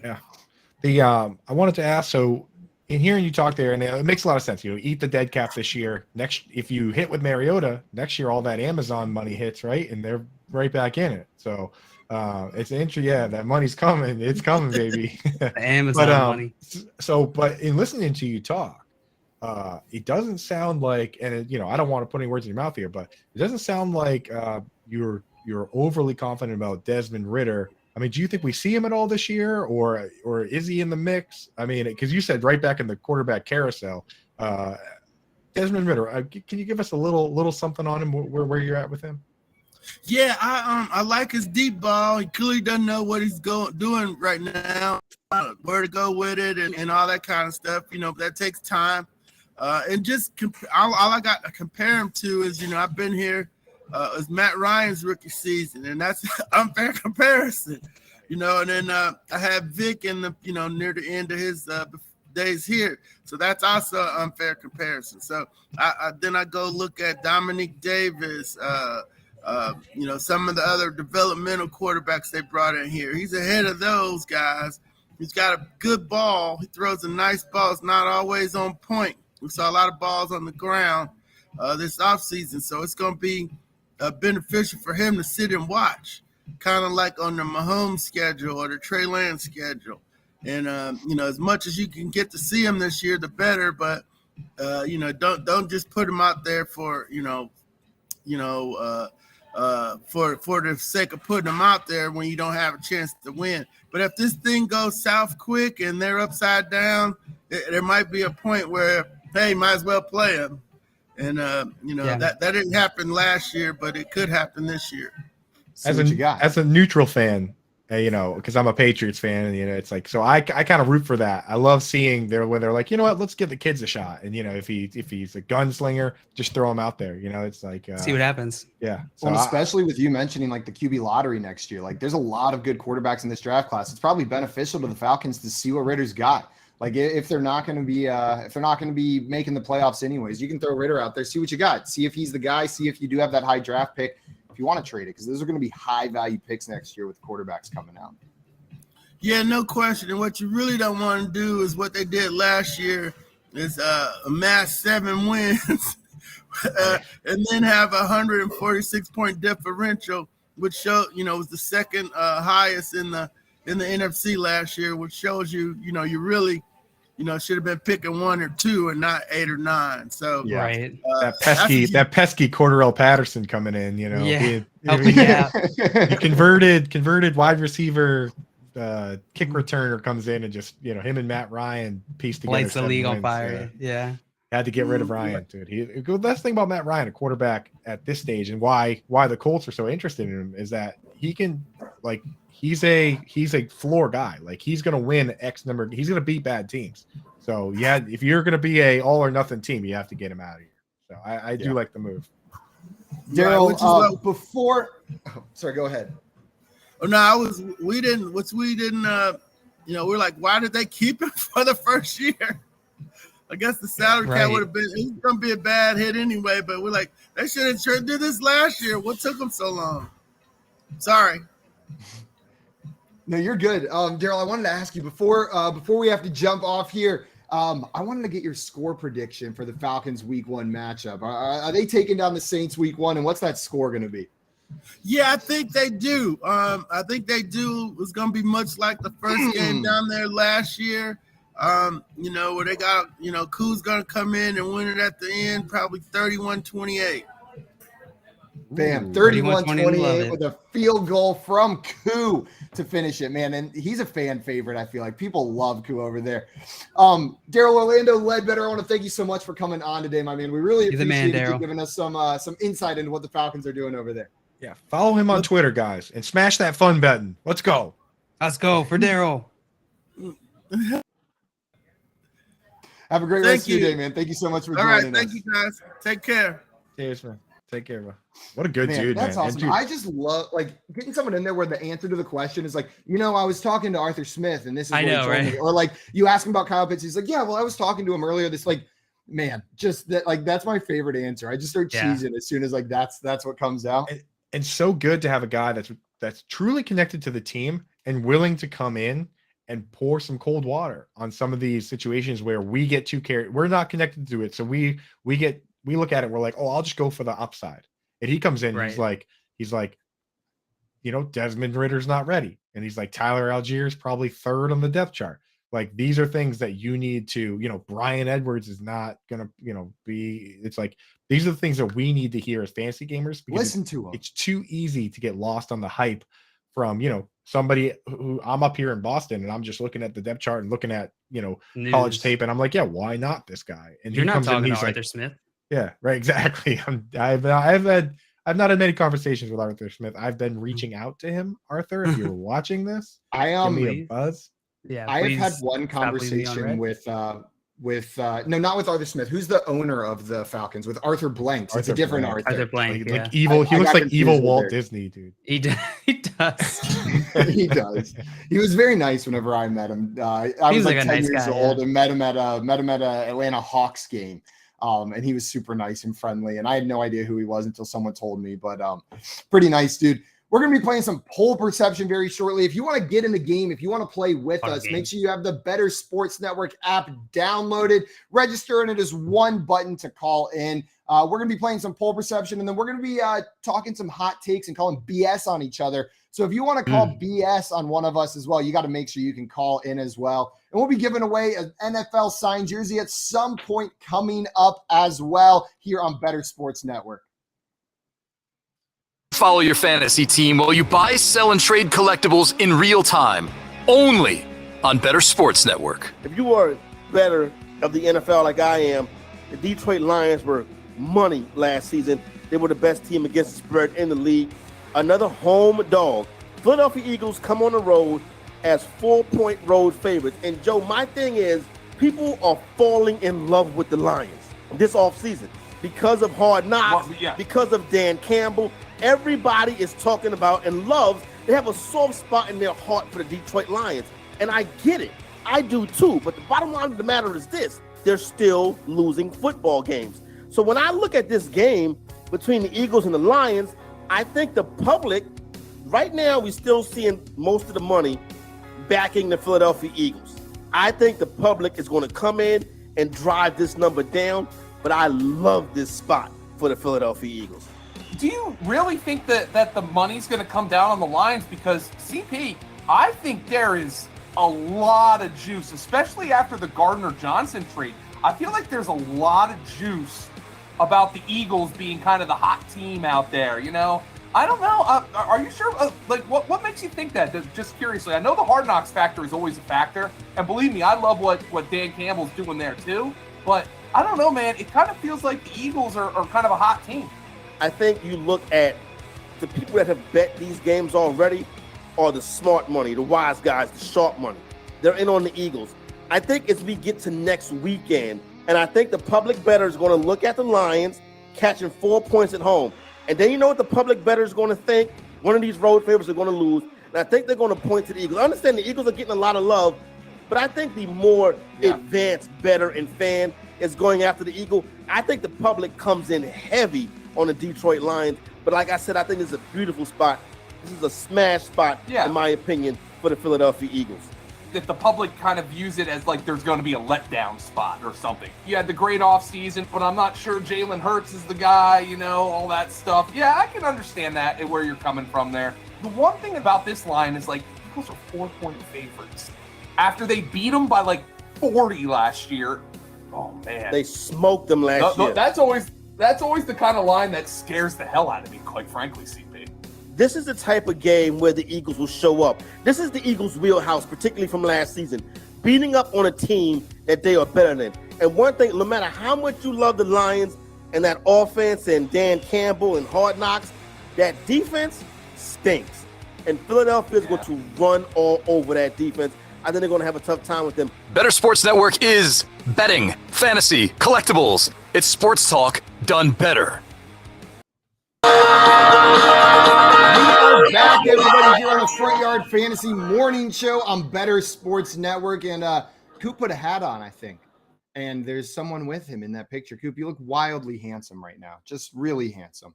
Speaker 3: Yeah. I wanted to ask, so in hearing you talk there, and it makes a lot of sense. Eat the dead cap this year. Next, if you hit with Mariota next year, all that Amazon money hits, right, and they're right back in it. So it's interesting. Yeah, that money's coming. It's coming, baby.
Speaker 4: Amazon money.
Speaker 3: So, but in listening to you talk, it doesn't sound like, and I don't want to put any words in your mouth here, but it doesn't sound like you're overly confident about Desmond Ridder. I mean, do you think we see him at all this year, or is he in the mix? I mean, because you said right back in the quarterback carousel, Desmond Ridder. Can you give us a little something on him? Where you're at with him?
Speaker 11: Yeah, I like his deep ball. He clearly doesn't know what he's doing right now, where to go with it, and all that kind of stuff. That takes time. And just all I got to compare him to is, I've been here as Matt Ryan's rookie season, and that's unfair comparison, and then I have Vic in the, near the end of his days here. So that's also an unfair comparison. So then I go look at Dominique Davis, some of the other developmental quarterbacks they brought in here. He's ahead of those guys. He's got a good ball. He throws a nice ball. It's not always on point. We saw a lot of balls on the ground this offseason, so it's going to be beneficial for him to sit and watch, kind of like on the Mahomes schedule or the Trey Lance schedule. And, as much as you can get to see him this year, the better, but, don't just put him out there for, for the sake of putting them out there when you don't have a chance to win. But if this thing goes south quick and they're upside down, there might be a point where, hey, might as well play him. And, that didn't happen last year, but it could happen this year.
Speaker 3: As a neutral fan, because I'm a Patriots fan, and it's like, so I kind of root for that. I love seeing when they're like, let's give the kids a shot, and if he's a gunslinger, just throw him out there. It's like
Speaker 4: see what happens.
Speaker 3: Yeah.
Speaker 2: So especially with you mentioning like the QB lottery next year, like there's a lot of good quarterbacks in this draft class. It's probably beneficial to the Falcons to see what Ridder's got. Like if they're not going to be making the playoffs anyways, you can throw Ridder out there, see what you got, see if he's the guy, see if you do have that high draft pick. If you want to trade it, because those are going to be high value picks next year with quarterbacks coming out.
Speaker 11: Yeah, no question. And what you really don't want to do is what they did last year is amass 7 wins and then have a 146-point differential, which was the second highest in the NFC last year, which shows you you really should have been picking 1 or 2 and not 8 or 9. So
Speaker 4: yeah, right.
Speaker 3: That pesky Cordarrelle Patterson coming in,
Speaker 4: Yeah.
Speaker 3: He converted wide receiver kick returner comes in and just him and Matt Ryan pieced together.
Speaker 4: Lights the league on fire. Yeah.
Speaker 3: Had to get rid of Ryan, dude. The best thing about Matt Ryan, a quarterback at this stage, and why the Colts are so interested in him is that he can he's a floor guy. Like he's gonna win X number. He's gonna beat bad teams. So yeah, if you're gonna be a all or nothing team, you have to get him out of here. So I do like the move.
Speaker 2: Daryl, sorry, go ahead.
Speaker 11: Oh no, we didn't. We're like, why did they keep him for the first year? I guess the salary cap would have been. It's gonna be a bad hit anyway. But we're like, they should have sure did this last year. What took them so long? Sorry.
Speaker 2: No, you're good. Daryl, I wanted to ask you before we have to jump off here. I wanted to get your score prediction for the Falcons Week 1 matchup. Are they taking down the Saints Week 1, and what's that score going to be?
Speaker 11: Yeah, I think they do. I think they do. It's going to be much like the first game down there last year. Where they got, Koo's gonna come in and win it at the end, probably 31-28.
Speaker 2: Bam,
Speaker 4: 31-28, love
Speaker 2: 31-28
Speaker 4: it.
Speaker 2: with a field goal from Koo to finish it, man. And he's a fan favorite, I feel like. People love Koo over there. Daryl Orlando Ledbetter, I want to thank you so much for coming on today, my man. We really appreciate you giving us some insight into what the Falcons are doing over there.
Speaker 3: Yeah, follow him on Twitter, guys, and smash that fun button. Let's go.
Speaker 4: Let's go for Daryl.
Speaker 2: Have a great rest of your day, man. Thank you so much for joining us.
Speaker 11: All right, thank you, guys. Take care.
Speaker 3: Cheers, man. Take care, bro. What a good
Speaker 2: Man,
Speaker 3: dude,
Speaker 2: that's
Speaker 3: man.
Speaker 2: awesome.
Speaker 3: Dude,
Speaker 2: I just love getting someone in there where the answer to the question is like, I was talking to Arthur Smith and this is what he told me. Or like you ask him about Kyle Pitts, he's like, yeah, well, I was talking to him earlier. This man, just that, that's my favorite answer. I just start cheesing as soon as that's what comes out.
Speaker 3: And so good to have a guy that's truly connected to the team and willing to come in and pour some cold water on some of these situations where we get too carried. We're not connected to it. So we look at it. We're like, oh, I'll just go for the upside. And he comes in, he's like, Desmond Ritter's not ready. And he's like, Tyler Algier's probably third on the depth chart. Like, these are things that you need to, Brian Edwards is not going to, it's like, these are the things that we need to hear as fantasy gamers.
Speaker 2: Listen to them.
Speaker 3: It's too easy to get lost on the hype from, somebody who I'm up here in Boston and I'm just looking at the depth chart and looking at, college tape. And I'm like, yeah, why not this guy? And
Speaker 4: you're
Speaker 3: he
Speaker 4: not
Speaker 3: comes
Speaker 4: talking
Speaker 3: in,
Speaker 4: to
Speaker 3: he's
Speaker 4: Arthur
Speaker 3: like,
Speaker 4: Smith.
Speaker 3: Yeah, right. Exactly. I've not had many conversations with Arthur Smith. I've been reaching out to him. Arthur, if you're watching this, give me a buzz.
Speaker 4: Yeah,
Speaker 2: I have had one conversation with not with Arthur Smith. Who's the owner of the Falcons? With Arthur Blanks. It's a different Arthur.
Speaker 4: Arthur Blank.
Speaker 3: Like evil. He looks like evil Walt Disney, dude.
Speaker 4: He does.
Speaker 2: He does. He was very nice whenever I met him. I was like 10 years old and met him at a Atlanta Hawks game. And he was super nice and friendly. And I had no idea who he was until someone told me. But pretty nice, dude. We're going to be playing some poll perception very shortly. If you want to get in the game, if you want to play with us, make sure you have the Better Sports Network app downloaded. Register, and it is one button to call in. We're going to be playing some poll perception, and then we're going to be talking some hot takes and calling BS on each other. So if you want to call BS on one of us as well, you got to make sure you can call in as well. And we'll be giving away an NFL signed jersey at some point coming up as well here on Better Sports Network.
Speaker 5: Follow your fantasy team while you buy, sell, and trade collectibles in real time, only on Better Sports Network.
Speaker 6: If you are better of the NFL like I am, the Detroit Lions were money last season. They were the best team against the spread in the league. Another home dog. Philadelphia Eagles come on the road as 4-point road favorites. And Joe, my thing is, people are falling in love with the Lions this offseason because of Hard Knocks, because of Dan Campbell. Everybody is talking about and loves. They have a soft spot in their heart for the Detroit Lions. And I get it. I do too. But the bottom line of the matter is this. They're still losing football games. So when I look at this game between the Eagles and the Lions, I think the public, right now, we're still seeing most of the money backing the Philadelphia Eagles. I think the public is going to come in and drive this number down. But I love this spot for the Philadelphia Eagles.
Speaker 7: Do you really think that the money's going to come down on the Lions? Because CP, I think there is a lot of juice, especially after the Gardner-Johnson trade. I feel like there's a lot of juice about the Eagles being kind of the hot team out there, I don't know. Are you sure? What makes you think that? Just curiously, I know the Hard Knocks factor is always a factor. And believe me, I love what Dan Campbell's doing there too. But I don't know, man. It kind of feels like the Eagles are kind of a hot team.
Speaker 6: I think you look at the people that have bet these games already are the smart money, the wise guys, the sharp money. They're in on the Eagles. I think as we get to next weekend, and I think the public bettor is going to look at the Lions catching 4 points at home. And then you know what the public bettor is going to think? One of these road favorites are going to lose. And I think they're going to point to the Eagles. I understand the Eagles are getting a lot of love, but I think the more advanced bettor and fan is going after the Eagle. I think the public comes in heavy on the Detroit Lions. But like I said, I think this is a beautiful spot. This is a smash spot, in my opinion, for the Philadelphia Eagles.
Speaker 7: If the public kind of views it as like there's going to be a letdown spot or something. You had the great offseason, but I'm not sure Jalen Hurts is the guy, all that stuff. Yeah, I can understand that and where you're coming from there. The one thing about this line is like Eagles are 4-point favorites. After they beat them by like 40 last year. Oh man,
Speaker 6: They smoked them last year.
Speaker 7: That's always the kind of line that scares the hell out of me, quite frankly, CP.
Speaker 6: This is the type of game where the Eagles will show up. This is the Eagles' wheelhouse, particularly from last season, beating up on a team that they are better than. And one thing, no matter how much you love the Lions and that offense and Dan Campbell and Hard Knocks, that defense stinks. And Philadelphia is going to run all over that defense. I think they're going to have a tough time with them.
Speaker 5: Better Sports Network is betting, fantasy, collectibles. It's sports talk done better.
Speaker 2: We are back, everybody, here on the Front Yard Fantasy Morning Show on Better Sports Network. And Coop put a hat on, I think. And there's someone with him in that picture. Coop, you look wildly handsome right now. Just really handsome.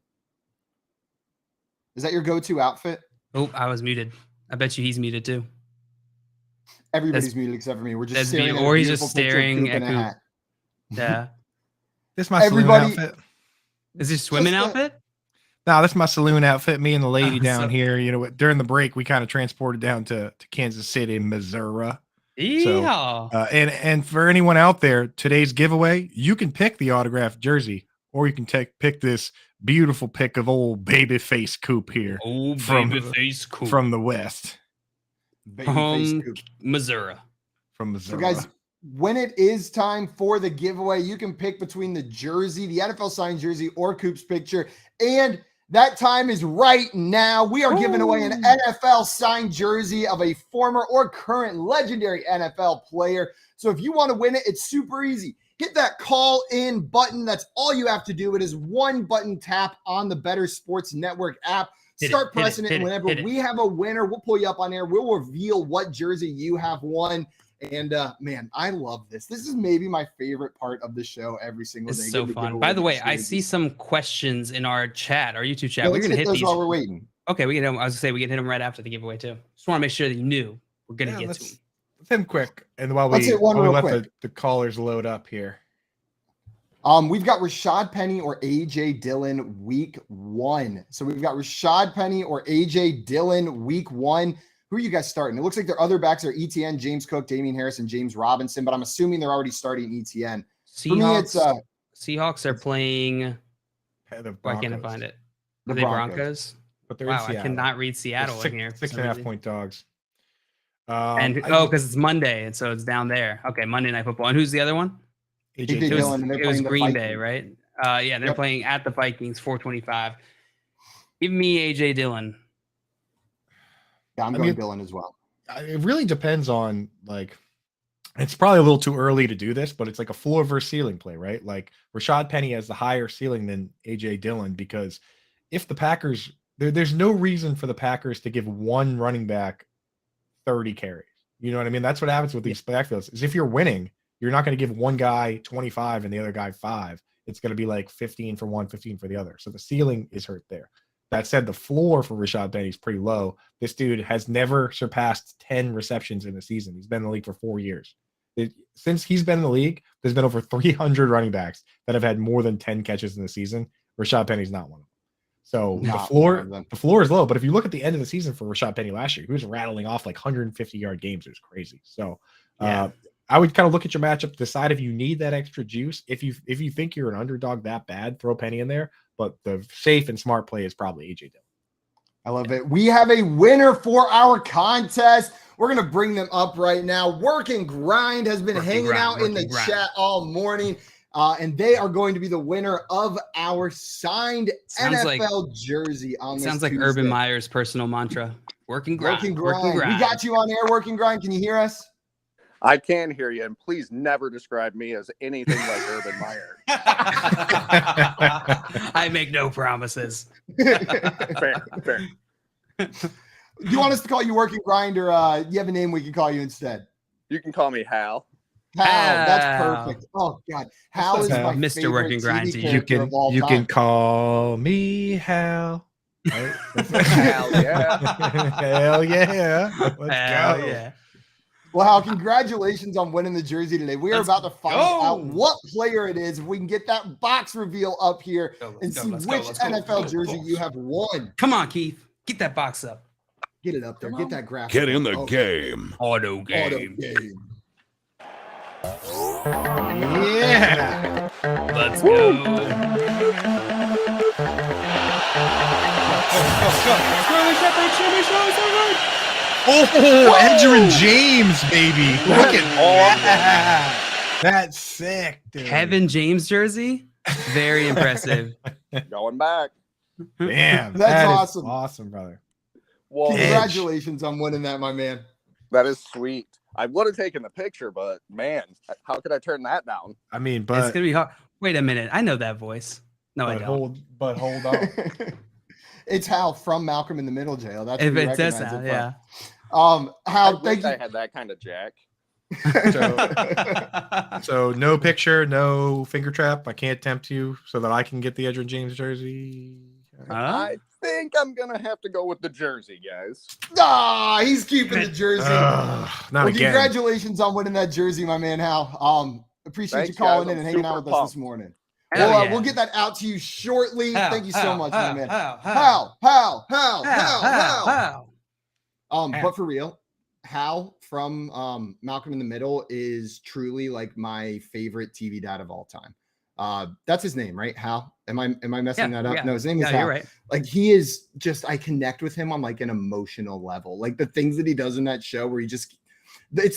Speaker 2: Is that your go-to outfit?
Speaker 4: Oh, I was muted. I bet you he's muted too.
Speaker 2: Everybody's muted except for me. We're just staring at
Speaker 4: or
Speaker 2: a
Speaker 4: he's just
Speaker 2: beautiful picture of
Speaker 4: staring
Speaker 2: Coop
Speaker 4: at
Speaker 2: in a
Speaker 4: Coop.
Speaker 2: hat.
Speaker 4: Yeah.
Speaker 3: This is my saloon outfit.
Speaker 4: Is this swimming outfit?
Speaker 3: No, that's my saloon outfit. Me and the lady
Speaker 4: Oh,
Speaker 3: down
Speaker 4: so-
Speaker 3: here. You know, during the break, we kind of transported down to Kansas City, Missouri.
Speaker 4: Yeah.
Speaker 3: And for anyone out there, today's giveaway, you can pick the autographed jersey, or you can pick this beautiful pick of old babyface Coop here.
Speaker 4: Old
Speaker 3: from
Speaker 4: babyface Coop.
Speaker 3: from the West,
Speaker 2: Babyface Coop.
Speaker 4: Missouri.
Speaker 3: from
Speaker 2: So,
Speaker 3: Missouri.
Speaker 2: guys, when it is time for the giveaway, you can pick between the jersey, the NFL signed jersey, or Coop's picture. And that time is right now. We are giving away an NFL signed jersey of a former or current legendary NFL player. So if you want to win it, it's super easy. Hit that call in button. That's all you have to do. It is one button tap on the Better Sports Network app. Start pressing it. And whenever we have a winner, we'll pull you up on air. We'll reveal what jersey you have won. And man, I love this. This is maybe my favorite part of the show every single day.
Speaker 4: It's so fun. By the way, I see some questions in our chat, our YouTube chat.
Speaker 2: Yeah,
Speaker 4: we're gonna hit
Speaker 2: those
Speaker 4: these
Speaker 2: while we're waiting.
Speaker 4: Okay, we can. I was gonna say we can hit them right after the giveaway too. Just want to make sure that you knew we're gonna get to them.
Speaker 3: Let's hit them quick, and while
Speaker 2: Let's
Speaker 3: we,
Speaker 2: hit one
Speaker 3: while we
Speaker 2: real
Speaker 3: let
Speaker 2: quick.
Speaker 3: the callers load up here.
Speaker 2: We've got Rashad Penny or AJ Dillon week 1. So we've got Rashad Penny or AJ Dillon week 1. Who are you guys starting? It looks like their other backs are ETN, James Cook, Damian Harris, and James Robinson, but I'm assuming they're already starting ETN. For me, it's
Speaker 4: Seahawks are playing.
Speaker 3: The
Speaker 4: Why can't I
Speaker 3: Broncos.
Speaker 4: find it?
Speaker 2: The
Speaker 4: Are they
Speaker 2: Broncos.
Speaker 4: Broncos?
Speaker 3: But they're in
Speaker 4: Wow, I
Speaker 3: Seattle.
Speaker 4: cannot read Seattle
Speaker 3: They're
Speaker 4: in here.
Speaker 3: six and a half point dogs.
Speaker 4: And
Speaker 3: I-
Speaker 4: because it's Monday, and so it's down there. Okay, Monday Night Football. And who's the other one?
Speaker 3: AJ
Speaker 2: AJ Dillon, and they're
Speaker 4: It was
Speaker 2: playing the
Speaker 4: Green Bay,
Speaker 2: Vikings.
Speaker 4: right? Yeah, they're
Speaker 2: Yep.
Speaker 4: playing at the Vikings, 425. Give me AJ Dillon.
Speaker 2: Yeah, I'm
Speaker 3: I
Speaker 2: going
Speaker 3: mean-
Speaker 2: Dillon as well.
Speaker 3: It really depends on, like, it's probably a little too early to do this, but it's like a floor versus ceiling play, right? Like Rashad Penny has the higher ceiling than AJ Dillon, because if the Packers, there's no reason for the Packers to give one running back 30 carries. You know what I mean? That's what happens with these backfields. Is if you're winning, you're not going to give one guy 25 and the other guy 5. It's going to be like 15 for one, 15 for the other. So the ceiling is hurt there. That said, the floor for Rashad Penny is pretty low. This dude has never surpassed 10 receptions in a season. He's been in the league for 4 years. Since he's been in the league, there's been over 300 running backs that have had more than 10 catches in the season. Rashad Penny's not one of them. So
Speaker 2: Not one of them.
Speaker 3: the floor is low. But if you look at the end of the season for Rashad Penny last year, he was rattling off like 150-yard games. It was crazy. So I would kind of look at your matchup, decide if you need that extra juice. If you think you're an underdog that bad, throw Penny in there. But the safe and smart play is probably AJ Dillon.
Speaker 2: I love it. We have a winner for our contest. We're going to bring them up right now. Work and Grind has been hanging out in the chat all morning, and they are going to be the winner of our signed NFL jersey on this
Speaker 4: Sounds like
Speaker 2: Tuesday.
Speaker 4: Urban Meyer's personal mantra. Work and grind.
Speaker 2: Work and
Speaker 4: Work
Speaker 2: Grind.
Speaker 4: and grind.
Speaker 2: We got you on air, Work and Grind. Can you hear us?
Speaker 12: I can hear you, and please never describe me as anything like Urban Meyer.
Speaker 4: I make no promises.
Speaker 12: Fair.
Speaker 2: Do you want us to call you Work and Grind, or you have a name we can call you instead?
Speaker 12: You can call me Hal.
Speaker 2: Hal, that's
Speaker 4: Hal.
Speaker 2: perfect. Oh God, Hal is my
Speaker 4: Mr.
Speaker 2: favorite
Speaker 4: Work and Grind
Speaker 2: TV
Speaker 4: to you.
Speaker 2: character of all
Speaker 3: You
Speaker 2: time.
Speaker 3: can call me Hal. Right?
Speaker 12: Hell yeah.
Speaker 3: Hell yeah. Let's
Speaker 4: Hell
Speaker 3: go.
Speaker 4: yeah.
Speaker 2: Well, Hal, congratulations on winning the jersey today. We are about to find out what player it is. If we can get that box reveal up here and see which NFL jersey you have won.
Speaker 4: Come on, Keith. Get that box up.
Speaker 2: Get it up there. Get that graphic.
Speaker 1: Get in the
Speaker 2: up.
Speaker 1: game.
Speaker 4: Auto
Speaker 2: Auto game.
Speaker 3: Yeah.
Speaker 4: Let's go.
Speaker 3: Oh, Edgerrin James, baby. Look at that. That's sick, dude.
Speaker 4: Kevin James jersey. Very impressive.
Speaker 12: Going back.
Speaker 3: Damn.
Speaker 2: That's
Speaker 3: that is
Speaker 2: awesome.
Speaker 3: awesome, brother.
Speaker 12: Well,
Speaker 2: Congratulations on winning that, my man.
Speaker 12: that is sweet. I would have taken the picture, but man, how could I turn that down?
Speaker 3: I mean,
Speaker 4: It's
Speaker 3: but
Speaker 4: gonna be hard. Wait a minute. I know that voice. No, I don't.
Speaker 3: hold on.
Speaker 2: It's Hal from Malcolm in the Middle Jail. That's
Speaker 4: If
Speaker 2: where you
Speaker 4: it does
Speaker 2: recognize
Speaker 4: sound,
Speaker 2: it
Speaker 4: yeah.
Speaker 2: from.
Speaker 12: I
Speaker 2: Hal,
Speaker 12: wish
Speaker 2: thank you.
Speaker 12: I had that kind of jack.
Speaker 3: So no picture, no finger trap. I can't tempt you so that I can get the Edgerrin James jersey.
Speaker 12: I think I'm gonna have to go with the jersey, guys.
Speaker 2: Ah, he's keeping the jersey.
Speaker 3: Not
Speaker 2: Well,
Speaker 3: again.
Speaker 2: Congratulations on winning that jersey, my man, Hal. Appreciate
Speaker 12: Thanks,
Speaker 2: you calling
Speaker 12: guys.
Speaker 2: in and
Speaker 12: I'm
Speaker 2: hanging out
Speaker 12: super
Speaker 2: with us
Speaker 12: pumped.
Speaker 2: this morning.
Speaker 4: Hell
Speaker 2: Well,
Speaker 4: yeah.
Speaker 2: we'll get that out to you shortly.
Speaker 4: Hal,
Speaker 2: Thank you so
Speaker 4: Hal,
Speaker 2: much,
Speaker 4: Hal,
Speaker 2: my man.
Speaker 4: Hal.
Speaker 2: Hal.
Speaker 4: Hal.
Speaker 2: But for real, Hal from Malcolm in the Middle is truly like my favorite TV dad of all time. That's his name, right? Hal. Am I messing that up?
Speaker 4: Yeah.
Speaker 2: No, his name is
Speaker 4: Yeah,
Speaker 2: Hal.
Speaker 4: you're right.
Speaker 2: Like he is just, I connect with him on like an emotional level. Like the things that he does in that show where it's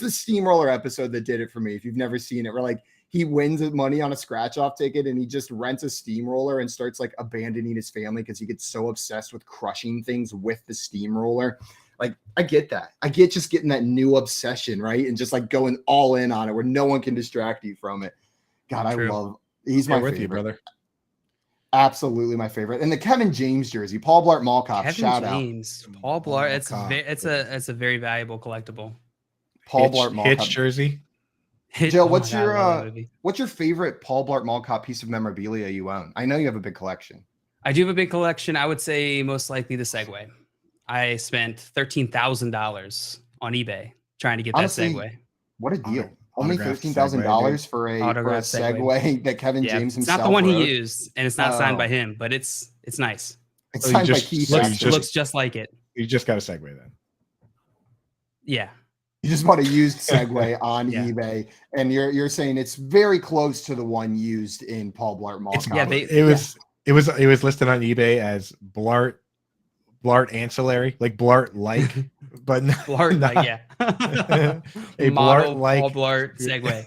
Speaker 2: the steamroller episode that did it for me. If you've never seen it, where like he wins money on a scratch off ticket and he just rents a steamroller and starts like abandoning his family because he gets so obsessed with crushing things with the steamroller. Like I get that. I get just getting that new obsession, right? And just like going all in on it where no one can distract you from it. God,
Speaker 4: True.
Speaker 2: He's my
Speaker 3: with
Speaker 2: favorite.
Speaker 3: you, brother.
Speaker 2: Absolutely my favorite. And the Kevin James jersey, Paul Blart Mall Cop,
Speaker 4: Kevin
Speaker 2: shout
Speaker 4: James, Paul Blart.
Speaker 3: Mall
Speaker 4: It's
Speaker 3: Cop,
Speaker 4: it's a very valuable collectible.
Speaker 2: out. Paul Blart Mall
Speaker 3: Hitch
Speaker 2: Cop.
Speaker 3: jersey.
Speaker 2: Jill,
Speaker 4: Oh my
Speaker 2: what's
Speaker 4: God, I love that
Speaker 2: your
Speaker 4: movie.
Speaker 2: what's your favorite Paul Blart Mall Cop piece of memorabilia you own? I know you have a big collection.
Speaker 4: I do have a big collection. I would say most likely the Segway. I spent $13,000 on eBay trying to get
Speaker 2: Honestly,
Speaker 4: that Segway.
Speaker 2: What a deal. Only
Speaker 3: Autographed
Speaker 2: $13,000 for a
Speaker 4: Autographed
Speaker 2: Segway that Kevin
Speaker 4: Yeah,
Speaker 2: James
Speaker 4: it's
Speaker 2: himself
Speaker 4: not the one
Speaker 2: wrote.
Speaker 4: he used, and it's not signed by
Speaker 2: Oh.
Speaker 4: him, but it's nice.
Speaker 2: It's
Speaker 3: So you
Speaker 2: signed by
Speaker 3: just-
Speaker 2: Keith.
Speaker 3: so you
Speaker 4: Looks,
Speaker 2: actually.
Speaker 4: looks just like it.
Speaker 3: You just got a segue then.
Speaker 4: Yeah.
Speaker 2: You just bought a used Segway on
Speaker 4: Yeah.
Speaker 2: eBay, and you're saying it's very close to the one used in Paul Blart Mall Cop.
Speaker 4: yeah,
Speaker 3: It was listed on eBay as Blart ancillary, like Blart like, but
Speaker 4: Blart,
Speaker 3: not,
Speaker 4: like, yeah.
Speaker 3: a
Speaker 4: Model
Speaker 3: Blart like.
Speaker 4: Paul Blart Segway.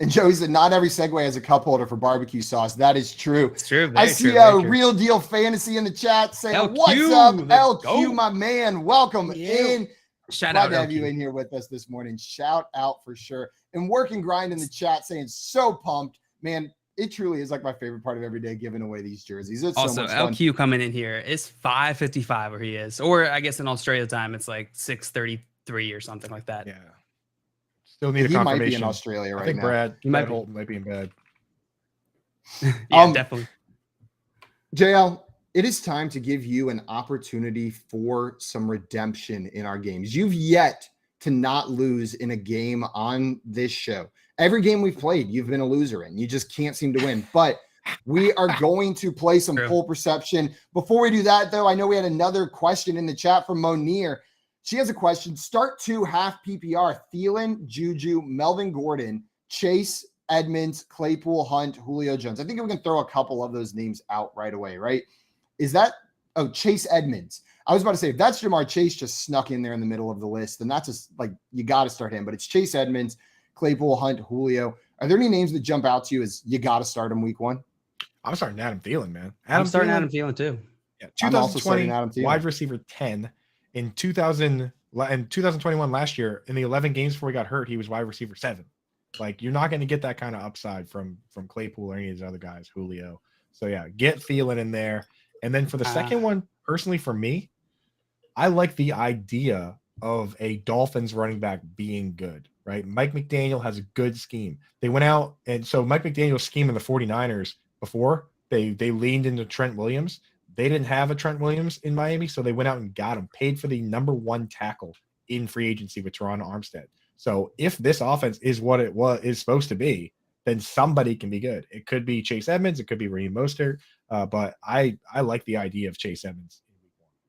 Speaker 2: And Joey said, not every Segway has a cup holder for barbecue sauce. That is true.
Speaker 4: It's true.
Speaker 2: I
Speaker 4: very
Speaker 2: see
Speaker 4: true,
Speaker 2: a
Speaker 4: very true.
Speaker 2: Real Deal Fantasy in the chat saying,
Speaker 4: LQ,
Speaker 2: what's up,
Speaker 4: let's
Speaker 2: LQ,
Speaker 4: go.
Speaker 2: my man? Welcome in.
Speaker 4: Shout
Speaker 2: Glad
Speaker 4: out
Speaker 2: to have you
Speaker 4: LQ.
Speaker 2: in here with us this morning. Shout out for sure. And Work and Grind in the chat saying, so pumped. Man, it truly is like my favorite part of every day, giving away these jerseys. It's so
Speaker 4: Also,
Speaker 2: much fun.
Speaker 4: LQ coming in here. It's 5:55 where he is, or I guess in Australia time it's like 6:33 or something like that.
Speaker 3: Yeah. Still need a
Speaker 2: He might
Speaker 3: confirmation.
Speaker 2: be in Australia
Speaker 3: I
Speaker 2: right
Speaker 3: think
Speaker 2: now.
Speaker 3: Brad
Speaker 4: He might be.
Speaker 3: Holt might be in bed.
Speaker 4: Yeah, definitely.
Speaker 2: JL, it is time to give you an opportunity for some redemption in our games. You've yet to not lose in a game on this show. Every game we've played, you've been a loser in. You just can't seem to win. But we are going to play some
Speaker 4: True.
Speaker 2: full perception. Before we do that, though, I know we had another question in the chat from Monier. She has a question. Start 2 half PPR. Thielen, Juju, Melvin Gordon, Chase, Edmonds, Claypool, Hunt, Julio Jones. I think we can throw a couple of those names out right away, right? Is that Chase Edmonds? I was about to say, if that's Jamar Chase just snuck in there in the middle of the list, then that's just like you got to start him. But it's Chase Edmonds, Claypool, Hunt, Julio. Are there any names that jump out to you as you got to start him week 1?
Speaker 3: I'm starting Adam Thielen, man.
Speaker 4: I'm starting Adam Thielen too.
Speaker 3: Yeah,
Speaker 2: I'm also
Speaker 3: 2020
Speaker 2: starting Adam Thielen.
Speaker 3: wide receiver 10 in 2021 last year. In the 11 games before he got hurt, he was wide receiver 7. Like you're not going to get that kind of upside from Claypool or any of these other guys, Julio. So yeah, get Thielen in there. And then for the second one, personally for me, I like the idea of a Dolphins running back being good, right? Mike McDaniel has a good scheme. They went out, and so Mike McDaniel's scheme in the 49ers before, they leaned into Trent Williams. They didn't have a Trent Williams in Miami, so they went out and got him, paid for the number 1 tackle in free agency with Teron Armstead. So if this offense is what it is supposed to be, then somebody can be good. It could be Chase Edmonds. It could be Raheem Mostert. But I like the idea of Chase Edmonds.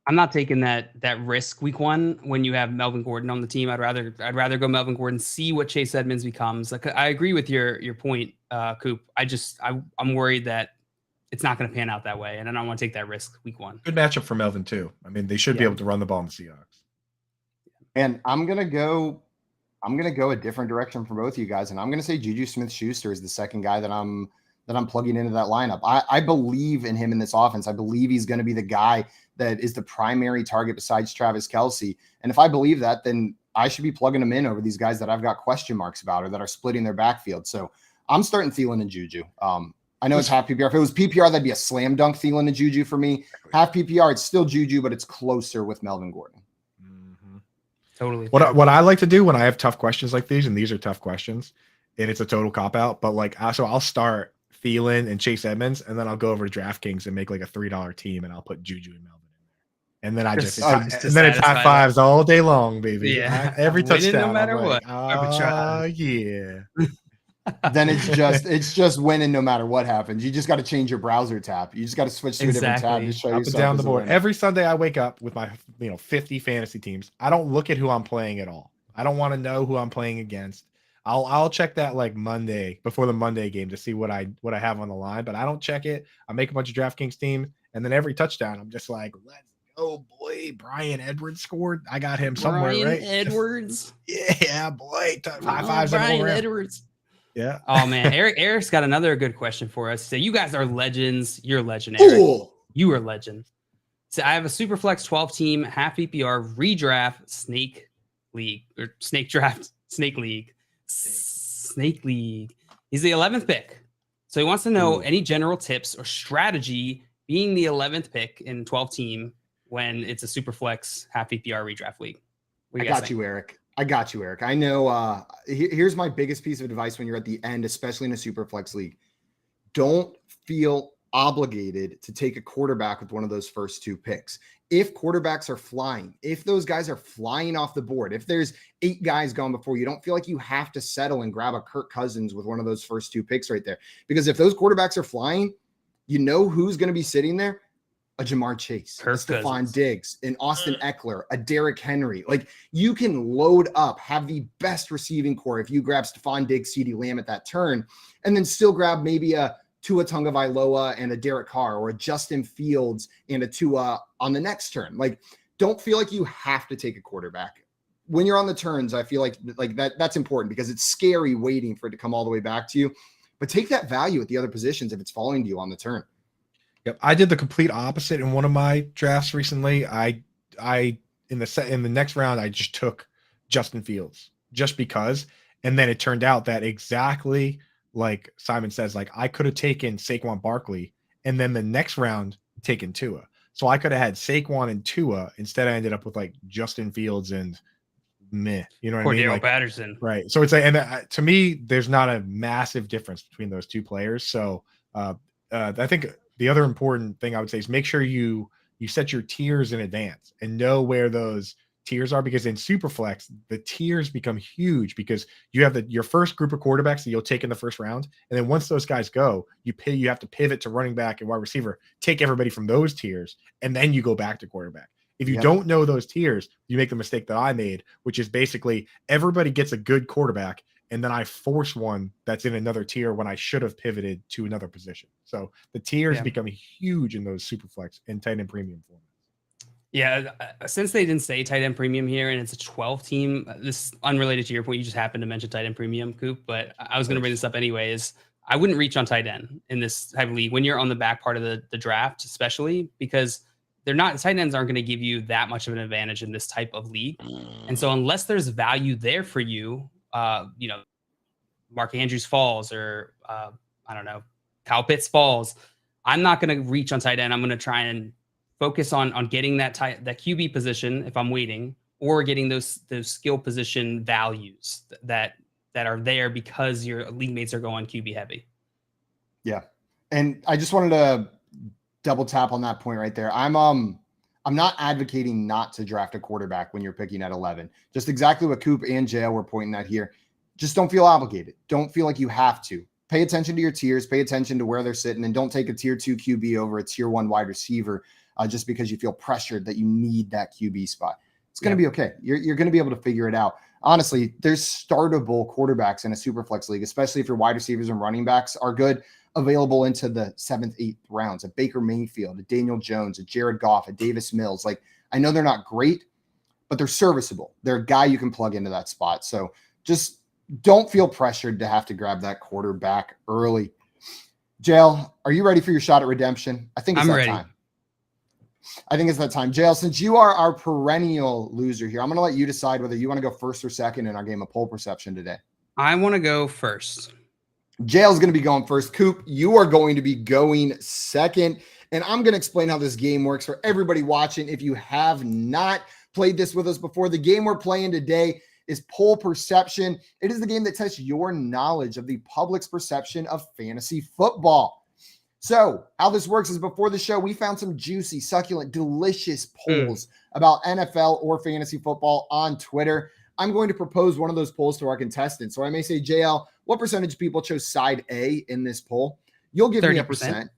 Speaker 4: I'm not taking that risk week 1 when you have Melvin Gordon on the team. I'd rather go Melvin Gordon, see what Chase Edmonds becomes. Like, I agree with your point, Coop. I'm worried that it's not going to pan out that way, and I don't want to take that risk week 1.
Speaker 3: Good matchup for Melvin too. I mean, they should be able to run the ball in the Seahawks.
Speaker 2: And I'm gonna go a different direction for both of you guys, and I'm gonna say Juju Smith-Schuster is the second guy that I'm plugging into that lineup. I believe in him in this offense. I believe he's going to be the guy that is the primary target besides Travis Kelce. And if I believe that, then I should be plugging him in over these guys that I've got question marks about or that are splitting their backfield. So I'm starting Thielen and Juju. I know it's half PPR. If it was PPR, that'd be a slam dunk Thielen and Juju for me. Half PPR, it's still Juju, but it's closer with Melvin Gordon.
Speaker 4: Totally.
Speaker 3: What I like to do when I have tough questions like these, and these are tough questions, and it's a total cop out, but like, so I'll start Thielen and Chase Edmonds, and then I'll go over to DraftKings and make like a $3 team, and I'll put Juju and Melvin in there, and then it's high fives all day long, baby.
Speaker 4: Yeah,
Speaker 3: every touchdown,
Speaker 4: no matter what.
Speaker 3: Yeah.
Speaker 2: Then it's just winning no matter what happens. You just got to change your browser tab. You just got to switch to a different tab to show
Speaker 3: up and down the board. Every Sunday I wake up with my 50 fantasy teams. I don't look at who I'm playing at all. I don't want to know who I'm playing against. I'll check that like Monday before the Monday game to see what I have on the line, but I don't check it. I make a bunch of DraftKings teams, and then every touchdown I'm just like, let's go, boy. Brian Edwards scored. I got him somewhere,
Speaker 4: Brian
Speaker 3: right?
Speaker 4: Edwards.
Speaker 3: Yeah, boy. High fives.
Speaker 4: Brian Edwards.
Speaker 3: Yeah.
Speaker 4: Oh man, Eric's got another good question for us. So you guys are legends. You're a legend, Eric.
Speaker 2: Cool.
Speaker 4: You are a legend. So I have a Superflex 12 team half PPR redraft snake league. He's the 11th pick. So he wants to know any general tips or strategy being the 11th pick in 12 team when it's a Superflex half PPR redraft league.
Speaker 2: I got you, Eric. I know. Here's my biggest piece of advice when you're at the end, especially in a super flex league. Don't feel obligated to take a quarterback with one of those first 2 picks. If quarterbacks are flying, if those guys are flying off the board, if there's 8 guys gone before you, don't feel like you have to settle and grab a Kirk Cousins with one of those first 2 picks right there. Because if those quarterbacks are flying, you know who's going to be sitting there? A Jamar Chase, a Stephon Diggs, an Austin Eckler, a Derrick Henry. Like, you can load up, have the best receiving core if you grab Stephon Diggs, CeeDee Lamb at that turn, and then still grab maybe a Tua Tagovailoa and a Derek Carr, or a Justin Fields and a Tua on the next turn. Like, don't feel like you have to take a quarterback. When you're on the turns, I feel like that's important because it's scary waiting for it to come all the way back to you. But take that value at the other positions if it's falling to you on the turn.
Speaker 3: Yep, I did the complete opposite in one of my drafts recently. I in the next round I just took Justin Fields just because, and then it turned out that exactly like Simon says, like I could have taken Saquon Barkley and then the next round taken Tua. So I could have had Saquon and Tua. Instead, I ended up with like Justin Fields and meh. You know what I mean? Like,
Speaker 4: Patterson.
Speaker 3: Right. So it's like, and to me, there's not a massive difference between those 2 players. So I think the other important thing I would say is make sure you set your tiers in advance and know where those tiers are, because in Superflex, the tiers become huge because you have your first group of quarterbacks that you'll take in the first round. And then once those guys go, you have to pivot to running back and wide receiver, take everybody from those tiers, and then you go back to quarterback. If you don't know those tiers, you make the mistake that I made, which is basically everybody gets a good quarterback, and then I force one that's in another tier when I should have pivoted to another position. So the tiers become huge in those Superflex and tight end premium formats.
Speaker 4: Yeah, since they didn't say tight end premium here, and it's a 12 team, this is unrelated to your point. You just happened to mention tight end premium, Coop, but I was going to bring this up anyways. I wouldn't reach on tight end in this type of league when you're on the back part of the draft, especially because tight ends aren't going to give you that much of an advantage in this type of league. And so unless there's value there for you, Mark Andrews falls or I don't know, Kyle Pitts falls, I'm not going to reach on tight end. I'm going to try and focus on getting that QB position if I'm waiting, or getting those skill position values that are there because your league mates are going QB heavy.
Speaker 2: Yeah. And I just wanted to double tap on that point right there. I'm not advocating not to draft a quarterback when you're picking at 11. Just exactly what Coop and JL were pointing at here. Just don't feel obligated. Don't feel like you have to. Pay attention to your tiers. Pay attention to where they're sitting, and don't take a tier 2 QB over a tier 1 wide receiver. just because you feel pressured that you need that QB spot. It's going to be okay. You're going to be able to figure it out. Honestly, there's startable quarterbacks in a super flex league, especially if your wide receivers and running backs are good, available into the 7th, 8th rounds. A Baker Mayfield, a Daniel Jones, a Jared Goff, a Davis Mills. Like, I know they're not great, but they're serviceable. They're a guy you can plug into that spot. So just don't feel pressured to have to grab that quarterback early. JL, are you ready for your shot at redemption? I think it's that time. I think it's that time. JL, since you are our perennial loser here, I'm going to let you decide whether you want to go first or second in our game of poll perception today.
Speaker 4: I want to go first.
Speaker 2: JL's going to be going first. Coop, you are going to be going second. And I'm going to explain how this game works for everybody watching. If you have not played this with us before, the game we're playing today is poll perception. It is the game that tests your knowledge of the public's perception of fantasy football. So how this works is, before the show, we found some juicy, succulent, delicious polls about NFL or fantasy football on Twitter. I'm going to propose one of those polls to our contestants. So I may say, JL, what percentage of people chose side A in this poll? You'll give 30%. Me a percent,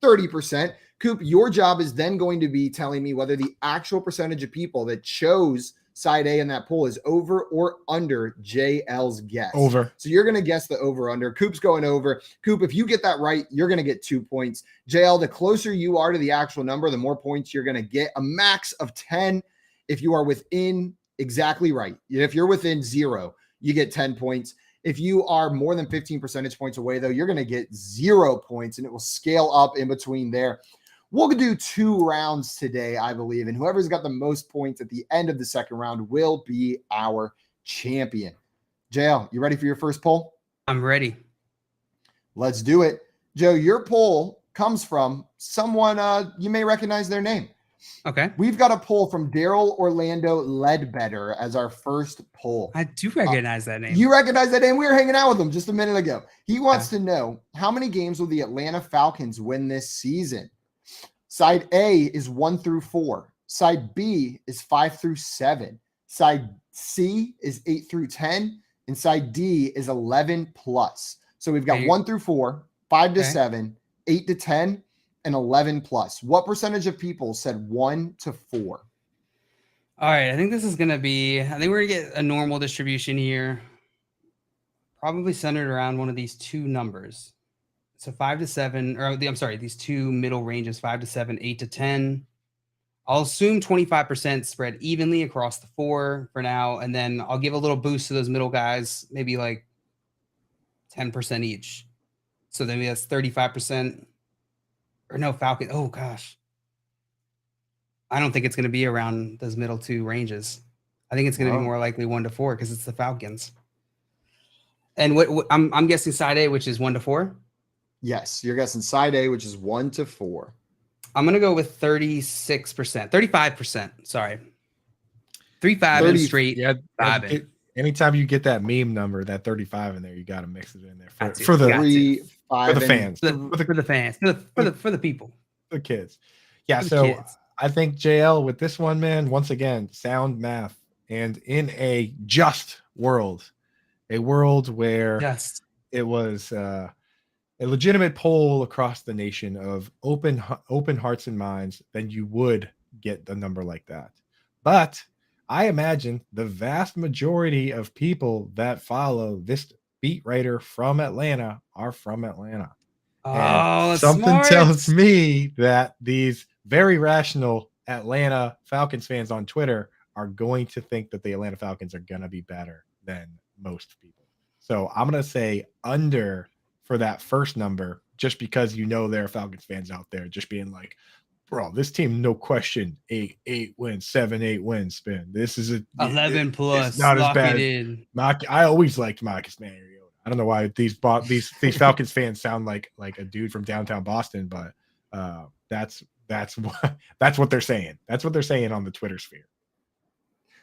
Speaker 2: 30%. Coop, your job is then going to be telling me whether the actual percentage of people that chose side A in that poll is over or under JL's guess.
Speaker 3: Over.
Speaker 2: So you're going to guess the over under. Coop's going over. Coop, if you get that right, you're going to get 2 points. JL, the closer you are to the actual number, the more points you're going to get. A max of 10 if you are within exactly right. If you're within 0, you get 10 points. If you are more than 15 percentage points away, though, you're going to get 0 points, and it will scale up in between there. We'll do 2 rounds today, I believe, and whoever's got the most points at the end of the second round will be our champion. JL, you ready for your first poll?
Speaker 4: I'm ready.
Speaker 2: Let's do it. Joe, your poll comes from someone you may recognize their name.
Speaker 4: Okay.
Speaker 2: We've got a poll from Daryl Orlando Ledbetter as our first poll.
Speaker 4: I do recognize that name.
Speaker 2: You recognize that name? We were hanging out with him just a minute ago. He wants to know, how many games will the Atlanta Falcons win this season? Side A is 1 through 4. Side B is 5 through 7. Side C is 8 through 10. And side D is 11 plus. So we've got 1 through 4, 5 to 7, 8 to 10, and 11 plus. What percentage of people said 1 to 4?
Speaker 4: All right. I think this is going to be, I think we're going to get a normal distribution here. Probably centered around one of these 2 numbers. So 5 to 7, or I'm sorry, these 2 middle ranges, 5 to 7, 8 to 10. I'll assume 25% spread evenly across the 4 for now. And then I'll give a little boost to those middle guys, maybe like 10% each. So then that's 35%. Or no, Falcon. Oh, gosh. I don't think it's going to be around those middle 2 ranges. I think it's going to be more likely 1 to 4 because it's the Falcons. And what I'm guessing side A, which is 1 to 4.
Speaker 2: Yes, you're guessing side A, which is 1 to 4.
Speaker 4: I'm going to go with 35%. Sorry. 35 and straight.
Speaker 3: Yeah.
Speaker 4: 5.
Speaker 3: Anytime you get that meme number, that 35 in there, you got to mix it in there for the fans.
Speaker 4: For the fans. For the people.
Speaker 3: The kids. Yeah. So
Speaker 4: kids.
Speaker 3: I think JL with this one, man, once again, sound math, and in a just world, a world where it was a legitimate poll across the nation of open hearts and minds, then you would get the number like that. But I imagine the vast majority of people that follow this beat writer from Atlanta are from Atlanta.
Speaker 4: Oh,
Speaker 3: something tells me that these very rational Atlanta Falcons fans on Twitter are going to think that the Atlanta Falcons are going to be better than most people. So I'm going to say under for that first number, just because there are Falcons fans out there just being like, bro, this team, no question, 8 wins, 7-8 wins, spin. This is
Speaker 4: 11 plus.
Speaker 3: It's not as bad. I always liked Marcus Mariota. I don't know why these Falcons fans sound like a dude from downtown Boston, but that's what they're saying. That's what they're saying on the Twitter sphere.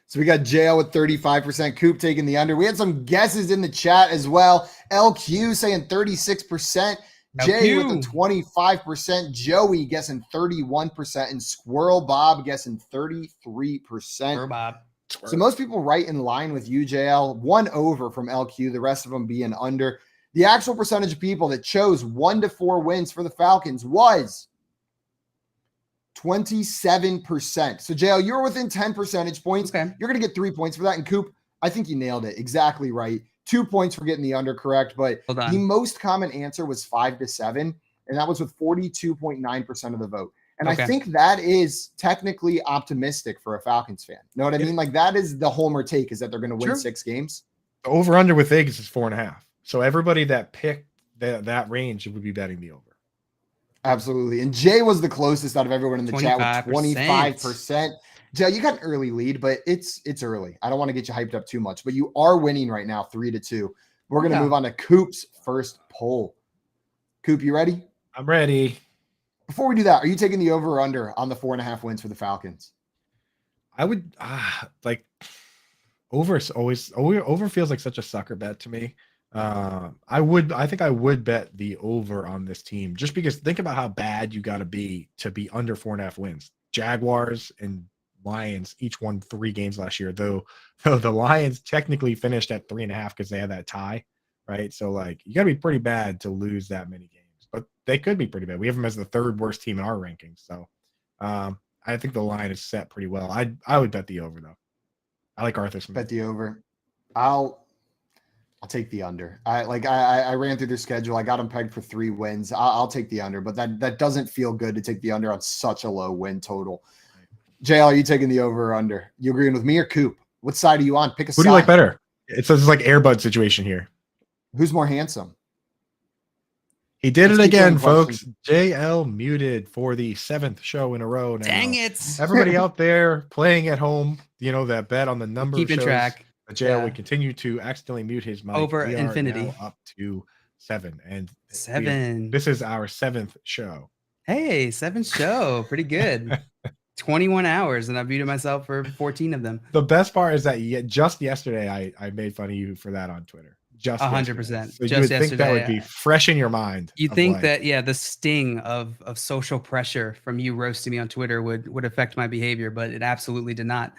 Speaker 2: So we got JL with 35%, Coop taking the under. We had some guesses in the chat as well. LQ saying 36%, Jay with a 25%, Joey guessing 31%, and Squirrel Bob guessing 33%.
Speaker 4: Squirrel Bob.
Speaker 2: So most people right in line with you, JL. 1 over from LQ, the rest of them being under. The actual percentage of people that chose 1 to 4 wins for the Falcons was 27%. So JL, you're within 10 percentage points.
Speaker 4: Okay.
Speaker 2: You're going to get 3 points for that. And Coop, I think you nailed it. Exactly right. 2 points for getting the under correct. But
Speaker 4: Well done.
Speaker 2: the most common answer was 5-7. And that was with 42.9% of the vote. And I think that is technically optimistic for a Falcons fan. Know what I mean? Like that is the homer take, is that they're going to win 6 games.
Speaker 3: The over under with Vegas is 4.5. So everybody that picked that range would be betting the over.
Speaker 2: Absolutely. And Jay was the closest out of everyone in the chat with
Speaker 4: 25%.
Speaker 2: 25%. Jay, you got an early lead, but it's early. I don't want to get you hyped up too much, but you are winning right now 3-2. We're going to move on to Coop's first poll. Coop, you ready?
Speaker 3: I'm ready.
Speaker 2: Before we do that, are you taking the over or under on the 4.5 wins for the Falcons?
Speaker 3: I would like over feels like such a sucker bet to me. I think I would bet the over on this team just because think about how bad you got to be under 4.5 wins. Jaguars and Lions each won 3 games last year, though the Lions technically finished at 3.5 because they had that tie, right? So like you got to be pretty bad to lose that many games, but they could be pretty bad. We have them as the 3rd worst team in our rankings, so I think the line is set pretty well. I would bet the over though. I like Arthur Smith.
Speaker 2: Bet the over. I'll take the under. I ran through their schedule. I got them pegged for 3 wins. I'll take the under, but that doesn't feel good to take the under on such a low win total. JL, are you taking the over or under? You agreeing with me or Coop? What side are you on? Pick a side.
Speaker 3: Who do you like better? It's like Airbud situation here.
Speaker 2: Who's more handsome?
Speaker 3: He did
Speaker 2: Let's
Speaker 3: it
Speaker 2: keep doing
Speaker 3: again, folks.
Speaker 2: questions.
Speaker 3: JL muted for the 7th show in a row now.
Speaker 4: Dang it.
Speaker 3: Everybody out there playing at home, that bet on the number
Speaker 4: Keeping
Speaker 3: of shows.
Speaker 4: track.
Speaker 3: JL would continue to accidentally mute his mic.
Speaker 4: Over
Speaker 3: We are
Speaker 4: infinity.
Speaker 3: now up to 7. And
Speaker 4: 7.
Speaker 3: This is our 7th show.
Speaker 4: Hey, 7th show. Pretty good. 21 hours, and I've muted myself for 14 of them.
Speaker 3: The best part is that just yesterday, I made fun of you for that on Twitter. Just
Speaker 4: 100%.
Speaker 3: So you would think that would be fresh in your mind.
Speaker 4: You think that, the sting of social pressure from you roasting me on Twitter would affect my behavior, but it absolutely did not.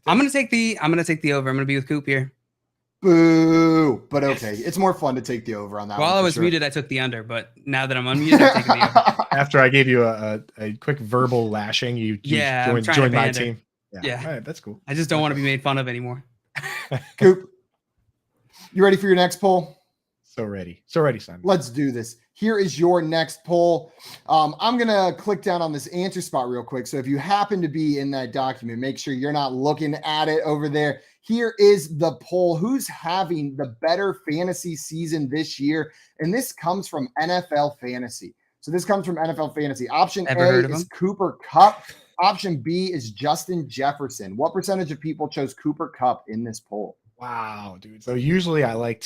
Speaker 4: I'm gonna take the over. I'm gonna be with Coop here.
Speaker 2: Boo. But okay. It's more fun to take the over on that
Speaker 4: While
Speaker 2: one.
Speaker 4: I was muted, I took the under, but now that I'm unmuted, I'm taking the over.
Speaker 3: After I gave you a quick verbal lashing, you
Speaker 4: I'm trying to
Speaker 3: joined my
Speaker 4: pander.
Speaker 3: team.
Speaker 4: Yeah.
Speaker 3: All right, that's cool.
Speaker 4: I just don't want to be made fun of anymore.
Speaker 2: Coop, you ready for your next poll?
Speaker 3: So ready, Simon.
Speaker 2: Let's do this. Here is your next poll. I'm going to click down on this answer spot real quick. So if you happen to be in that document, make sure you're not looking at it over there. Here is the poll. Who's having the better fantasy season this year? And this comes from NFL Fantasy. So this comes from NFL Fantasy. Option A is Cooper Kupp. Option B is Justin Jefferson. What percentage of people chose Cooper Kupp in this poll?
Speaker 3: Wow, dude. So usually I like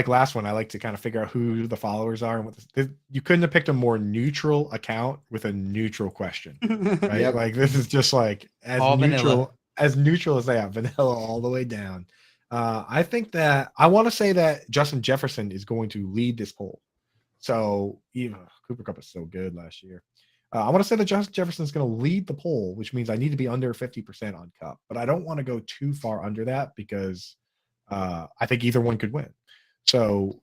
Speaker 3: last one, I like to kind of figure out who the followers are. And you couldn't have picked a more neutral account with a neutral question, right?
Speaker 2: Yep.
Speaker 3: Like this is just like
Speaker 4: All
Speaker 3: neutral as they are, vanilla all the way down. I think that I want to say that Justin Jefferson is going to lead this poll. So Cooper Kupp is so good last year. I want to say that Justin Jefferson is going to lead the poll, which means I need to be under 50% on Kupp, but I don't want to go too far under that because I think either one could win. So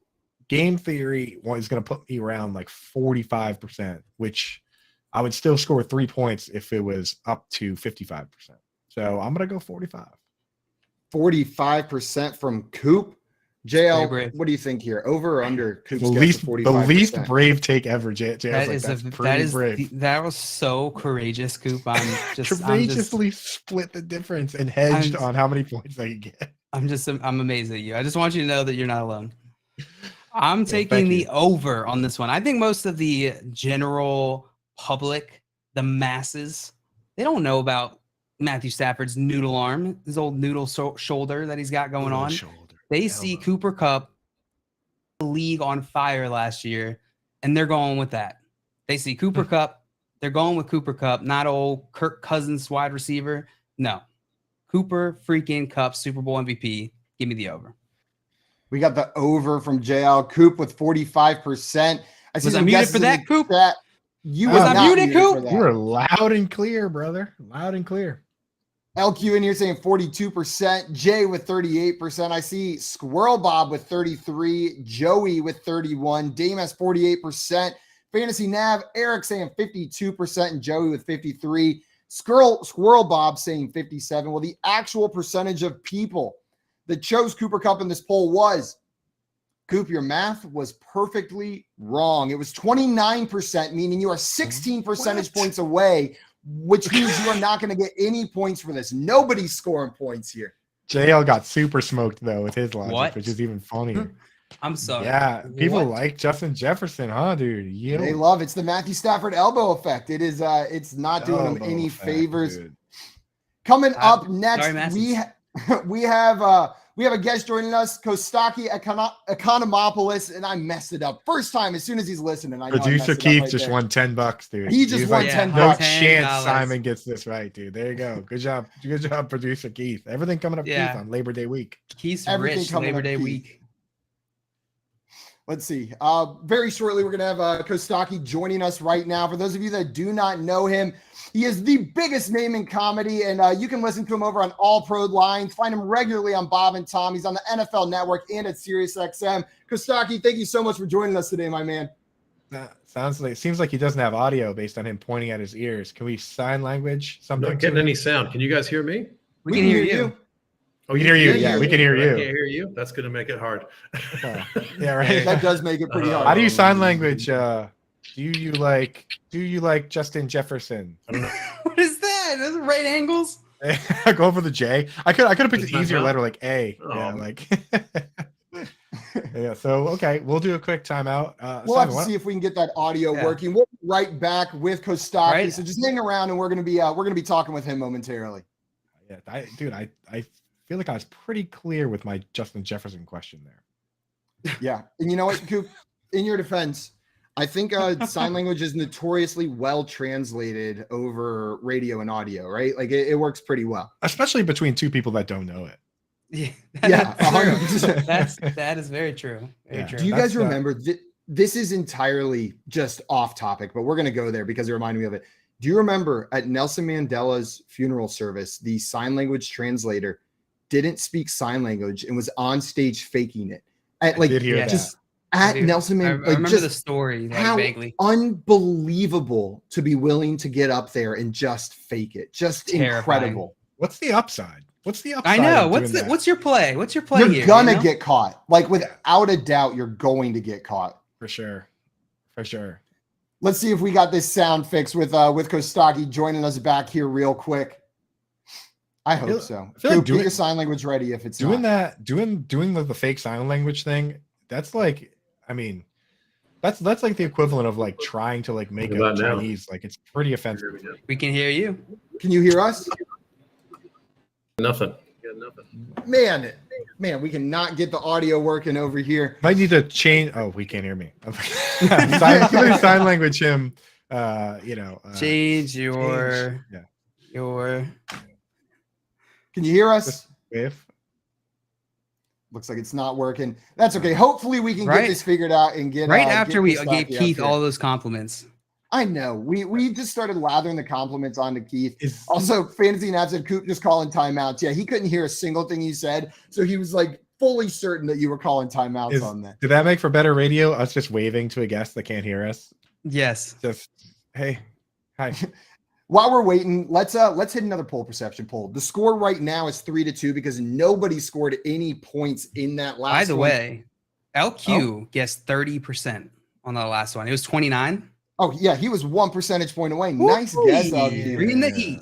Speaker 3: game theory is going to put me around like 45%, which I would still score 3 points if it was up to 55%. So I'm going to go 45.
Speaker 2: 45% from Coop. JL, what do you think here? Over or under? Coop's
Speaker 3: The least brave take ever.
Speaker 4: That was so courageous, Coop. I'm just
Speaker 3: courageously split the difference and hedged on how many points I could get.
Speaker 4: I'm amazed at you. I just want you to know that you're not alone. I'm taking the over on this one. I think most of the general public, the masses, they don't know about Matthew Stafford's noodle arm, his old noodle shoulder that he's got going on. They see Cooper Kupp, the league on fire last year, and they're going with that. They see Cooper Kupp, they're going with Cooper Kupp, not old Kirk Cousins wide receiver. No, Cooper freaking Kupp, Super Bowl MVP. Give me the over.
Speaker 2: We got the over from JL. Coop with 45%.
Speaker 4: Was I muted for that, Coop?
Speaker 2: You
Speaker 4: was I muted, Coop?
Speaker 3: You were loud and clear, brother. Loud and clear.
Speaker 2: LQ in here saying 42%. Jay with 38%. I see Squirrel Bob with 33. Joey with 31. Dame has 48%. Fantasy Nav, Eric saying 52% and Joey with 53. Squirrel Bob saying 57. Well, the actual percentage of people that chose Cooper Kupp in this poll was, Coop, your math was perfectly wrong. It was 29%, meaning you are 16 percentage points away, which means you are not going to get any points for this. Nobody's scoring points here.
Speaker 3: JL got super smoked though with his logic, which is even funnier.
Speaker 4: I'm sorry.
Speaker 3: Yeah, people like Justin Jefferson, huh, dude?
Speaker 2: They love it's the Matthew Stafford elbow effect. It is it's not doing them any favors.
Speaker 3: Dude.
Speaker 2: Coming up next,
Speaker 4: sorry,
Speaker 2: we have a guest joining us, Kostaki Economopoulos, and I messed it up first time as soon as he's listening. I know
Speaker 3: Producer Keith just
Speaker 2: there.
Speaker 3: won $10, dude.
Speaker 2: He just won $10.
Speaker 3: No
Speaker 2: $10.
Speaker 3: chance Simon gets this right, dude. There you go. Good job, producer Keith. Everything coming up Keith on Labor Day week.
Speaker 4: Keith's
Speaker 2: Everything
Speaker 4: rich
Speaker 2: coming
Speaker 4: Labor
Speaker 2: up
Speaker 4: Day
Speaker 2: Keith.
Speaker 4: week.
Speaker 2: Let's see. Very shortly, we're going to have Kostaki joining us right now. For those of you that do not know him, he is the biggest name in comedy, and you can listen to him over on All Pro Lines. Find him regularly on Bob and Tom. He's on the NFL Network and at SiriusXM. Kostaki, thank you so much for joining us today, my man.
Speaker 3: Seems like he doesn't have audio based on him pointing at his ears. Can we sign language something?
Speaker 13: Not getting any sound. Can you guys hear me?
Speaker 2: We can hear you.
Speaker 3: Oh, we can hear you. Yeah, we can hear you.
Speaker 13: I can't hear you. That's going to make it hard.
Speaker 3: Yeah, right.
Speaker 2: That does make it pretty hard.
Speaker 3: How do you sign language? Do you like Justin Jefferson? I don't know.
Speaker 4: What is that? Those are right angles.
Speaker 3: Go for the J. I could have picked an easier letter like A.
Speaker 13: Oh.
Speaker 3: Yeah, like yeah. So okay, we'll do a quick timeout.
Speaker 2: We'll have to see if we can get that audio working. We'll be right back with Kostaki.
Speaker 4: Right.
Speaker 2: So just hang around, and we're gonna be talking with him momentarily.
Speaker 3: Yeah, I feel like I was pretty clear with my Justin Jefferson question there.
Speaker 2: Yeah, and you know what, Coop? In your defense, I think sign language is notoriously well translated over radio and audio, right? Like it works pretty well,
Speaker 3: especially between two people that don't know it.
Speaker 2: Yeah, 100%.
Speaker 4: That is very true. Very true.
Speaker 2: Do you guys remember this is entirely just off topic, but we're going to go there because it reminded me of it. Do you remember at Nelson Mandela's funeral service, the sign language translator didn't speak sign language and was on stage faking it? At like just at Nelson Mandela.
Speaker 4: I remember the story vaguely.
Speaker 2: Unbelievable to be willing to get up there and just fake it. Just
Speaker 4: terrifying.
Speaker 2: Incredible.
Speaker 3: What's the upside? I
Speaker 4: know. What's your play? What's your play?
Speaker 2: You're gonna get caught. Like without a doubt, you're going to get caught.
Speaker 3: For sure.
Speaker 2: Let's see if we got this sound fixed with Kostaki joining us back here real quick. I hope so.
Speaker 3: I feel like
Speaker 2: get your sign language ready if it's
Speaker 3: doing
Speaker 2: not.
Speaker 3: doing the fake sign language thing. That's like, I mean, that's like the equivalent of like trying to like make a Chinese. Like it's pretty offensive.
Speaker 4: We can hear you.
Speaker 2: Can you hear us?
Speaker 13: Nothing.
Speaker 2: Man, we cannot get the audio working over here.
Speaker 3: Might need to change. Oh, we can't hear me. sign language him.
Speaker 4: Change your.
Speaker 2: Can you hear us?
Speaker 3: If
Speaker 2: looks like it's not working. That's okay. Hopefully we can get this figured out and get
Speaker 4: after we gave Keith all those compliments.
Speaker 2: I know. We just started lathering the compliments onto Keith. Also, Fantasy Nav said Coop just calling timeouts. Yeah, he couldn't hear a single thing you said, so he was like fully certain that you were calling timeouts on that.
Speaker 3: Did that make for better radio? Us just waving to a guest that can't hear us.
Speaker 4: Yes.
Speaker 3: Just hey, hi.
Speaker 2: While we're waiting, let's hit another poll perception poll. The score right now is 3-2 because nobody scored any points in that last one.
Speaker 4: By the way, LQ guessed 30% on the last one. It was 29.
Speaker 2: Oh, yeah, he was 1 percentage point away. Nice guess, LQ.
Speaker 4: Bringing the heat.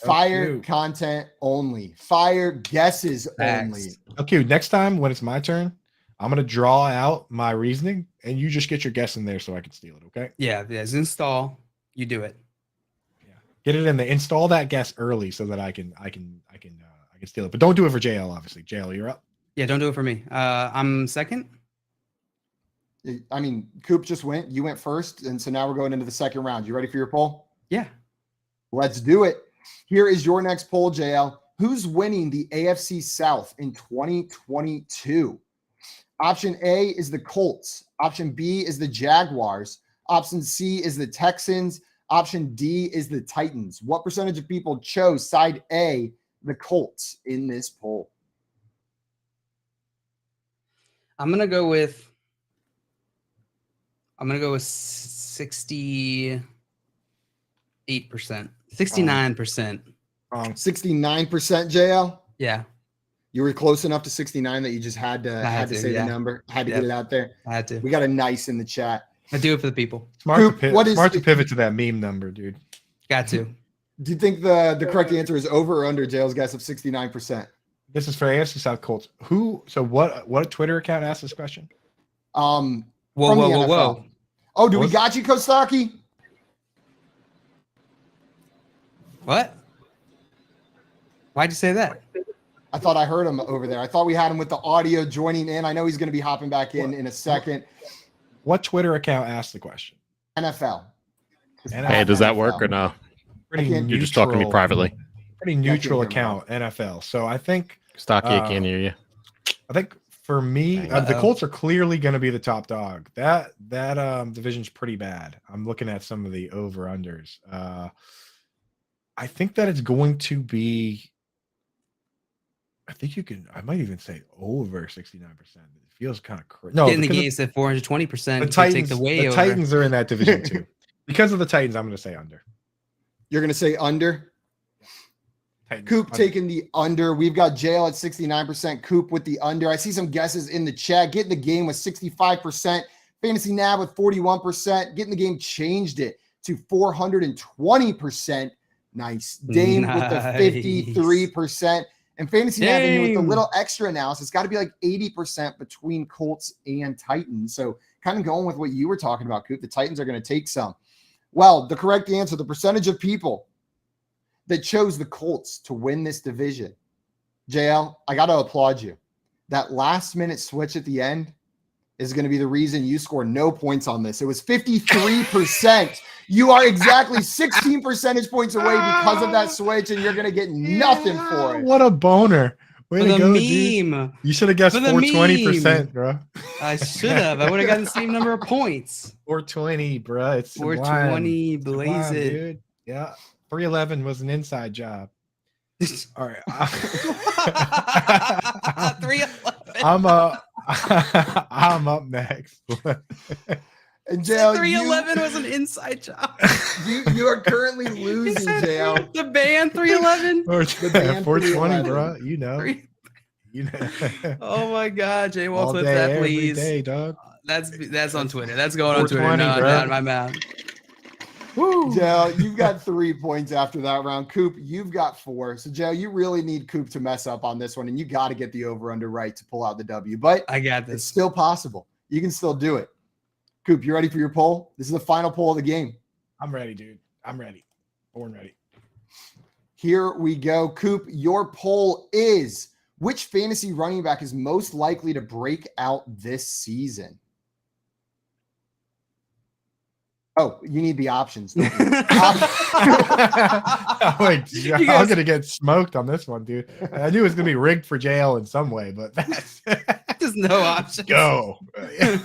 Speaker 2: Fire content only. Fire guesses only.
Speaker 3: Okay, next time when it's my turn, I'm going to draw out my reasoning, and you just get your guess in there so I can steal it, okay?
Speaker 4: Yeah, there's install. You do it.
Speaker 3: Get it in there. Install that guess early so that I can steal it. But don't do it for JL, obviously. JL, you're up.
Speaker 4: Yeah, don't do it for me. I'm second.
Speaker 2: I mean, Coop just went. You went first, and so now we're going into the second round. You ready for your poll?
Speaker 4: Yeah.
Speaker 2: Let's do it. Here is your next poll, JL. Who's winning the AFC South in 2022? Option A is the Colts. Option B is the Jaguars. Option C is the Texans. Option D is the Titans. What percentage of people chose side A, the Colts, in this poll? I'm going to go with 60%.
Speaker 4: 68%, 69%.
Speaker 2: 69%, JL.
Speaker 4: Yeah,
Speaker 2: You were close enough to 69 that you just had to say the number. Had to get it out there.
Speaker 4: I had to.
Speaker 2: We got a nice in the chat.
Speaker 4: I do it for the people.
Speaker 3: Smart to pivot to that meme number, dude.
Speaker 4: Got to.
Speaker 2: Do you think the correct answer is over or under JL's guess of 69%?
Speaker 3: This is for AFC South Colts. What Twitter account asked this question?
Speaker 2: Whoa. Oh, we got you, Kostaki?
Speaker 4: What? Why'd you say that?
Speaker 2: I thought I heard him over there. I thought we had him with the audio joining in. I know he's going to be hopping back in a second.
Speaker 3: What Twitter account asked the question?
Speaker 2: NFL.
Speaker 14: Hey, does that work or no? You're just talking to me privately.
Speaker 3: Pretty neutral account, NFL. So I think
Speaker 14: Stocky, I can't hear you.
Speaker 3: I think for me, the Colts are clearly going to be the top dog. That division's pretty bad. I'm looking at some of the over-unders. I think that it's going to be, I might even say over 69%. It feels kind of crazy. No,
Speaker 4: getting the games at 420%.
Speaker 3: The Titans are in that division too. Because of the Titans, I'm going to say under.
Speaker 2: You're going to say under?
Speaker 3: Titans,
Speaker 2: Coop
Speaker 3: under.
Speaker 2: taking the under. We've got JL at 69%. Coop with the under. I see some guesses in the chat. Getting the game with 65%. Fantasy Nav with 41%. Getting the game changed it to 420%. Nice. Dame with the 53%. And Fantasy Nav with a little extra analysis. Got to be like 80% between Colts and Titans. So kind of going with what you were talking about, Coop. The Titans are going to take some. Well, the correct answer, the percentage of people that chose the Colts to win this division. JL, I got to applaud you. That last minute switch at the end is going to be the reason you scored no points on this. It was 53%. You are exactly 16 percentage points away because of that switch, and you're going to get nothing for it.
Speaker 3: What a boner. Way to go,
Speaker 4: meme.
Speaker 3: Dude. You should have guessed 420%, bro.
Speaker 4: I should have. I would have gotten the same number of points.
Speaker 3: 420, bro. It's
Speaker 4: 420, blaze it.
Speaker 3: Dude. Yeah. 311 was an inside job. All right.
Speaker 4: 311.
Speaker 3: I'm up next.
Speaker 2: And JL,
Speaker 4: 311 was an inside job.
Speaker 2: You are currently losing, JL.
Speaker 4: The band 311.
Speaker 3: 420, bro. You know.
Speaker 4: Oh my God, Jay, we'll
Speaker 3: All
Speaker 4: flip
Speaker 3: day,
Speaker 4: that,
Speaker 3: every
Speaker 4: please.
Speaker 3: day, dog.
Speaker 4: That's on Twitter. That's going on Twitter.
Speaker 3: 420,
Speaker 4: No,
Speaker 3: bro.
Speaker 4: not in my mouth.
Speaker 2: Woo. JL, you've got 3 points after that round. Coop, you've got 4. So, JL, you really need Coop to mess up on this one, and you got to get the over-under right to pull out the W. But
Speaker 4: I got this.
Speaker 2: It's still possible. You can still do it. Coop, you ready for your poll? This is the final poll of the game.
Speaker 3: I'm ready, dude. I'm ready. Born ready.
Speaker 2: Here we go. Coop, your poll is, which fantasy running back is most likely to break out this season? Oh, you need the options. Don't you?
Speaker 3: I'm going to get smoked on this one, dude. I knew it was going to be rigged for JL in some way, but that's
Speaker 4: There's no options.
Speaker 3: Go. Okay.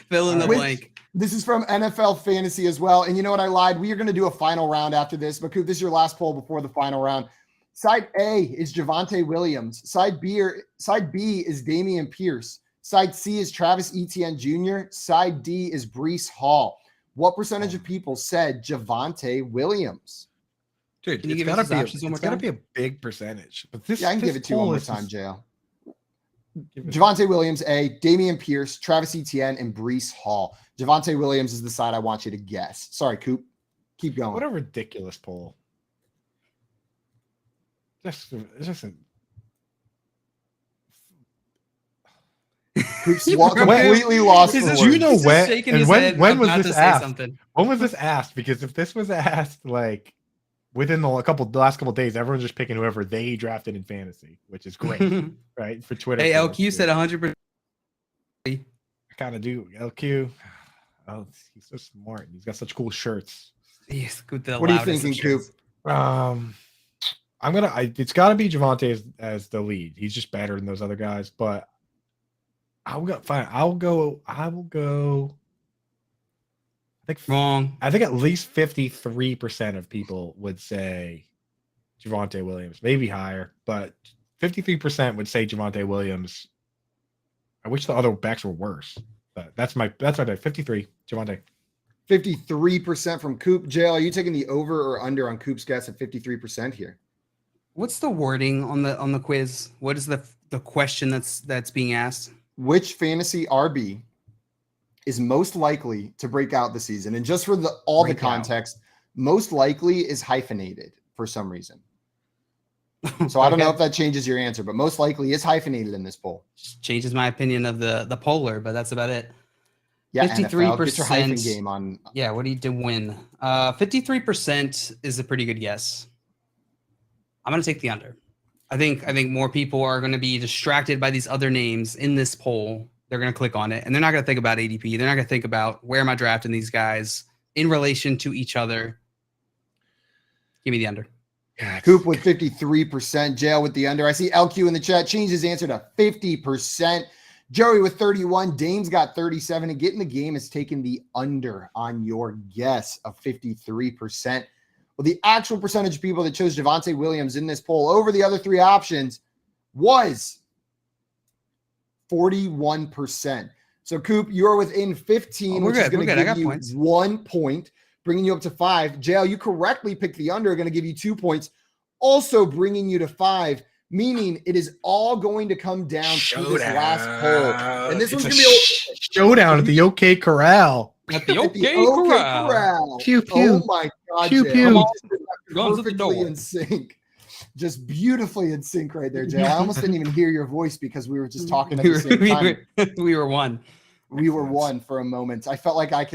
Speaker 4: Fill in the blank.
Speaker 2: This is from NFL Fantasy as well. And you know what? I lied. We are going to do a final round after this. But Coop, this is your last poll before the final round. Side A is Javonte Williams. Side B is Damian Pierce. Side C is Travis Etienne Jr. Side D is Breece Hall. What percentage of people said Javonte Williams?
Speaker 3: Dude,
Speaker 4: Can you
Speaker 3: it's
Speaker 4: give us options one more
Speaker 3: got to
Speaker 4: time?
Speaker 3: be a big percentage. But this,
Speaker 2: Yeah, I can
Speaker 3: this
Speaker 2: give it to you one
Speaker 3: poll
Speaker 2: more
Speaker 3: is
Speaker 2: time,
Speaker 3: just-
Speaker 2: JL. Javonte Williams, A, Damian Pierce, Travis Etienne, and Breece Hall. Javonte Williams is the side I want you to guess. Sorry, Coop. Keep going.
Speaker 3: What a ridiculous poll. It's just a,
Speaker 2: Coop's completely lost.
Speaker 4: He's
Speaker 2: for
Speaker 4: just-
Speaker 3: do you
Speaker 2: words.
Speaker 3: know
Speaker 4: He's just
Speaker 3: when?
Speaker 4: shaking
Speaker 3: And
Speaker 4: his
Speaker 3: when,
Speaker 4: head,
Speaker 3: when was
Speaker 4: about
Speaker 3: this
Speaker 4: to say
Speaker 3: asked?
Speaker 4: something.
Speaker 3: When was this asked? Because if this was asked like within the last couple of days, everyone's just picking whoever they drafted in fantasy, which is great, right? For Twitter.
Speaker 4: Hey,
Speaker 3: fans,
Speaker 4: LQ
Speaker 3: dude.
Speaker 4: said 100%.
Speaker 3: I kind of do. LQ. Oh, he's so smart. He's got such cool shirts.
Speaker 4: Yes, with the
Speaker 2: What are you
Speaker 4: loudest of
Speaker 2: thinking, Coop?
Speaker 4: shirts.
Speaker 3: It's got to be Javonte as the lead. He's just better than those other guys. But I'll go. Fine. I will go. I think
Speaker 4: Wrong.
Speaker 3: I think at least 53% of people would say Javonte Williams, maybe higher, but 53% would say Javonte Williams. I wish the other backs were worse. But that's my pick. 53. Javante.
Speaker 2: 53% from Coop. JL, are you taking the over or under on Coop's guess at 53% here?
Speaker 4: What's the wording on the quiz? What is the question that's being asked?
Speaker 2: Which fantasy RB is most likely to break out this season? And just for all the context, most likely is hyphenated for some reason. So I don't know if that changes your answer, but most likely is hyphenated in this poll.
Speaker 4: Changes my opinion of the polar, but that's about it.
Speaker 2: Yeah,
Speaker 4: 53%.
Speaker 2: Get your hyphen game on.
Speaker 4: Yeah, what do you to win? 53% is a pretty good guess. I'm going to take the under. I think more people are going to be distracted by these other names in this poll. They're going to click on it, and they're not going to think about ADP. They're not going to think about where am I drafting these guys in relation to each other. Give me the under.
Speaker 2: Coop with 53%. Jail with the under. I see LQ in the chat. Changed his answer to 50%. Joey with 31. Dame's got 37. And getting the game has taken the under on your guess of 53%. Well, the actual percentage of people that chose Javonte Williams in this poll over the other three options was 41%. So, Coop, you're within 15, which is going to give you points. 1 point, bringing you up to 5. JL, you correctly picked the under, going to give you 2 points, also bringing you to 5, meaning it is all going to come down to this last poll. And this one's going to be a
Speaker 3: showdown at the OK Corral.
Speaker 4: At the OK Corral.
Speaker 3: Pew, pew.
Speaker 2: Oh, my God,
Speaker 3: pew,
Speaker 2: JL.
Speaker 3: pew.
Speaker 2: Perfectly in sync. Just beautifully in sync right there, Jay. I almost didn't even hear your voice because we were just talking at the same time.
Speaker 4: We were one.
Speaker 2: We were one for a moment. I felt like I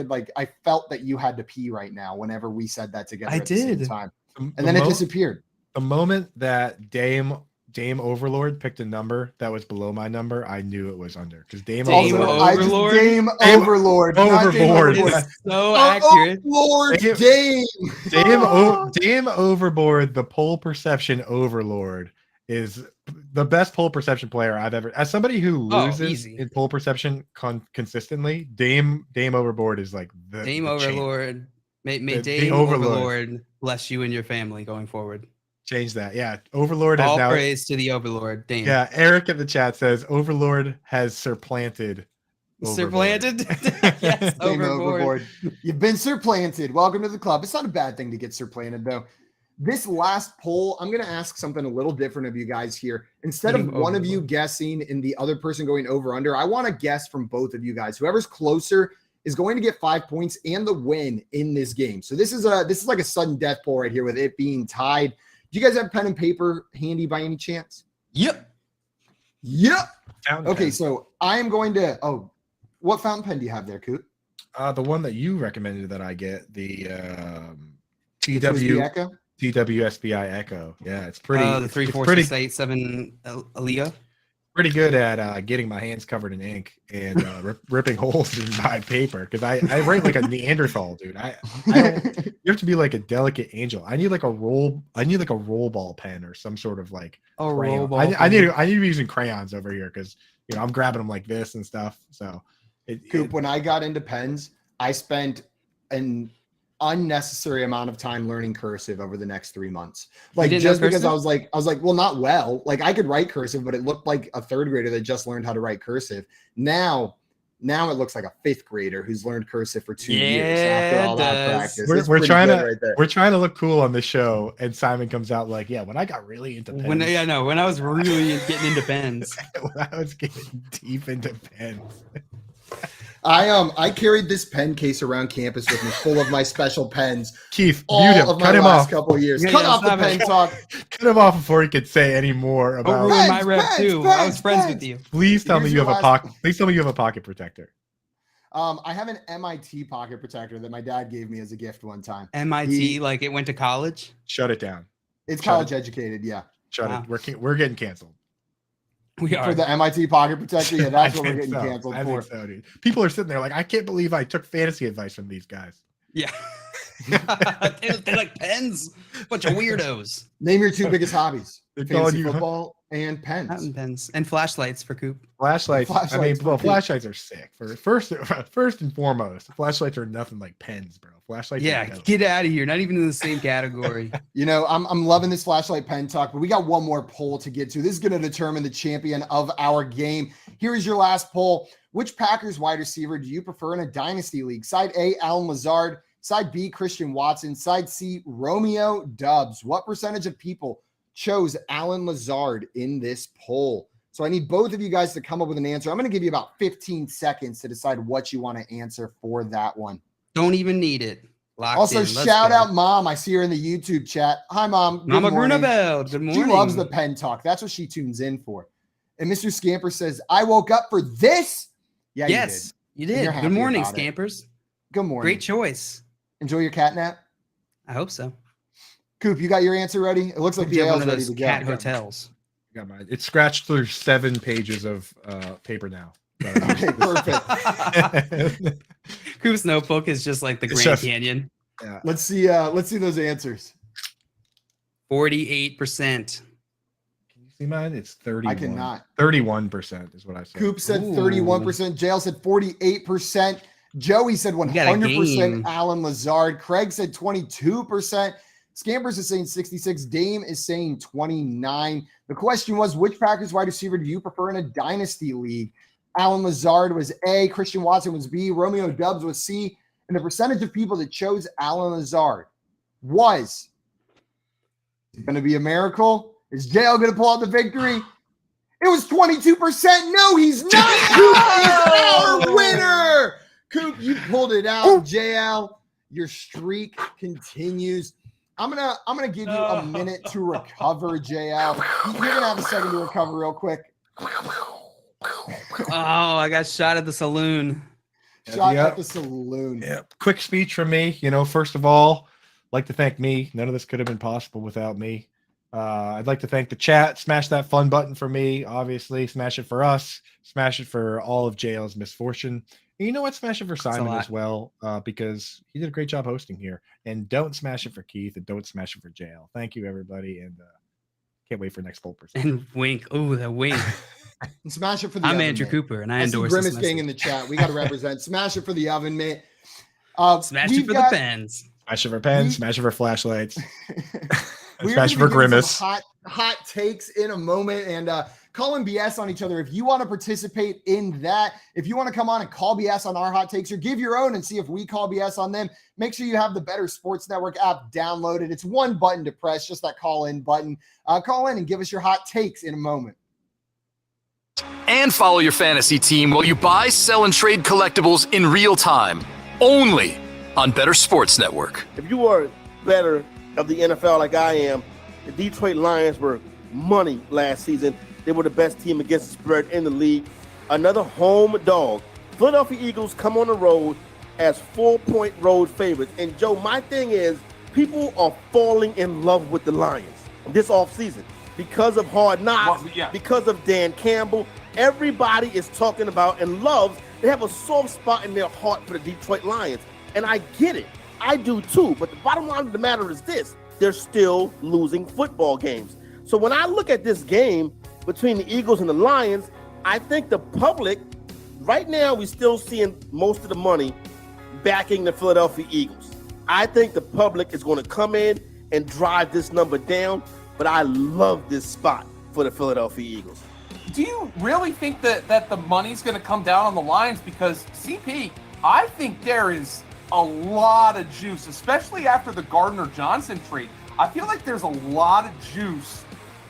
Speaker 2: felt that you had to pee right now whenever we said that together at the same time. And then it disappeared.
Speaker 3: The moment that Dame Overlord picked a number that was below my number, I knew it was under. Because Dame Overlord.
Speaker 2: Dame Overlord.
Speaker 3: Overboard.
Speaker 4: So accurate.
Speaker 2: Lord Dame.
Speaker 3: Dame Overboard, the poll perception overlord, is the best poll perception player I've ever. As somebody who loses in poll perception consistently, Dame Overboard is like the
Speaker 4: Dame
Speaker 3: the
Speaker 4: Overlord. May Dame Overlord bless you and your family going forward.
Speaker 3: Change that. Yeah. Overlord has
Speaker 4: all
Speaker 3: now
Speaker 4: praise to the Overlord. Dame.
Speaker 3: Yeah. Eric in the chat says Overlord has supplanted.
Speaker 4: Supplanted? Yes. Overboard.
Speaker 2: You've been supplanted. Welcome to the club. It's not a bad thing to get supplanted, though. This last poll, I'm going to ask something a little different of you guys here. Instead of one of you guessing and the other person going over under, I want to guess from both of you guys. Whoever's closer is going to get 5 points and the win in this game. So this is like a sudden death poll right here with it being tied. Do you guys have pen and paper handy by any chance?
Speaker 4: Yep.
Speaker 2: Okay, so I am going to. Oh, what fountain pen do you have there, Coop?
Speaker 3: The one that you recommended that I get, the TWSBI Echo. Yeah, it's pretty.
Speaker 4: The 34687 Aaliyah.
Speaker 3: Pretty good at getting my hands covered in ink and ripping holes in my paper because I write like a Neanderthal, dude. You have to be like a delicate angel. I need like a roll ball pen or some sort of like
Speaker 4: roll ball.
Speaker 3: I need to be using crayons over here because I'm grabbing them like this and stuff. So,
Speaker 2: Coop, when I got into pens, I spent an unnecessary amount of time learning cursive over the next 3 months. Like just because I was like, well, not well. Like I could write cursive, but it looked like a third grader that just learned how to write cursive. Now it looks like a fifth grader who's learned cursive for 2 years after all that practice.
Speaker 3: We're trying to look cool on the show, and Simon comes out like, yeah, when I got really into pens.
Speaker 4: When I was really getting into pens.
Speaker 3: When I was getting deep into pens.
Speaker 2: I carried this pen case around campus with me, full of my special pens.
Speaker 3: Keith,
Speaker 2: all of my last couple of years. Cut off the pen talk.
Speaker 3: Cut him off before he could say any more about.
Speaker 4: Ruin my rep too. I was friends with you.
Speaker 3: Please tell me you have a pocket. Please tell me you have a pocket protector.
Speaker 2: I have an MIT pocket protector that my dad gave me as a gift one time.
Speaker 4: MIT, like it went to college.
Speaker 3: Shut it down.
Speaker 2: It's college educated, yeah.
Speaker 3: Shut it. We're getting canceled.
Speaker 4: We are.
Speaker 2: For the MIT pocket protector, yeah, that's what we're getting canceled for.
Speaker 3: So, dude. People are sitting there like, I can't believe I took fantasy advice from these guys.
Speaker 4: Yeah. they like pens. Bunch of weirdos.
Speaker 2: Name your 2 biggest hobbies.
Speaker 3: Fantasy
Speaker 2: football and pens.
Speaker 4: Fountain pens. And flashlights for Coop.
Speaker 3: Flashlights flashlights are sick. First and foremost, flashlights are nothing like pens, bro. Flashlights.
Speaker 4: Yeah, get out of here. Not even in the same category.
Speaker 2: I'm loving this flashlight pen talk, but we got one more poll to get to. This is going to determine the champion of our game. Here is your last poll. Which Packers wide receiver do you prefer in a dynasty league? Side A, Allen Lazard. Side B, Christian Watson. Side C, Romeo Doubs. What percentage of people chose Allen Lazard in this poll? So I need both of you guys to come up with an answer. I'm going to give you about 15 seconds to decide what you want to answer for that one.
Speaker 4: Don't even need it. Locked
Speaker 2: also,
Speaker 4: in. Let's
Speaker 2: shout
Speaker 4: go.
Speaker 2: out Mom. I see her in the YouTube chat. Hi, Mom. Good
Speaker 4: Mama
Speaker 2: morning.
Speaker 4: Grunewald. Good morning.
Speaker 2: She loves the pen talk. That's what she tunes in for. And Mr. Scamper says, I woke up for this. Yeah,
Speaker 4: yes, you
Speaker 2: And
Speaker 4: did.
Speaker 2: you're happy
Speaker 4: Good morning,
Speaker 2: about it.
Speaker 4: Scampers.
Speaker 2: Good morning.
Speaker 4: Great choice.
Speaker 2: Enjoy your cat nap.
Speaker 4: I hope so.
Speaker 2: Coop, you got your answer ready? It looks like
Speaker 4: Hope you have
Speaker 2: JL's
Speaker 4: one of
Speaker 2: ready
Speaker 4: those
Speaker 2: to
Speaker 4: cat
Speaker 2: go.
Speaker 4: hotels.
Speaker 3: Got mine. It's scratched through 7 pages of paper now.
Speaker 2: Okay, perfect.
Speaker 4: Coop's notebook is just like the
Speaker 3: It's
Speaker 4: Grand
Speaker 3: just-
Speaker 4: Canyon.
Speaker 3: Yeah.
Speaker 2: Let's see those answers.
Speaker 4: 48%.
Speaker 3: Can you see mine? It's 31.
Speaker 2: I cannot.
Speaker 3: 31% is what I said.
Speaker 2: Coop said
Speaker 4: Ooh.
Speaker 2: 31%. JL said 48%. Joey said
Speaker 4: got a
Speaker 2: 100%
Speaker 4: game.
Speaker 2: Allen Lazard. Craig said 22%. Scampers is saying 66. Dame is saying 29. The question was, which Packers wide receiver do you prefer in a dynasty league? Allen Lazard was A. Christian Watson was B. Romeo Doubs was C. And the percentage of people that chose Allen Lazard was going to be a miracle. Is JL going to pull out the victory? It was 22%. No, he's not. Coop is our winner. Coop, you pulled it out. JL, your streak continues. I'm gonna give you a minute to recover, JL. You're gonna have a second to recover real quick.
Speaker 4: Oh, I got shot at the saloon.
Speaker 2: Shot
Speaker 3: Yep.
Speaker 2: at the saloon.
Speaker 3: Yeah. Quick speech from me. First of all, like to thank me. None of this could have been possible without me. I'd like to thank the chat. Smash that fun button for me. Obviously, smash it for us. Smash it for all of JL's misfortune. And you know what? Smash it for Simon
Speaker 4: lot.
Speaker 3: as well, because he did a great job hosting here. And don't smash it for Keith, and don't smash it for JL. Thank you, everybody, and can't wait for next poll percent.
Speaker 4: And wink. Oh, the wink.
Speaker 2: And smash it for the
Speaker 4: I'm
Speaker 2: oven
Speaker 4: Andrew
Speaker 2: mitt.
Speaker 4: Cooper, and I
Speaker 2: I see
Speaker 4: endorse
Speaker 2: Grimace
Speaker 4: this
Speaker 2: Gang
Speaker 4: message.
Speaker 2: in the chat. We got to represent. Smash it for the oven mitt.
Speaker 4: Smash
Speaker 2: we've
Speaker 4: it for
Speaker 2: got-
Speaker 4: the pens.
Speaker 3: Smash it for pens. Smash it for flashlights.
Speaker 2: We're
Speaker 3: Smash it
Speaker 2: gonna
Speaker 3: for
Speaker 2: be giving
Speaker 3: Grimace.
Speaker 2: some hot takes in a moment and calling BS on each other. If you want to participate in that, if you want to come on and call BS on our hot takes or give your own and see if we call BS on them, make sure you have the Better Sports Network app downloaded. It's one button to press, just that call in button. Call in and give us your hot takes in a moment.
Speaker 5: And follow your fantasy team while you buy, sell, and trade collectibles in real time. Only on Better Sports Network.
Speaker 6: If you are better of the NFL like I am, the Detroit Lions were money last season. They were the best team against the spread in the league. Another home dog. Philadelphia Eagles come on the road as 4-point road favorites. And Joe, my thing is, people are falling in love with the Lions this offseason because of Hard Knocks,
Speaker 7: Well, yeah.
Speaker 6: because of Dan Campbell. Everybody is talking about and loves. They have a soft spot in their heart for the Detroit Lions. And I get it. I do too. But the bottom line of the matter is this. They're still losing football games. So when I look at this game between the Eagles and the Lions, I think the public, right now, we're still seeing most of the money backing the Philadelphia Eagles. I think the public is going to come in and drive this number down, but I love this spot for the Philadelphia Eagles.
Speaker 7: Do you really think that the money's going to come down on the Lions? Because CP, I think there is a lot of juice, especially after the Gardner-Johnson trade. I feel like there's a lot of juice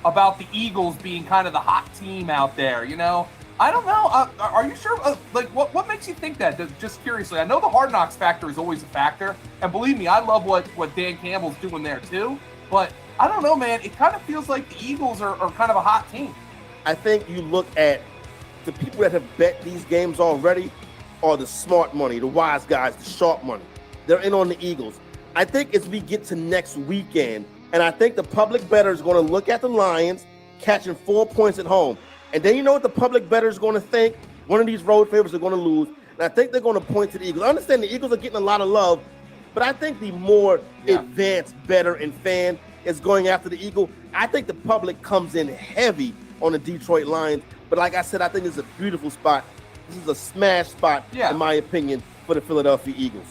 Speaker 7: about the Eagles being kind of the hot team out there, you know? I don't know. Are you sure? What makes you think that? Just curiously, I know the Hard Knocks factor is always a factor, and believe me, I love what Dan Campbell's doing there too. But I don't know, man. It kind of feels like the Eagles are kind of a hot team.
Speaker 6: I think you look at the people that have bet these games already are the smart money, the wise guys, the sharp money. They're in on the Eagles. I think as we get to next weekend, and I think the public bettor is going to look at the Lions catching 4 points at home. And then you know what the public bettor is going to think? One of these road favorites are going to lose. And I think they're going to point to the Eagles. I understand the Eagles are getting a lot of love, but I think the more advanced bettor and fan is going after the Eagle. I think the public comes in heavy on the Detroit Lions. But like I said, I think it's a beautiful spot. This is a smash spot, in my opinion, for the Philadelphia Eagles.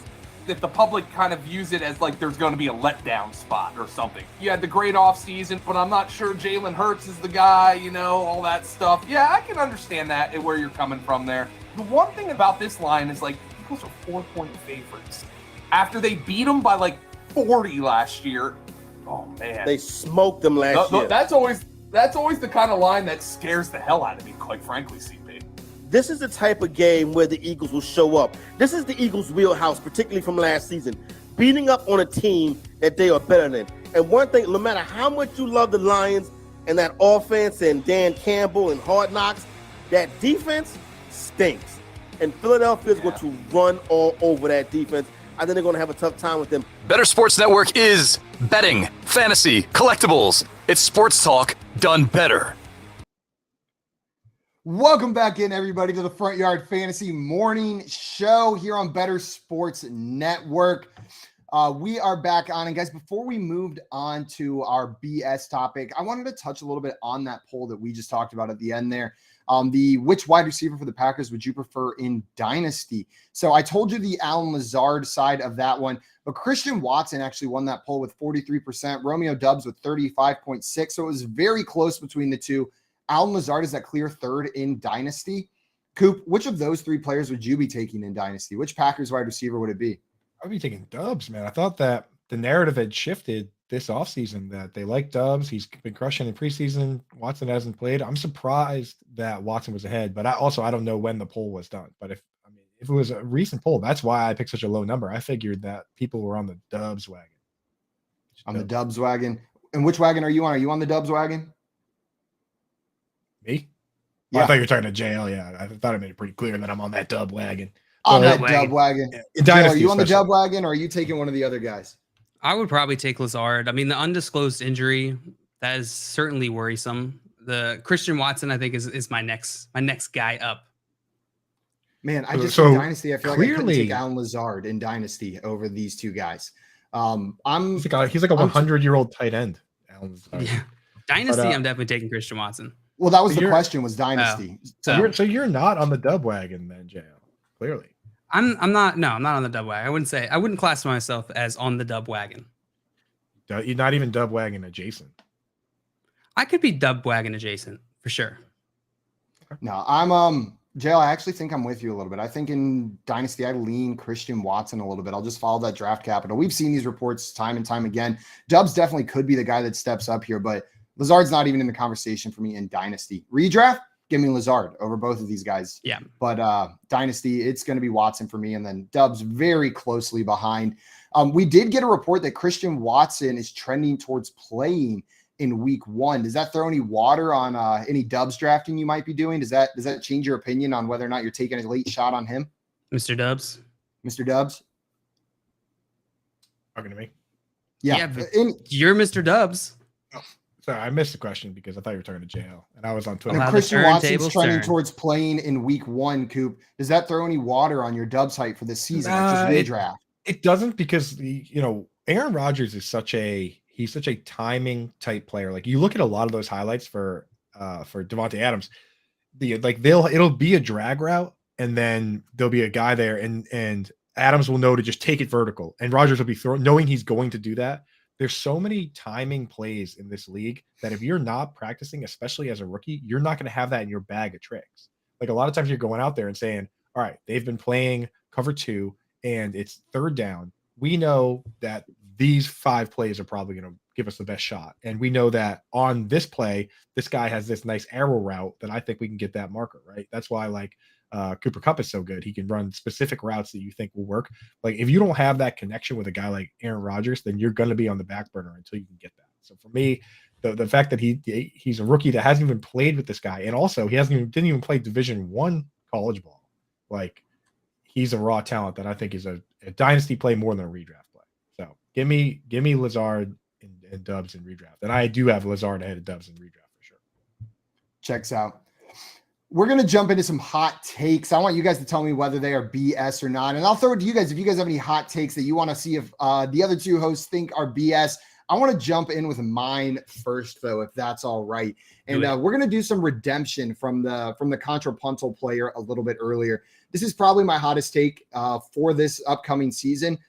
Speaker 7: if the public kind of views it as like there's going to be a letdown spot or something. You had the great offseason, but I'm not sure Jalen Hurts is the guy, you know, all that stuff. Yeah, I can understand that and where you're coming from there. The one thing about this line is like Eagles are 4-point favorites. After they beat them by like 40 last year, oh man.
Speaker 6: They smoked them last year.
Speaker 7: That's always the kind of line that scares the hell out of me, quite frankly, CP.
Speaker 6: This is the type of game where the Eagles will show up. This is the Eagles' wheelhouse, particularly from last season. Beating up on a team that they are better than. And one thing, no matter how much you love the Lions and that offense and Dan Campbell and Hard Knocks, that defense stinks. And Philadelphia is going to run all over that defense. I think they're going to have a tough time with them.
Speaker 5: Better Sports Network is betting, fantasy, collectibles. It's sports talk done better.
Speaker 2: Welcome back in, everybody, to the Front Yard Fantasy Morning Show here on Better Sports Network. We are back on. And guys, before we moved on to our BS topic, I wanted to touch a little bit on that poll that we just talked about at the end there. Which wide receiver for the Packers would you prefer in Dynasty? So I told you the Allen Lazard side of that one, but Christian Watson actually won that poll with 43%, Romeo Doubs with 35.6%. So it was very close between the two. Allen Lazard is that clear third in Dynasty. Coop, which of those three players would you be taking in Dynasty? Which Packers wide receiver would it be?
Speaker 3: I would be taking Doubs, man. I thought that the narrative had shifted this offseason that they like Doubs. He's been crushing in preseason. Watson hasn't played. I'm surprised that Watson was ahead, but I don't know when the poll was done. But if it was a recent poll, that's why I picked such a low number. I figured that people were on the Doubs wagon.
Speaker 2: The Doubs wagon. And which wagon are you on? Are you on the Doubs wagon?
Speaker 3: Me?
Speaker 2: Yeah.
Speaker 3: I thought you were talking to JL. Yeah, I thought I made it pretty clear that I'm on that Dub wagon.
Speaker 2: On that Dub wagon.
Speaker 3: Joe,
Speaker 2: are you on the Dub wagon, or are you taking one of the other guys?
Speaker 4: I would probably take Lazard. I mean, the undisclosed injury, that is certainly worrisome. The Christian Watson, I think, is my next guy up.
Speaker 2: Man, I just in Dynasty, I feel like I couldn't take Allen Lazard in Dynasty over these two guys.
Speaker 3: He's like a 100-year-old tight end. Allen Lazard.
Speaker 4: Yeah. Dynasty, I'm definitely taking Christian Watson.
Speaker 2: Well, that was the question, was Dynasty.
Speaker 3: So you're not on the Dub wagon then, JL, clearly.
Speaker 4: I'm not on the Dub wagon. I wouldn't classify myself as on the Dub wagon.
Speaker 3: You're not even Dub wagon adjacent.
Speaker 4: I could be Dub wagon adjacent for sure.
Speaker 2: No, I'm JL, I actually think I'm with you a little bit. I think in Dynasty, I lean Christian Watson a little bit. I'll just follow that draft capital. We've seen these reports time and time again. Dubs definitely could be the guy that steps up here, but Lazard's not even in the conversation for me in Dynasty. Redraft, give me Lazard over both of these guys.
Speaker 4: Yeah.
Speaker 2: But Dynasty, it's going to be Watson for me, and then Dubs very closely behind. We did get a report that Christian Watson is trending towards playing in week 1. Does that throw any water on any Dubs drafting you might be doing? Does that change your opinion on whether or not you're taking a late shot on him?
Speaker 4: Mr. Dubs?
Speaker 2: Mr. Dubs?
Speaker 3: Talking to me?
Speaker 2: Yeah.
Speaker 4: But you're Mr. Dubs.
Speaker 3: Oh, sorry, I missed the question because I thought you were talking to JL, and I was on Twitter.
Speaker 2: Christian Watson's trending towards playing in week 1, Coop. Does that throw any water on your Dubs hype for this season? Just redraft.
Speaker 3: It doesn't, because Aaron Rodgers is such a timing type player. Like, you look at a lot of those highlights for Devontae Adams, it'll be a drag route, and then there'll be a guy there, and Adams will know to just take it vertical, and Rodgers will be knowing he's going to do that. There's so many timing plays in this league that if you're not practicing, especially as a rookie, you're not going to have that in your bag of tricks. Like, a lot of times you're going out there and saying, all right, they've been playing cover 2 and it's 3rd down. We know that these 5 plays are probably going to give us the best shot. And we know that on this play, this guy has this nice arrow route that I think we can get that marker, right? That's why, like, Cooper Kupp is so good. He can run specific routes that you think will work. Like, if you don't have that connection with a guy like Aaron Rodgers, then you're going to be on the back burner until you can get that. So for me, the fact that he's a rookie that hasn't even played with this guy, and also he didn't even play Division I college ball. Like, he's a raw talent that I think is a dynasty play more than a redraft play. So give me Lazard and Dubs in redraft. And I do have Lazard ahead of Dubs in redraft for sure.
Speaker 2: Checks out. We're going to jump into some hot takes. I want you guys to tell me whether they are BS or not. And I'll throw it to you guys. If you guys have any hot takes that you want to see if the other two hosts think are BS, I want to jump in with mine first, though, if that's all right. And we're going to do some redemption from the Contrapuntal player a little bit earlier. This is probably my hottest take for this upcoming season.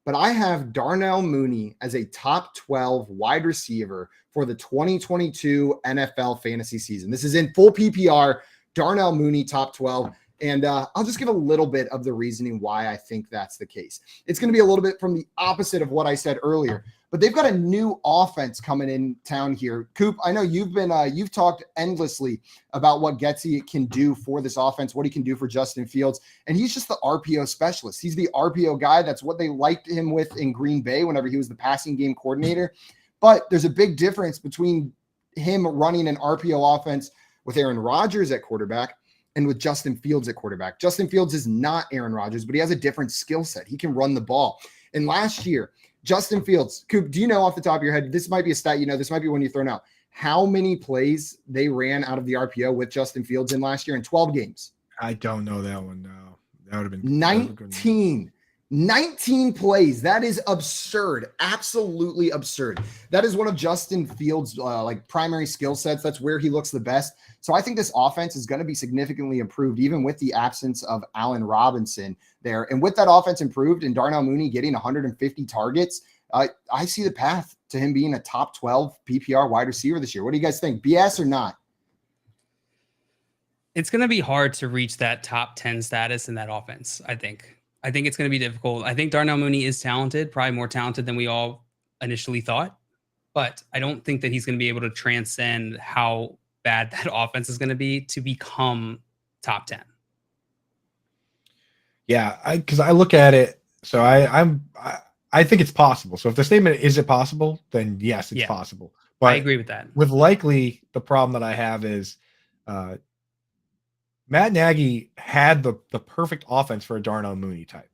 Speaker 2: but I have Darnell Mooney as a top 12 wide receiver for the 2022 NFL fantasy season. This is in full PPR. Darnell Mooney, top 12. And I'll just give a little bit of the reasoning why I think that's the case. It's going to be a little bit from the opposite of what I said earlier, but they've got a new offense coming in town here. Coop, I know you've talked endlessly about what Getsy can do for this offense, what he can do for Justin Fields, and he's just the RPO specialist. He's the RPO guy. That's what they liked him with in Green Bay whenever he was the passing game coordinator. But there's a big difference between him running an RPO offense with Aaron Rodgers at quarterback and with Justin Fields at quarterback. Justin Fields is not Aaron Rodgers, but he has a different skill set. He can run the ball. And last year, Justin Fields, Coop, do you know off the top of your head, this might be a stat, this might be one you thrown out, how many plays they ran out of the RPO with Justin Fields in last year in 12 games?
Speaker 3: I don't know that one, no. That would have been 19 plays. That is absurd. Absolutely absurd. That is one of Justin Fields' primary skill sets. That's where he looks the best. So I think this offense is going to be significantly improved, even with the absence of Allen Robinson there. And with that offense improved and Darnell Mooney getting 150 targets, I see the path to him being a top 12 PPR wide receiver this year. What do you guys think? BS or not?
Speaker 4: It's going to be hard to reach that top 10 status in that offense, I think. I think it's going to be difficult. I think Darnell Mooney is talented, probably more talented than we all initially thought. But I don't think that he's going to be able to transcend how bad that offense is going to be to become top 10.
Speaker 3: Yeah, because I look at it. So I think it's possible. So if the statement is it possible, then yes, it's possible. But
Speaker 4: I agree with that.
Speaker 3: With likely, the problem that I have is Matt Nagy had the perfect offense for a Darnell Mooney type.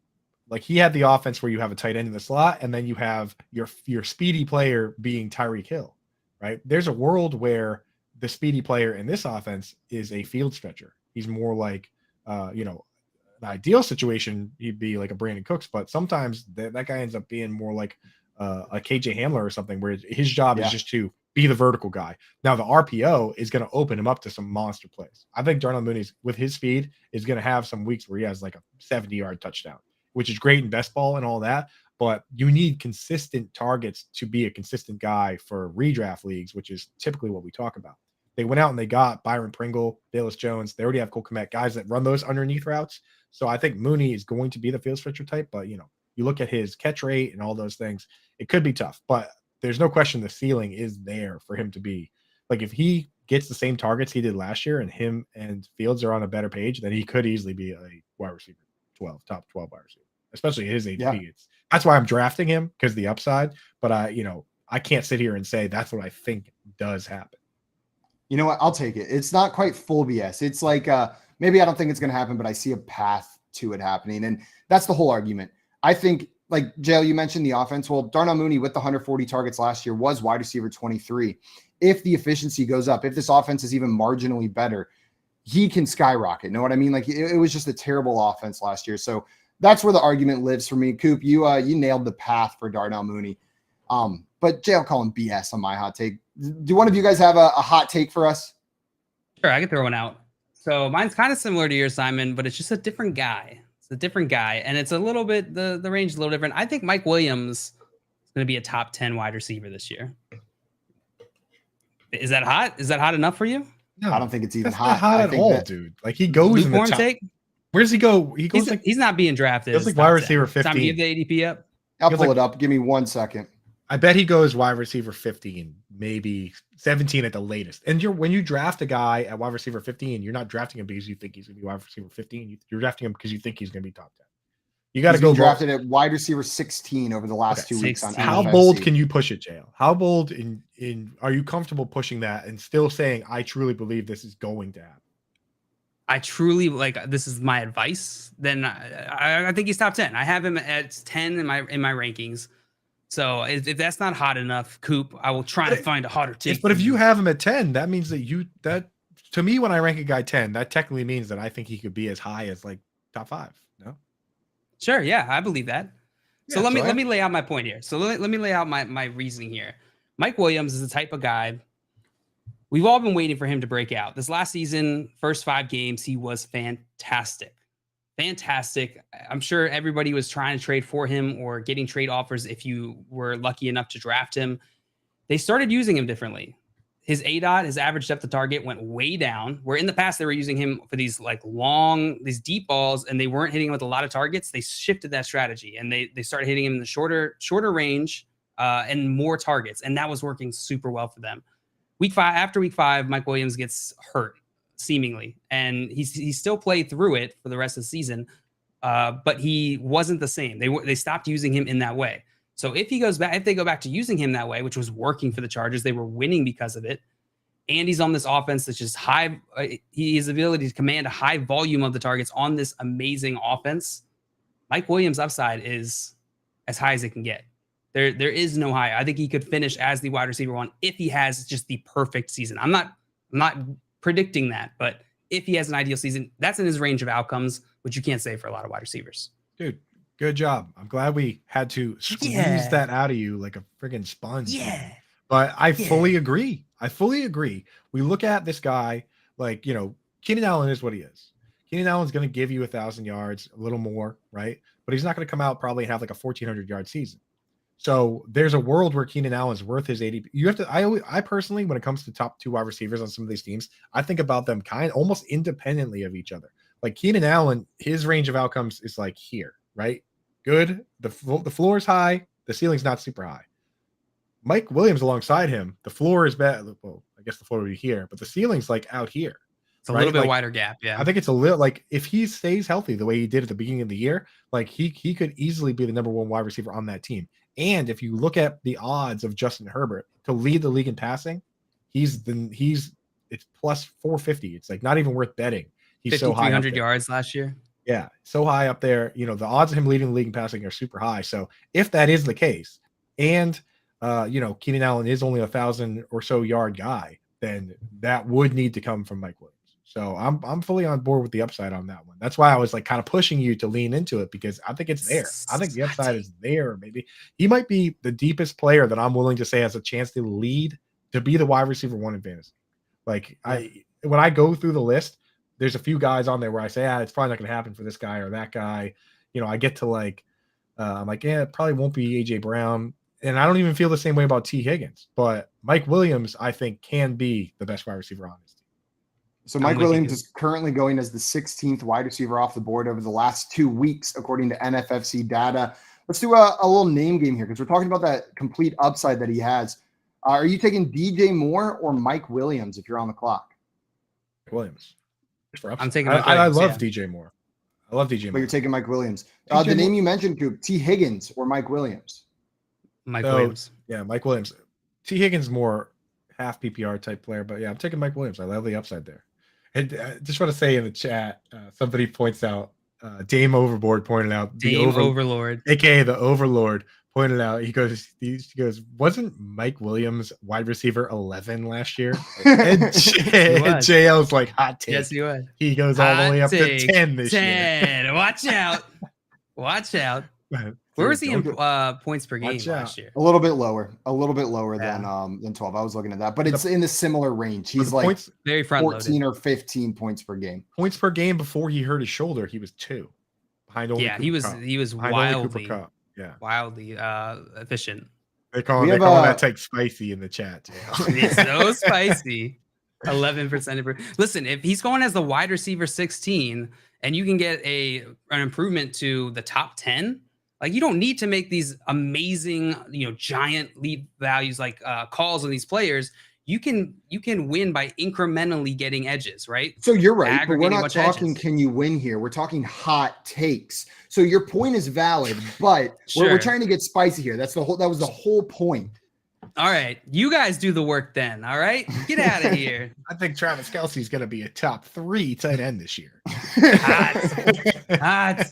Speaker 3: Like he had the offense where you have a tight end in the slot, and then you have your speedy player being Tyreek Hill, right? There's a world where the speedy player in this offense is a field stretcher. He's more like, the ideal situation, he'd be like a Brandon Cooks, but sometimes that guy ends up being more like a KJ Hamler or something, where his job is just to be the vertical guy. Now the RPO is going to open him up to some monster plays. I think Darnell Mooney, with his speed, is going to have some weeks where he has like a 70-yard touchdown, which is great in best ball and all that. But you need consistent targets to be a consistent guy for redraft leagues, which is typically what we talk about. They went out and they got Byron Pringle, Bayless Jones. They already have Cole Kmet, guys that run those underneath routes. So I think Mooney is going to be the field stretcher type. But, you look at his catch rate and all those things, it could be tough. But there's no question the ceiling is there for him to be. Like if he gets the same targets he did last year and him and Fields are on a better page, then he could easily be a wide receiver 12, top 12 wide receiver, especially his ADP. Yeah. That's why I'm drafting him, because the upside. But I can't sit here and say that's what I think does happen.
Speaker 2: You know what? I'll take it. It's not quite full BS. It's like maybe I don't think it's going to happen, but I see a path to it happening. And that's the whole argument. I think, like Jail, you mentioned the offense. Well, Darnell Mooney with the 140 targets last year was wide receiver 23. If the efficiency goes up, if this offense is even marginally better, he can skyrocket. Know what I mean? Like it was just a terrible offense last year. So that's where the argument lives for me. Coop, you nailed the path for Darnell Mooney. But Jay, I'll call him BS on my hot take. Do one of you guys have a hot take for us?
Speaker 4: Sure, I can throw one out. So mine's kind of similar to yours, Simon, but it's just a different guy. It's a different guy, and it's a little bit the range is a little different. I think Mike Williams is going to be a top 10 wide receiver this year. Is that hot? Is that hot enough for you?
Speaker 2: No, I don't think it's even hot.
Speaker 3: Not hot at all, dude. Like he goes in the top.
Speaker 4: Take?
Speaker 3: Where does he go? He goes
Speaker 4: he's not being drafted.
Speaker 3: He's like wide receiver 15.
Speaker 4: Time to give the ADP up.
Speaker 2: I'll pull it up. Give me 1 second.
Speaker 3: I bet he goes wide receiver 15, maybe 17 at the latest. And when you draft a guy at wide receiver 15, you're not drafting him because you think he's going to be wide receiver 15. You're drafting him because you think he's going to be top 10. You got to go
Speaker 2: drafted at wide receiver 16 over the last 2 weeks. On
Speaker 3: how bold can you push it, Jail? How bold in are you comfortable pushing that and still saying, I truly believe this is going to happen?
Speaker 4: I truly this is my advice. Then I think he's top 10. I have him at 10 in my rankings. So if that's not hot enough, Coop, I will try to find a hotter take.
Speaker 3: But if you have him at 10, that means that to me, when I rank a guy 10, that technically means that I think he could be as high as like top 5. No?
Speaker 4: Sure. Yeah, I believe that. So let me lay out my point here. So let me lay out my reasoning here. Mike Williams is the type of guy we've all been waiting for him to break out. This last season, first 5 games, he was fantastic. fantastic. I'm sure everybody was trying to trade for him or getting trade offers if you were lucky enough to draft him. They started using him differently. His ADOT, his average depth of target, went way down. Where in the past they were using him for these like these deep balls, and they weren't hitting him with a lot of targets. They shifted that strategy, and they started hitting him in the shorter range and more targets, and that was working super well for them. After week 5, Mike Williams gets hurt seemingly, and he still played through it for the rest of the season, but he wasn't the same. They stopped using him in that way. So if they go back to using him that way, which was working for the Chargers, they were winning because of it. And he's on this offense that's just high. His ability to command a high volume of the targets on this amazing offense. Mike Williams' upside is as high as it can get. There is no high. I think he could finish as the wide receiver 1 if he has just the perfect season. I'm not predicting that, but if he has an ideal season, that's in his range of outcomes, which you can't say for a lot of wide receivers.
Speaker 3: Dude, good job. I'm glad we had to squeeze that out of you like a friggin' sponge.
Speaker 4: Yeah.
Speaker 3: But I fully agree. We look at this guy like, Keenan Allen is what he is. Keenan Allen's going to give you 1,000 yards, a little more, right? But he's not going to come out probably and have like a 1,400-yard season. So there's a world where Keenan Allen's worth his 80. You have to. I personally, when it comes to top 2 wide receivers on some of these teams, I think about them almost independently of each other. Like Keenan Allen, his range of outcomes is like here, right? Good. The floor is high. The ceiling's not super high. Mike Williams alongside him, the floor is bad. Well, I guess the floor would be here, but the ceiling's like out here.
Speaker 4: It's a little bit wider gap. Yeah.
Speaker 3: I think it's a little like if he stays healthy the way he did at the beginning of the year, like he could easily be the number 1 wide receiver on that team. And if you look at the odds of Justin Herbert to lead the league in passing, it's plus 450. It's like not even worth betting. He's so high.
Speaker 4: 5,300 yards last year.
Speaker 3: Yeah, so high up there. The odds of him leading the league in passing are super high. So if that is the case, and Keenan Allen is only 1,000 or so yard guy, then that would need to come from Mike Williams. So I'm fully on board with the upside on that one. That's why I was like kind of pushing you to lean into it, because I think it's there. I think the upside is there. Maybe he might be the deepest player that I'm willing to say has a chance to lead to be the wide receiver 1 in fantasy. Like when I go through the list, there's a few guys on there where I say, it's probably not going to happen for this guy or that guy. I get to I'm like, it probably won't be AJ Brown. And I don't even feel the same way about T. Higgins, but Mike Williams, I think, can be the best wide receiver on his team.
Speaker 2: So Mike Williams is currently going as the 16th wide receiver off the board over the last 2 weeks, according to NFFC data. Let's do a little name game here, because we're talking about that complete upside that he has. Are you taking DJ Moore or Mike Williams if you're on the clock?
Speaker 3: Williams.
Speaker 4: I'm taking
Speaker 3: I love DJ Moore. I love DJ Moore.
Speaker 2: But you're taking Mike Williams. The name you mentioned, Coop, T. Higgins or Mike Williams?
Speaker 4: Williams.
Speaker 3: Yeah, Mike Williams. T. Higgins more half PPR type player, but yeah, I'm taking Mike Williams. I love the upside there. And I just want to say in the chat, somebody points out, Dame Overboard pointed out,
Speaker 4: Overlord,
Speaker 3: aka the Overlord, pointed out. He goes, wasn't Mike Williams wide receiver 11 last year? And JL's like, hot take.
Speaker 4: Yes, he was.
Speaker 3: He goes all the way up to 10 this year.
Speaker 4: Watch out. Where was he in points per game last year?
Speaker 2: A little bit lower than 12. I was looking at that, but it's in the similar range. He's like
Speaker 4: very front
Speaker 2: 14 or 15 points per game.
Speaker 3: Points per game before he hurt his shoulder, he was 2 behind only Cooper Kupp.
Speaker 4: He was wildly efficient.
Speaker 3: They call that take spicy in the chat.
Speaker 4: It's so spicy. 11%. Listen, if he's going as the wide receiver 16 and you can get an improvement to the top 10, like you don't need to make these amazing, giant lead values like calls on these players. You can win by incrementally getting edges, right?
Speaker 2: So you're right, but we're not talking can you win here. We're talking hot takes. So your point is valid, but we're trying to get spicy here. That was the whole point.
Speaker 4: All right, you guys do the work then. All right, get out of here.
Speaker 3: I think Travis Kelce's going to be a top 3 tight end this year.
Speaker 4: Hot.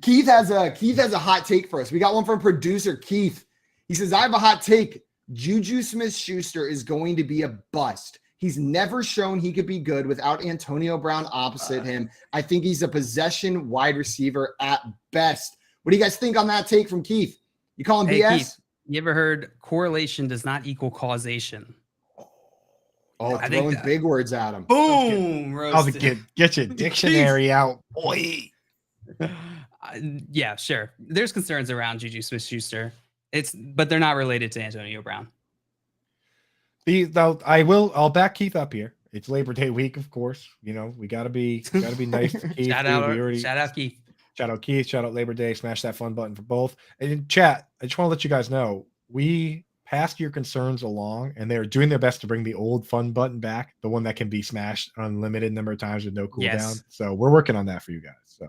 Speaker 2: Keith has a hot take for us. We got one from producer Keith. He says, I have a hot take. Juju Smith-Schuster is going to be a bust. He's never shown he could be good without Antonio Brown opposite him. I think he's a possession wide receiver at best. What do you guys think on that take from Keith? You call him BS?
Speaker 4: Keith, you ever heard correlation does not equal causation?
Speaker 2: Oh,
Speaker 4: I think
Speaker 2: throwing big words at him.
Speaker 4: Boom!
Speaker 3: I'll
Speaker 4: Roasted.
Speaker 3: get your dictionary out, boy.
Speaker 4: Yeah, sure. There's concerns around Juju Smith-Schuster. But they're not related to Antonio Brown.
Speaker 3: I'll back Keith up here. It's Labor Day week, of course. You know, we gotta be nice to Keith.
Speaker 4: Shout out Keith.
Speaker 3: Shout out Keith. Shout out Labor Day. Smash that fun button for both. And in chat, I just want to let you guys know we passed your concerns along, and they're doing their best to bring the old fun button back, the one that can be smashed unlimited number of times with no cooldown.
Speaker 4: Yes.
Speaker 3: So we're working on that for you guys. So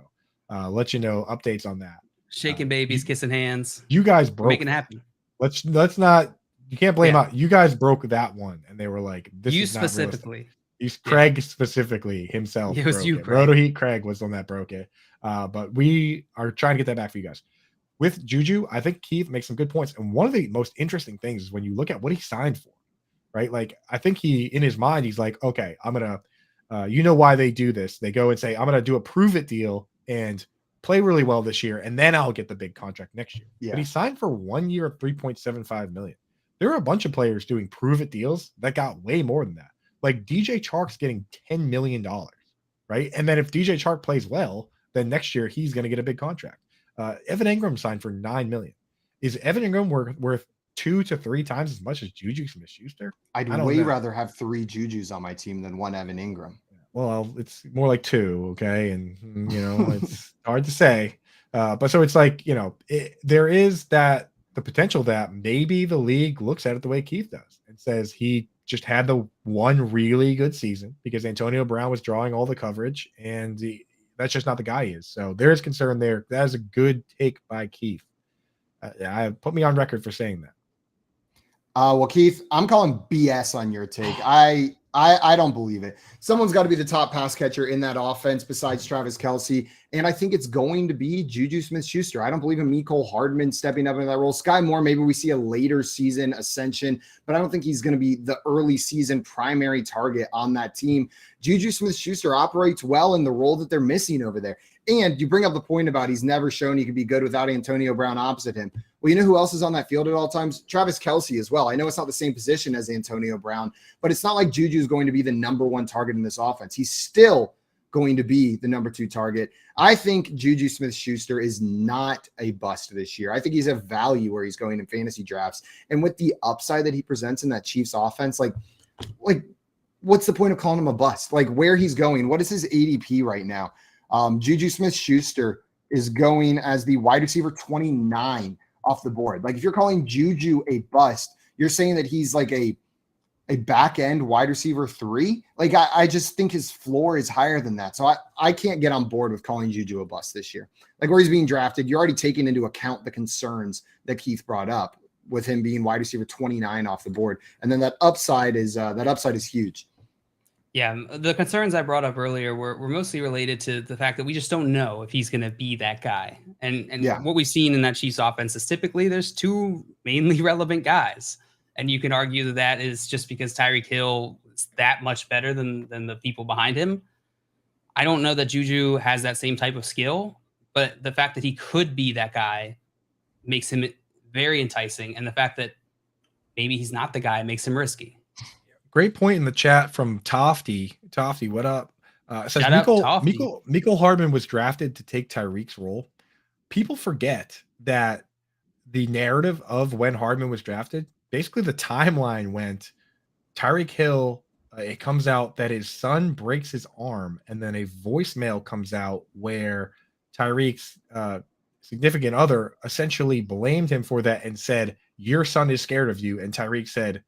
Speaker 3: let you know updates on that.
Speaker 4: Shaking babies, kissing hands.
Speaker 3: You guys broke.
Speaker 4: Making it happen.
Speaker 3: Let's not. You can't blame out. You guys broke that one, and they were like, "This
Speaker 4: you
Speaker 3: is not
Speaker 4: specifically."
Speaker 3: Craig specifically himself.
Speaker 4: It was
Speaker 3: broke
Speaker 4: you,
Speaker 3: it.
Speaker 4: Craig.
Speaker 3: Roto Heat Craig was the one that broke it. But we are trying to get that back for you guys. With Juju, I think Keith makes some good points. And one of the most interesting things is when you look at what he signed for, right? Like, I think in his mind, he's like, okay, I'm going to, you know why they do this. They go and say, I'm going to do a prove it deal and play really well this year, and then I'll get the big contract next year.
Speaker 2: Yeah.
Speaker 3: But he signed for 1 year of $3.75 million. There are a bunch of players doing prove it deals that got way more than that. Like DJ Chark's getting $10 million, right? And then if DJ Chark plays well, then next year he's going to get a big contract. Evan Ingram signed for $9 million. Is Evan Ingram worth 2 to 3 times as much as Juju Smith-Schuster?
Speaker 2: I'd way rather have 3 Jujus on my team than 1 Evan Ingram.
Speaker 3: Well, it's more like 2, okay? And, you know, it's hard to say. But so it's like, you know, there is the potential that maybe the league looks at it the way Keith does and says he just had the one really good season because Antonio Brown was drawing all the coverage, and that's just not the guy he is. So there is concern there. That is a good take by Keith. I put me on record for saying that.
Speaker 2: Well, Keith, I'm calling BS on your take. I don't believe it. Someone's got to be the top pass catcher in that offense besides Travis Kelce, and I think it's going to be Juju Smith-Schuster. I don't believe in Mecole Hardman stepping up in that role. Sky Moore, maybe we see a later season ascension, but I don't think he's going to be the early season primary target on that team. Juju Smith-Schuster operates well in the role that they're missing over there. And you bring up the point about he's never shown he could be good without Antonio Brown opposite him. Well, you know who else is on that field at all times? Travis Kelce as well. I know it's not the same position as Antonio Brown, but it's not like Juju is going to be the number 1 target in this offense. He's still going to be the number 2 target. I think Juju Smith-Schuster is not a bust this year. I think he's a value where he's going in fantasy drafts. And with the upside that he presents in that Chiefs offense, like what's the point of calling him a bust? Like where he's going, what is his ADP right now? Juju Smith-Schuster is going as the wide receiver 29 off the board. Like if you're calling Juju a bust, you're saying that he's like a back end wide receiver 3. Like I just think his floor is higher than that. So I can't get on board with calling Juju a bust this year. Like where he's being drafted, you're already taking into account the concerns that Keith brought up with him being wide receiver 29 off the board. And then that upside is huge.
Speaker 4: Yeah, the concerns I brought up earlier were mostly related to the fact that we just don't know if he's going to be that guy. And what we've seen in that Chiefs offense is typically there's 2 mainly relevant guys. And you can argue that is just because Tyreek Hill is that much better than the people behind him. I don't know that Juju has that same type of skill, but the fact that he could be that guy makes him very enticing. And the fact that maybe he's not the guy makes him risky.
Speaker 3: Great point in the chat from Tofty. Tofty, what up? Says
Speaker 4: Shout out Tofty.
Speaker 3: Mecole Hardman was drafted to take Tyreek's role. People forget that the narrative of when Hardman was drafted, basically the timeline went Tyreek Hill, it comes out that his son breaks his arm, and then a voicemail comes out where Tyreek's significant other essentially blamed him for that and said, your son is scared of you. And Tyreek said,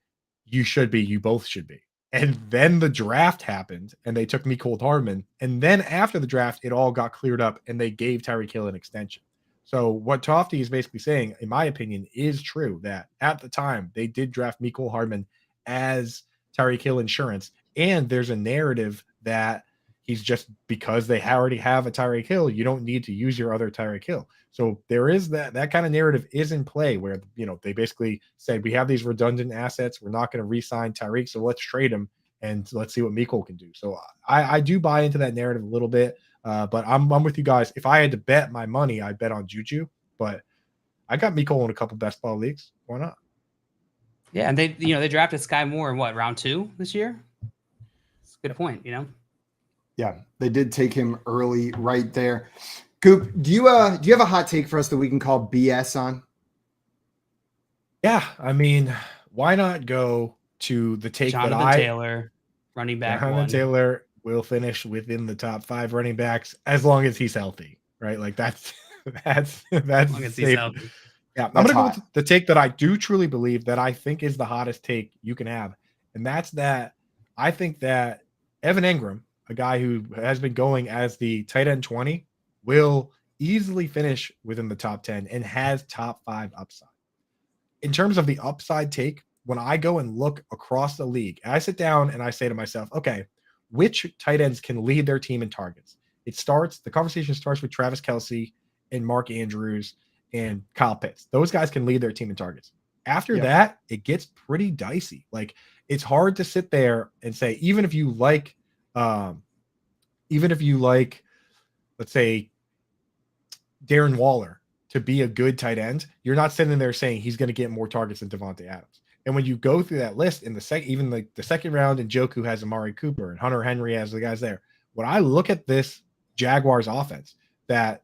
Speaker 3: you should be, you both should be. And then the draft happened and they took Mecole Hardman. And then after the draft, it all got cleared up and they gave Tyreek Hill an extension. So what Tofty is basically saying, in my opinion, is true that at the time they did draft Mecole Hardman as Tyreek Hill insurance. And there's a narrative that he's just because they already have a Tyreek Hill, you don't need to use your other Tyreek Hill. So there is that kind of narrative is in play where, you know, they basically said, we have these redundant assets. We're not going to re-sign Tyreek. So let's trade him and let's see what Mecole can do. So I do buy into that narrative a little bit, but I'm with you guys. If I had to bet my money, I'd bet on Juju, but I got Mecole in a couple best ball leagues. Why not?
Speaker 4: Yeah. And they drafted Sky Moore in round 2 this year? good point,
Speaker 2: Yeah, they did take him early right there. Coop, do you have a hot take for us that we can call BS on?
Speaker 3: Yeah, I mean, why not go to the take
Speaker 4: Jonathan
Speaker 3: that
Speaker 4: Taylor, running back
Speaker 3: Jonathan
Speaker 4: one.
Speaker 3: Taylor will finish within the top 5 running backs as long as he's healthy, right? Like that's
Speaker 4: As long as he's
Speaker 3: safe.
Speaker 4: healthy.
Speaker 3: Yeah, I'm
Speaker 2: That's
Speaker 3: gonna go
Speaker 2: hot.
Speaker 3: with the take that I do truly believe that I think is the hottest take you can have, and that's that I think that Evan Ingram, a guy who has been going as the tight end 20, will easily finish within the top 10 and has top 5 upside. In terms of the upside take, when I go and look across the league, I sit down and I say to myself, okay, which tight ends can lead their team in targets? The conversation starts with Travis Kelce and Mark Andrews and Kyle Pitts. Those guys can lead their team in targets. After that, it gets pretty dicey. Like, it's hard to sit there and say, even if you like, let's say, Darren Waller to be a good tight end, you're not sitting there saying he's going to get more targets than Devontae Adams. And when you go through that list in the second round, and Njoku has Amari Cooper and Hunter Henry has the guys there. When I look at this Jaguars offense, that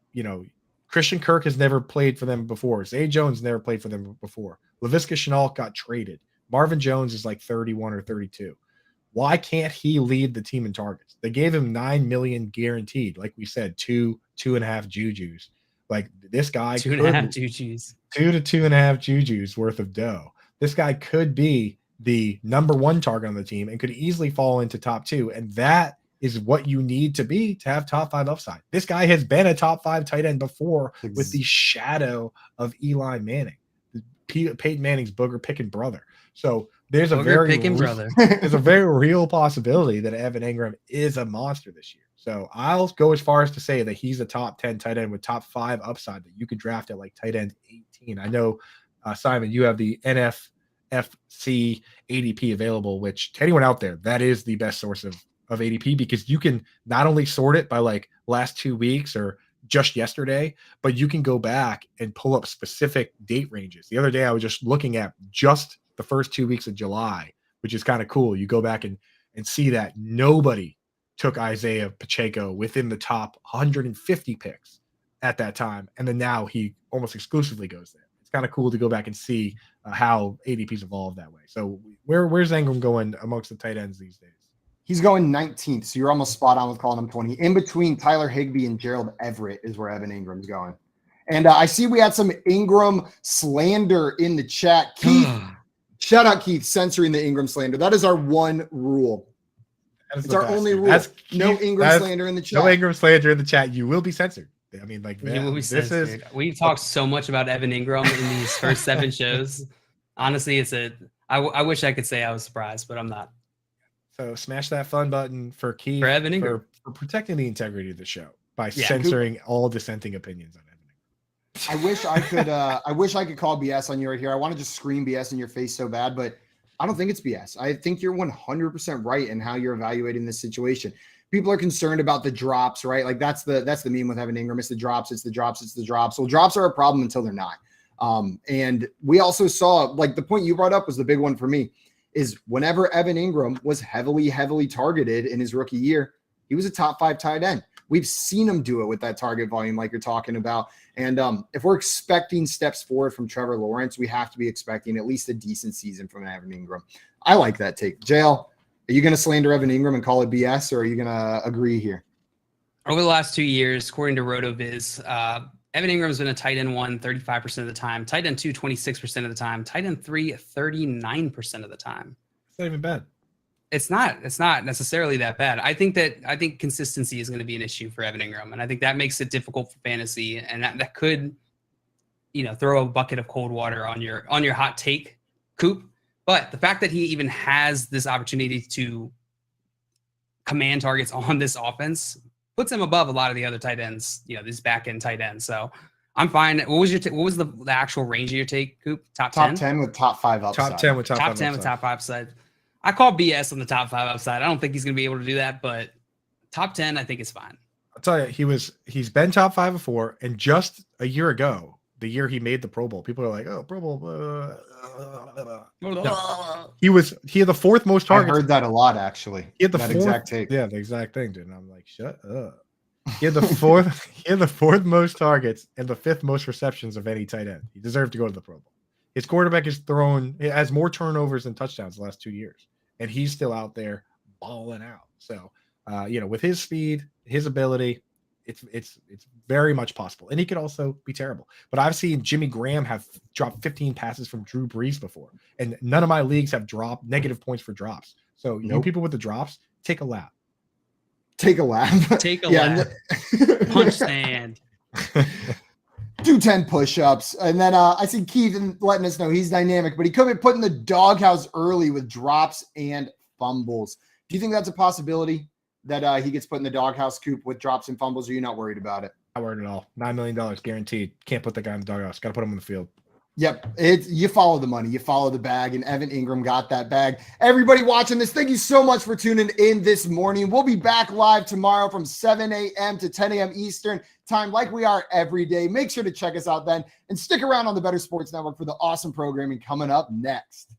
Speaker 3: Christian Kirk has never played for them before. Zay Jones never played for them before. Laviska Shenault got traded. Marvin Jones is like 31 or 32. Why can't he lead the team in targets? They gave him $9 million guaranteed. Like we said, 2.5 Jujus. Like, this guy
Speaker 4: 2.5 Jujus.
Speaker 3: 2 to 2.5 Jujus worth of dough. This guy could be the number 1 target on the team and could easily fall into top 2. And that is what you need to be to have top 5 upside. This guy has been a top 5 tight end before with the shadow of Eli Manning, Peyton Manning's booger picking brother. So there's a very real possibility that Evan Ingram is a monster this year. So I'll go as far as to say that he's a top 10 tight end with top 5 upside that you could draft at like tight end 18. I know, Simon, you have the NFFC ADP available, which to anyone out there, that is the best source of ADP, because you can not only sort it by like last 2 weeks or just yesterday, but you can go back and pull up specific date ranges. The other day, I was just looking at just the first 2 weeks of July, which is kind of cool. You go back and see that nobody took Isaiah Pacheco within the top 150 picks at that time. And then now he almost exclusively goes there. It's kind of cool to go back and see how ADP's evolved that way. So where's Ingram going amongst the tight ends these days?
Speaker 2: He's going 19th, so you're almost spot on with calling him 20. In between Tyler Higbee and Gerald Everett is where Evan Ingram's going. And I see we had some Ingram slander in the chat. Keith, shout out Keith, censoring the Ingram slander. That is our one rule. It's our only rule. No Ingram slander in the chat.
Speaker 3: No Ingram slander in the chat. You will be censored. I mean, like,
Speaker 4: you will be censored. We've talked so much about Evan Ingram in these first 7 shows. Honestly, I wish I could say I was surprised, but I'm not.
Speaker 3: So smash that fun button for Keith,
Speaker 4: for Evan Ingram,
Speaker 3: for protecting the integrity of the show by censoring all dissenting opinions on Evan Ingram.
Speaker 2: I wish I could call BS on you right here. I want to just scream BS in your face so bad, but I don't think it's BS. I think you're 100% right in how you're evaluating this situation. People are concerned about the drops, right? Like that's the meme with Evan Ingram. It's the drops. Well, drops are a problem until they're not. And we also saw, like, the point you brought up was the big one for me, is whenever Evan Ingram was heavily targeted in his rookie year, he was a top 5 tight end. We've seen him do it with that target volume like you're talking about. And if we're expecting steps forward from Trevor Lawrence, we have to be expecting at least a decent season from Evan Ingram. I like that take. JL, are you going to slander Evan Ingram and call it BS, or are you going to agree here?
Speaker 4: Over the last 2 years, according to RotoViz, Evan Ingram's been a tight end 1 35% of the time, tight end 2 26% of the time, tight end 3 39% of the time.
Speaker 3: It's not even bad.
Speaker 4: It's not necessarily that bad. I think consistency is going to be an issue for Evan Ingram, and I think that makes it difficult for fantasy, and that could, throw a bucket of cold water on your hot take, Coop. But the fact that he even has this opportunity to command targets on this offense puts him above a lot of the other tight ends, these back end tight ends. So I'm fine. What was the actual range of your take, Coop? Top 10?
Speaker 2: Top 10 with top 5 upside.
Speaker 3: Top 10 with top 5
Speaker 4: Top 10 with top 5 upside. I call BS on the top 5 upside. I don't think he's going to be able to do that, but top 10, I think is fine.
Speaker 3: I'll tell you, he's been top 5 before, and just a year ago, the year he made the Pro Bowl, people are like, "Oh, Pro Bowl, No. He had the fourth most
Speaker 2: I
Speaker 3: targets.
Speaker 2: heard that a lot, actually.
Speaker 3: He had the
Speaker 2: that
Speaker 3: fourth,
Speaker 2: exact take.
Speaker 3: Yeah, the exact thing, dude. And I'm like, shut up. He had the fourth most targets and the fifth most receptions of any tight end. He deserved to go to the Pro Bowl. His quarterback has more turnovers than touchdowns the last 2 years, and he's still out there balling out. So, with his speed, his ability, it's very much possible. And he could also be terrible. But I've seen Jimmy Graham have dropped 15 passes from Drew Brees before, and none of my leagues have dropped negative points for drops. So you people with the drops, take a lap.
Speaker 2: Take a lap.
Speaker 15: Take a lap. Punch stand.
Speaker 2: Do 10 push-ups. And then I see Keith letting us know he's dynamic, but he could be put in the doghouse early with drops and fumbles. Do you think that's a possibility that he gets put in the doghouse coop with drops and fumbles, or are you not worried about it?
Speaker 3: Not worried at all. $9 million guaranteed. Can't put the guy in the doghouse. Got to put him on the field.
Speaker 2: Yep. You follow the money, you follow the bag, and Evan Ingram got that bag. Everybody watching this, thank you so much for tuning in this morning. We'll be back live tomorrow from 7 a.m. to 10 a.m. Eastern time, like we are every day. Make sure to check us out then, and stick around on the Better Sports Network for the awesome programming coming up next.